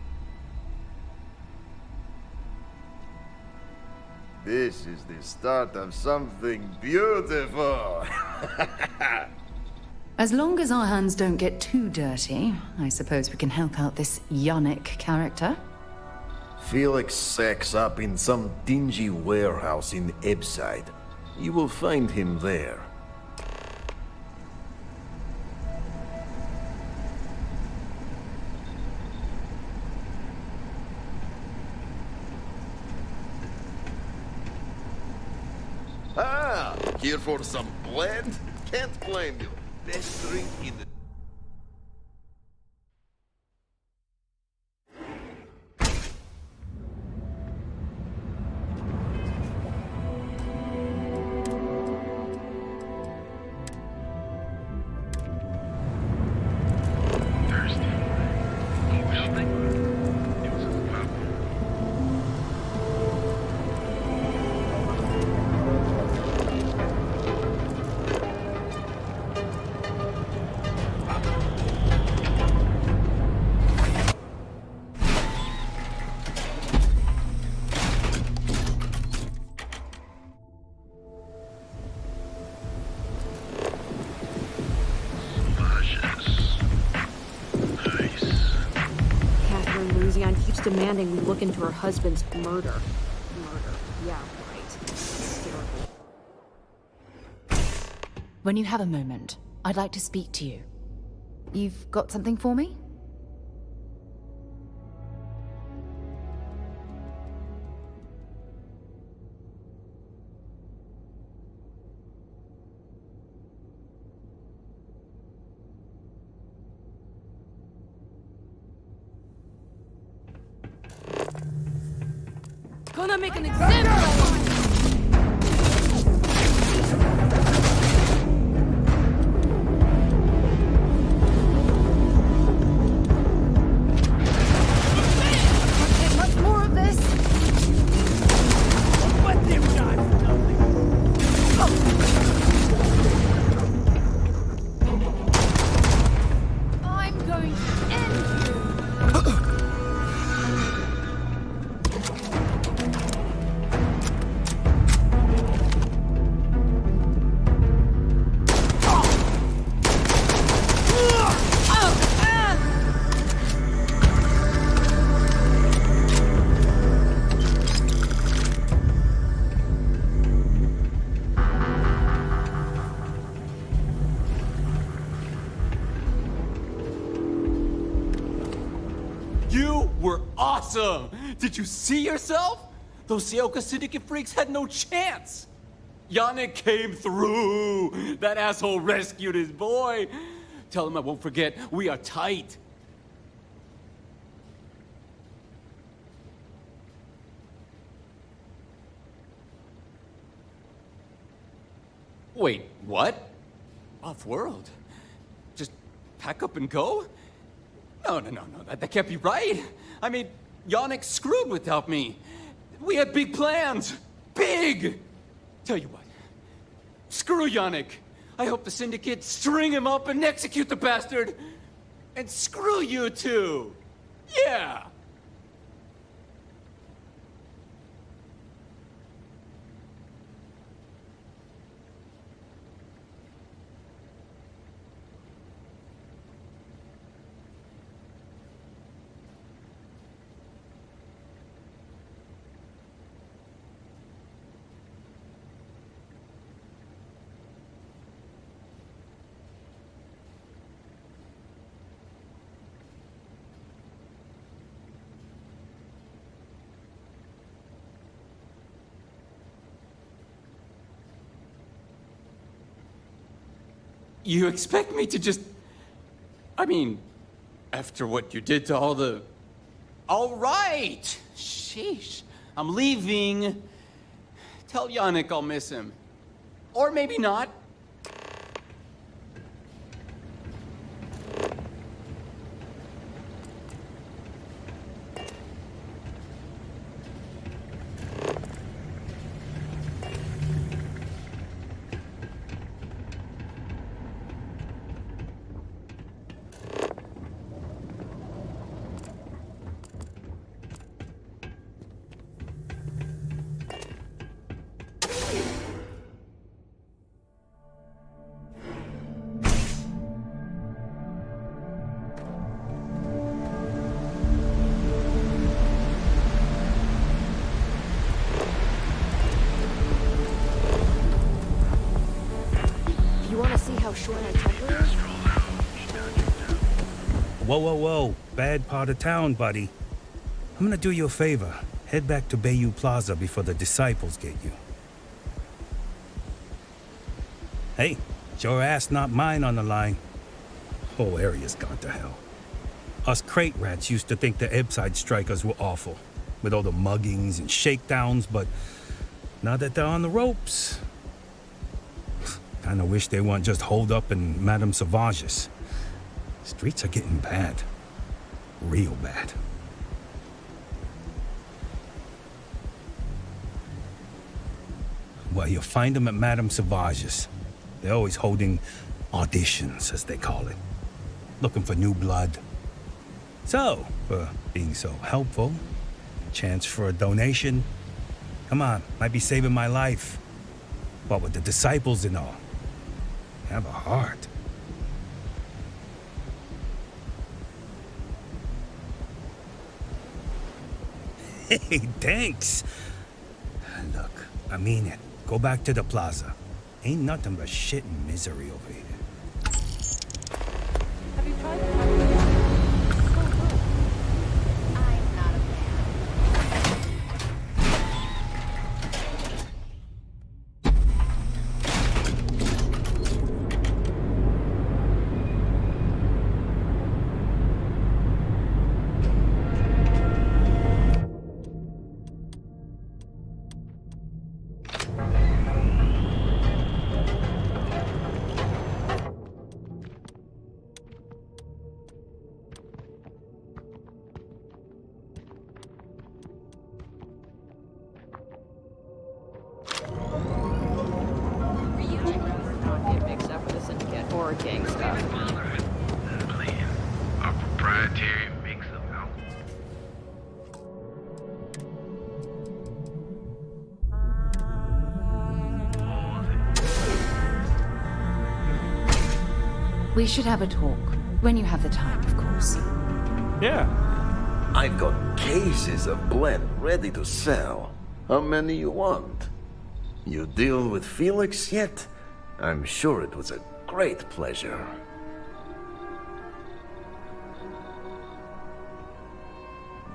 This is the start of something beautiful. As long as our hands don't get too dirty, I suppose we can help out this Yannick character. Felix sacks up in some dingy warehouse in Ebside. You will find him there. Ah, here for some blend? Can't blame you. Best drink in the... Zion keeps demanding we look into her husband's murder. Yeah, right. Hysterical. When you have a moment, I'd like to speak to you. You've got something for me? Gonna make an example of you! Much more of this. What them guys I'm going to end you. You were awesome! Did you see yourself? Those Seoka Syndicate freaks had no chance! Yannick came through! That asshole rescued his boy! Tell him I won't forget, we are tight! Wait, what? Off-world? Just pack up and go? No, that can't be right. I mean, Yannick screwed without me. We had big plans. Big! Tell you what, screw Yannick. I hope the Syndicate string him up and execute the bastard. And screw you too. Yeah! You expect me to just... I mean, after what you did to all the... All right! Sheesh. I'm leaving. Tell Yannick I'll miss him. Or maybe not. Whoa. Bad part of town, buddy. I'm gonna do you a favor. Head back to Bayou Plaza before the disciples get you. Hey, it's your ass, not mine on the line. Whole area's gone to hell. Us crate rats used to think the Ebbside strikers were awful, with all the muggings and shakedowns, but now that they're on the ropes, kinda wish they weren't just holed up in Madame Sauvage's. Streets are getting bad. Real bad. Well, you'll find them at Madame Sauvage's. They're always holding auditions, as they call it. Looking for new blood. So, for being so helpful, chance for a donation. Come on, might be saving my life. What with the disciples and all. Have a heart. Hey, thanks. Look, I mean it. Go back to the plaza. Ain't nothing but shit and misery over here. Have you tried Pagliarulo? I'm not a fan. Get mixed up with the syndicate or gang stuff. A proprietary mix of out. We should have a talk. When you have the time, of course. Yeah. I've got cases of blend ready to sell. How many you want? You deal with Felix yet? I'm sure it was a great pleasure.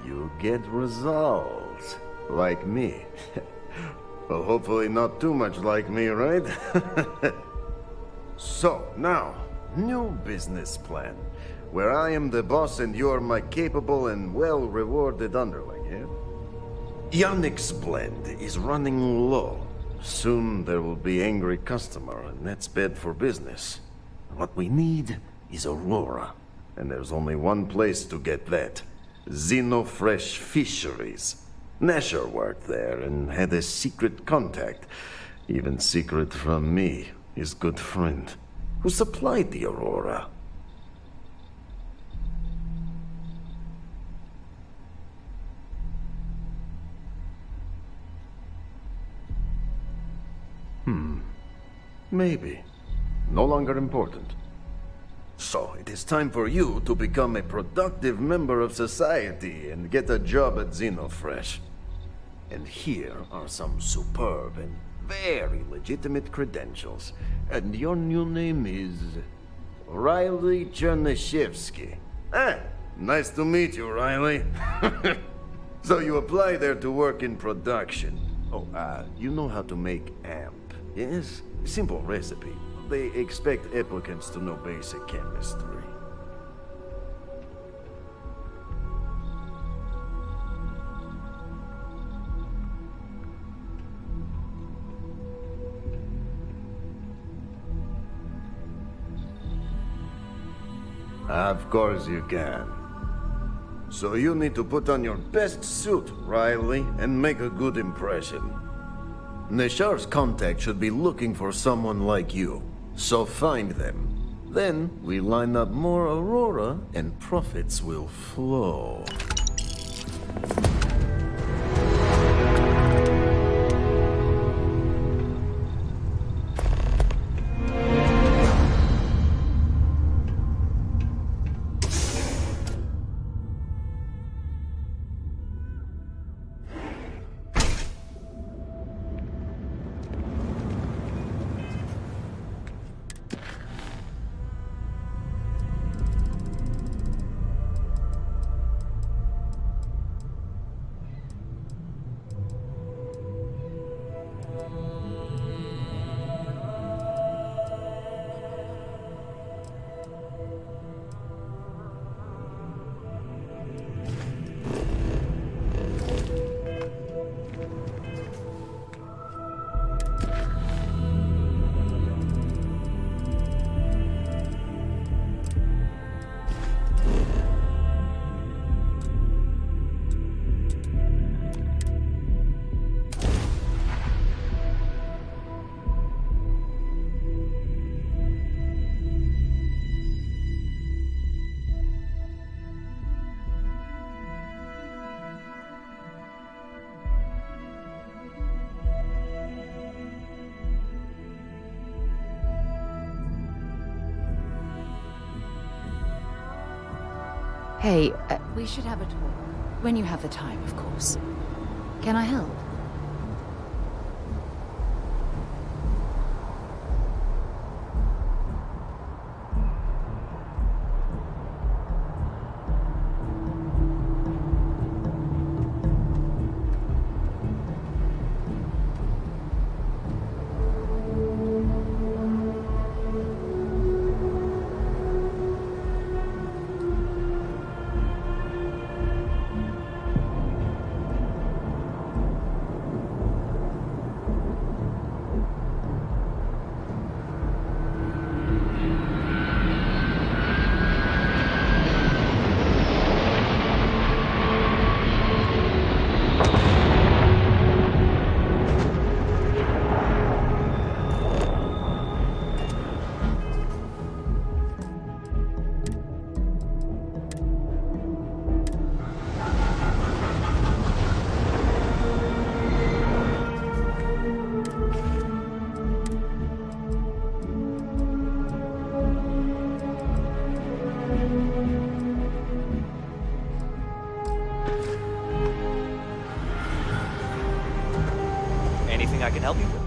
You get results. Like me. Well, hopefully not too much like me, right? So, now, new business plan. Where I am the boss and you're my capable and well-rewarded underling, yeah? Yannick's blend is running low. Soon there will be angry customer, and that's bad for business. What we need is Aurora. And there's only one place to get that. Xenofresh Fisheries. Nasher worked there and had a secret contact. Even secret from me, his good friend, who supplied the Aurora. Maybe. No longer important. So, it is time for you to become a productive member of society and get a job at Xenofresh. And here are some superb and very legitimate credentials. And your new name is... Riley Chernyshevsky. Nice to meet you, Riley. So you apply there to work in production. Oh, you know how to make amp, yes? Simple recipe. They expect applicants to know basic chemistry. Of course you can. So you need to put on your best suit, Riley, and make a good impression. Neshar's contact should be looking for someone like you, so find them. Then we line up more Aurora and profits will flow. Hey, we should have a talk. When you have the time, of course. Can I help? Anything I can help you with?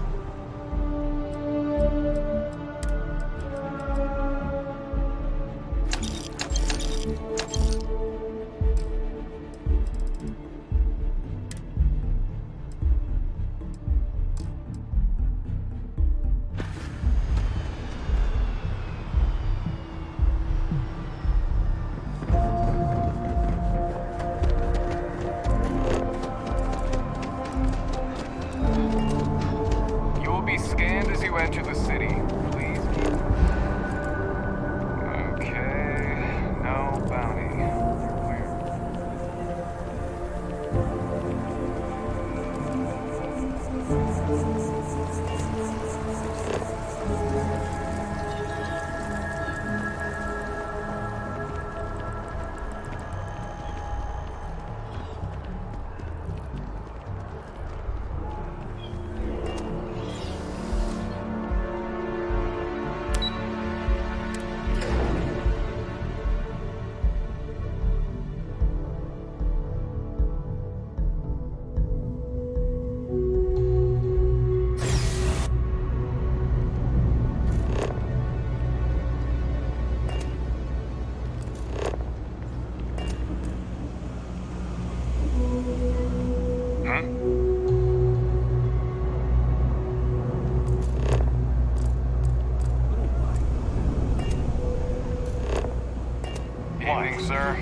Sir.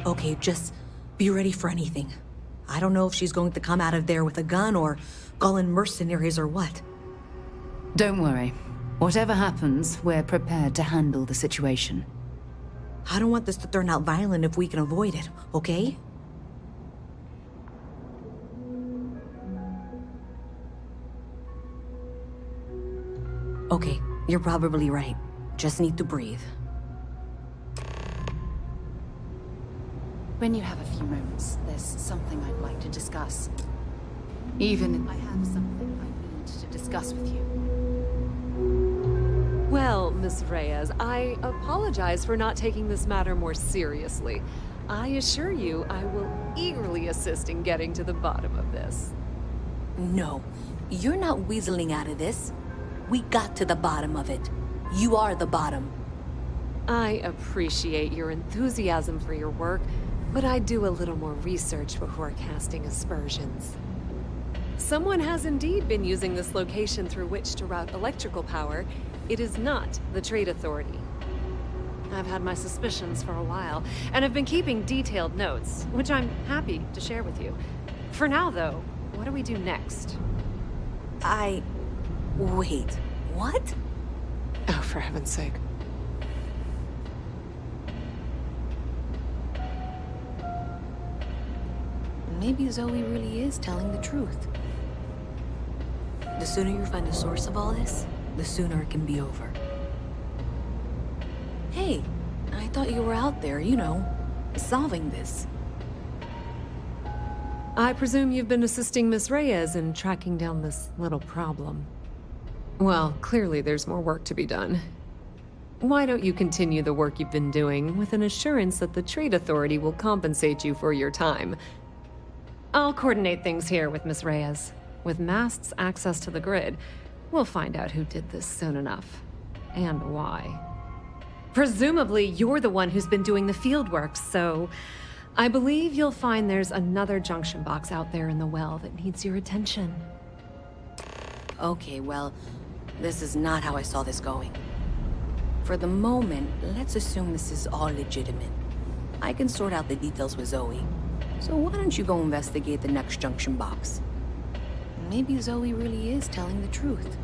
Okay, just be ready for anything. I don't know if she's going to come out of there with a gun or call in mercenaries or what. Don't worry. Whatever happens, we're prepared to handle the situation. I don't want this to turn out violent if we can avoid it, okay? Okay, you're probably right. Just need to breathe. When you have a few moments, there's something I'd like to discuss. Even if I have something I need to discuss with you. Well, Miss Reyes, I apologize for not taking this matter more seriously. I assure you I will eagerly assist in getting to the bottom of this. No, you're not weaseling out of this. We got to the bottom of it. You are the bottom. I appreciate your enthusiasm for your work, but I'd do a little more research before casting aspersions. Someone has indeed been using this location through which to route electrical power. It is not the Trade Authority. I've had my suspicions for a while, and have been keeping detailed notes, which I'm happy to share with you. For now, though, what do we do next? Wait, what? Oh, for heaven's sake. Maybe Zoe really is telling the truth. The sooner you find the source of all this, the sooner it can be over. Hey, I thought you were out there, you know, solving this. I presume you've been assisting Miss Reyes in tracking down this little problem. Well, clearly there's more work to be done. Why don't you continue the work you've been doing with an assurance that the Trade Authority will compensate you for your time? I'll coordinate things here with Miss Reyes. With Mast's access to the grid, we'll find out who did this soon enough. And why. Presumably, you're the one who's been doing the field work, so I believe you'll find there's another junction box out there in the well that needs your attention. Okay, well, this is not how I saw this going. For the moment, let's assume this is all legitimate. I can sort out the details with Zoe. So why don't you go investigate the next junction box? Maybe Zoe really is telling the truth.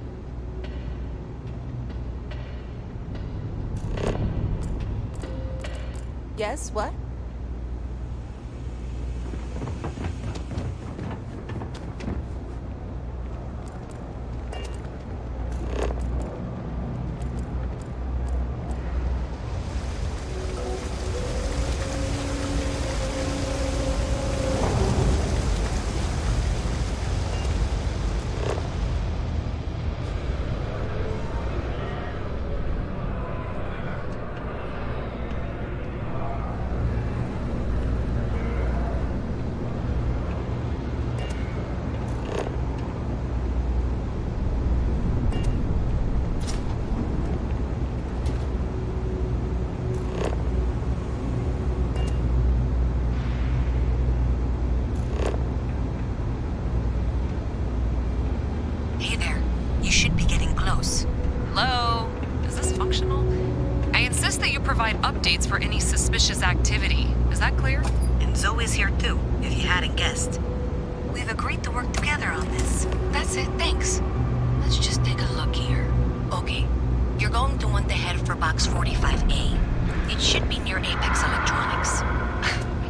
Yes, what? Updates for any suspicious activity. Is that clear? And Zoe's here too, if you hadn't guessed. We've agreed to work together on this. That's it, thanks. Let's just take a look here. Okay, you're going to want to head for box 45A. It should be near Apex Electronics.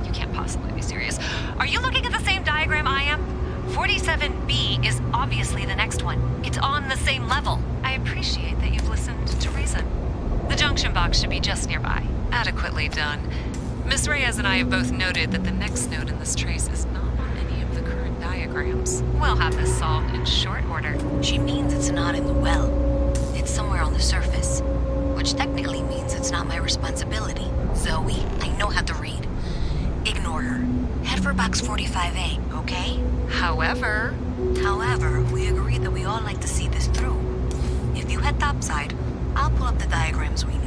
You can't possibly be serious. Are you looking at the same diagram I am? 47B is obviously the next one. It's on the same level. I appreciate that you've listened to reason. The junction box should be just nearby. Adequately done. Miss Reyes and I have both noted that the next node in this trace is not on any of the current diagrams. We'll have this solved in short order. She means it's not in the well. It's somewhere on the surface. Which technically means it's not my responsibility. Zoe, I know how to read. Ignore her. Head for box 45A, okay? However, we agreed that we all like to see this through. If you head topside, I'll pull up the diagrams we need.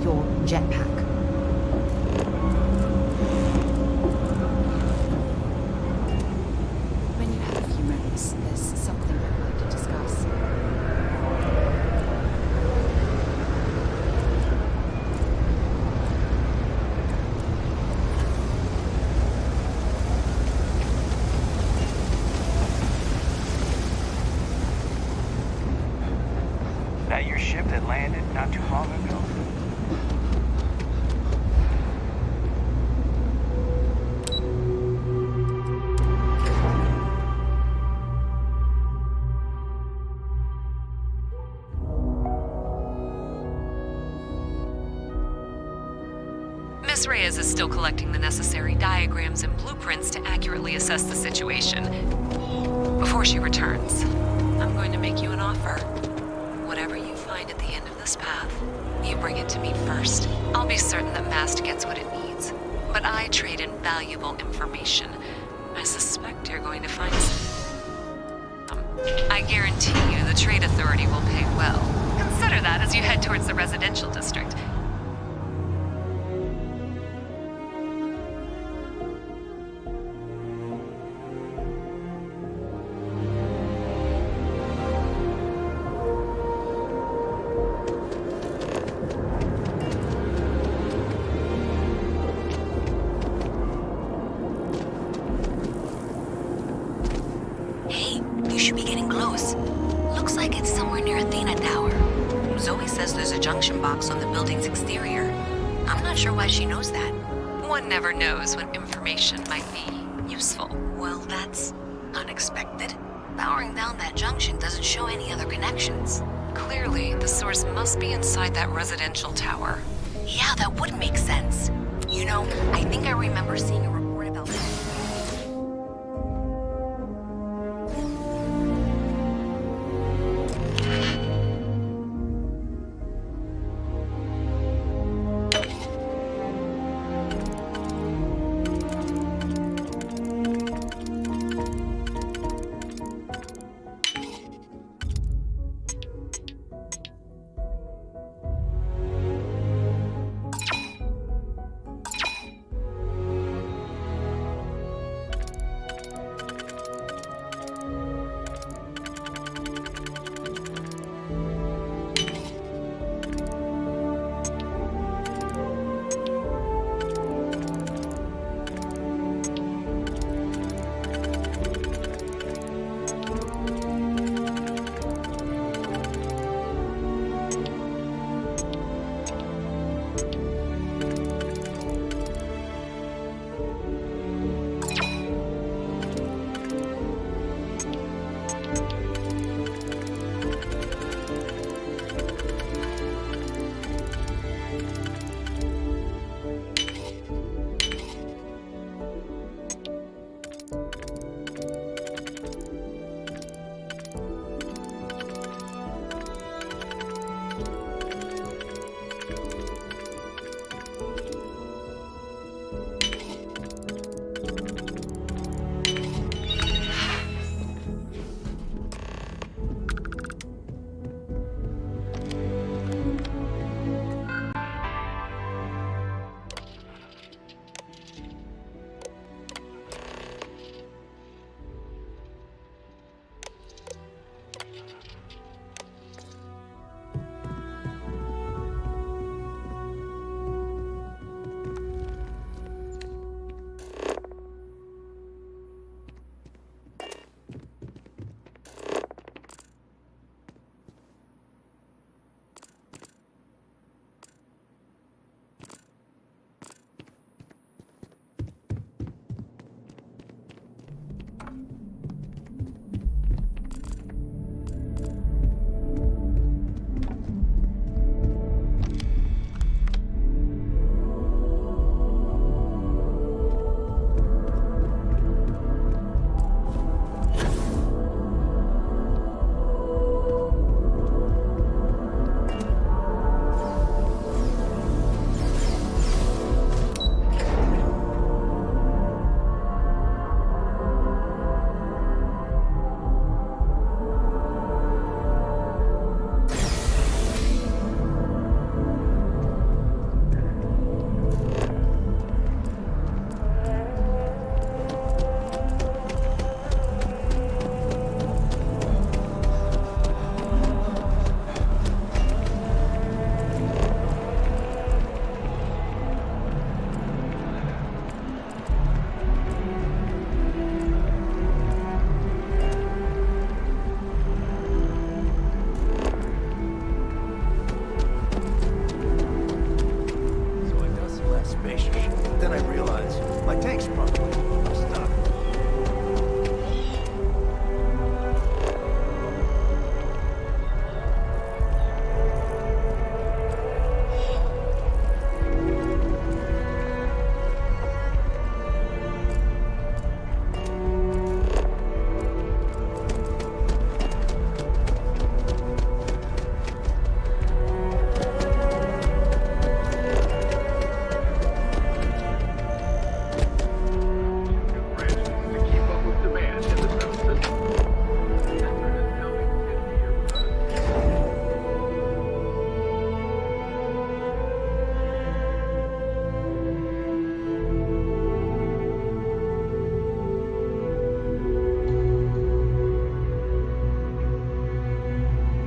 Your jetpack. When you have a few minutes, there's something I'd like to discuss. That your ship that landed not too long ago? Miss Reyes is still collecting the necessary diagrams and blueprints to accurately assess the situation. Before she returns, I'm going to make you an offer. Whatever you find at the end of this path, you bring it to me first. I'll be certain that Mast gets what it needs, but I trade in valuable information. I suspect you're going to find some. I guarantee you the Trade Authority will pay well. Consider that as towards the residential district. Hey, you should be getting close. Looks like it's somewhere near Athena Tower. Zoe says there's a junction box on the building's exterior. I'm not sure why she knows that. One never knows when information might be useful. Well, that's unexpected. Powering down that junction doesn't show any other connections. Clearly, the source must be inside that residential tower. Yeah, that would make sense. You know, I think I remember seeing a report about that.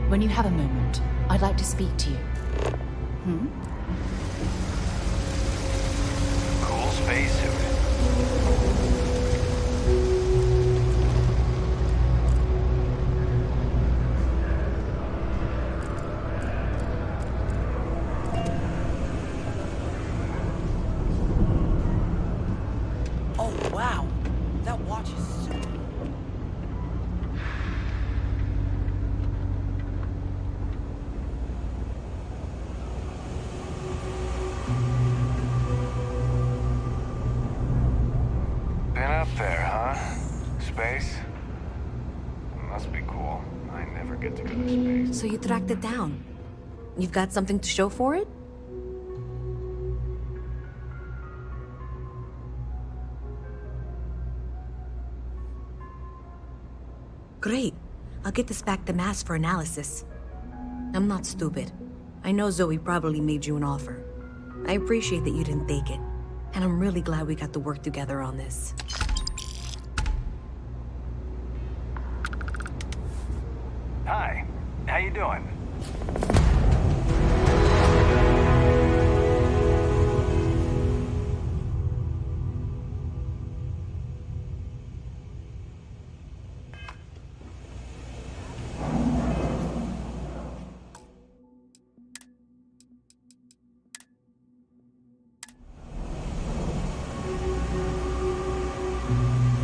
When you have a moment, I'd like to speak to you. Cool spacesuit. Oh, wow. That watch is super. Been up there, huh? Space? Must be cool. I never get to go to space. So you tracked it down. You've got something to show for it? Great. I'll get this back to Mass for analysis. I'm not stupid. I know Zoe probably made you an offer. I appreciate that you didn't take it. And I'm really glad we got to work together on this. Hi. How you doing?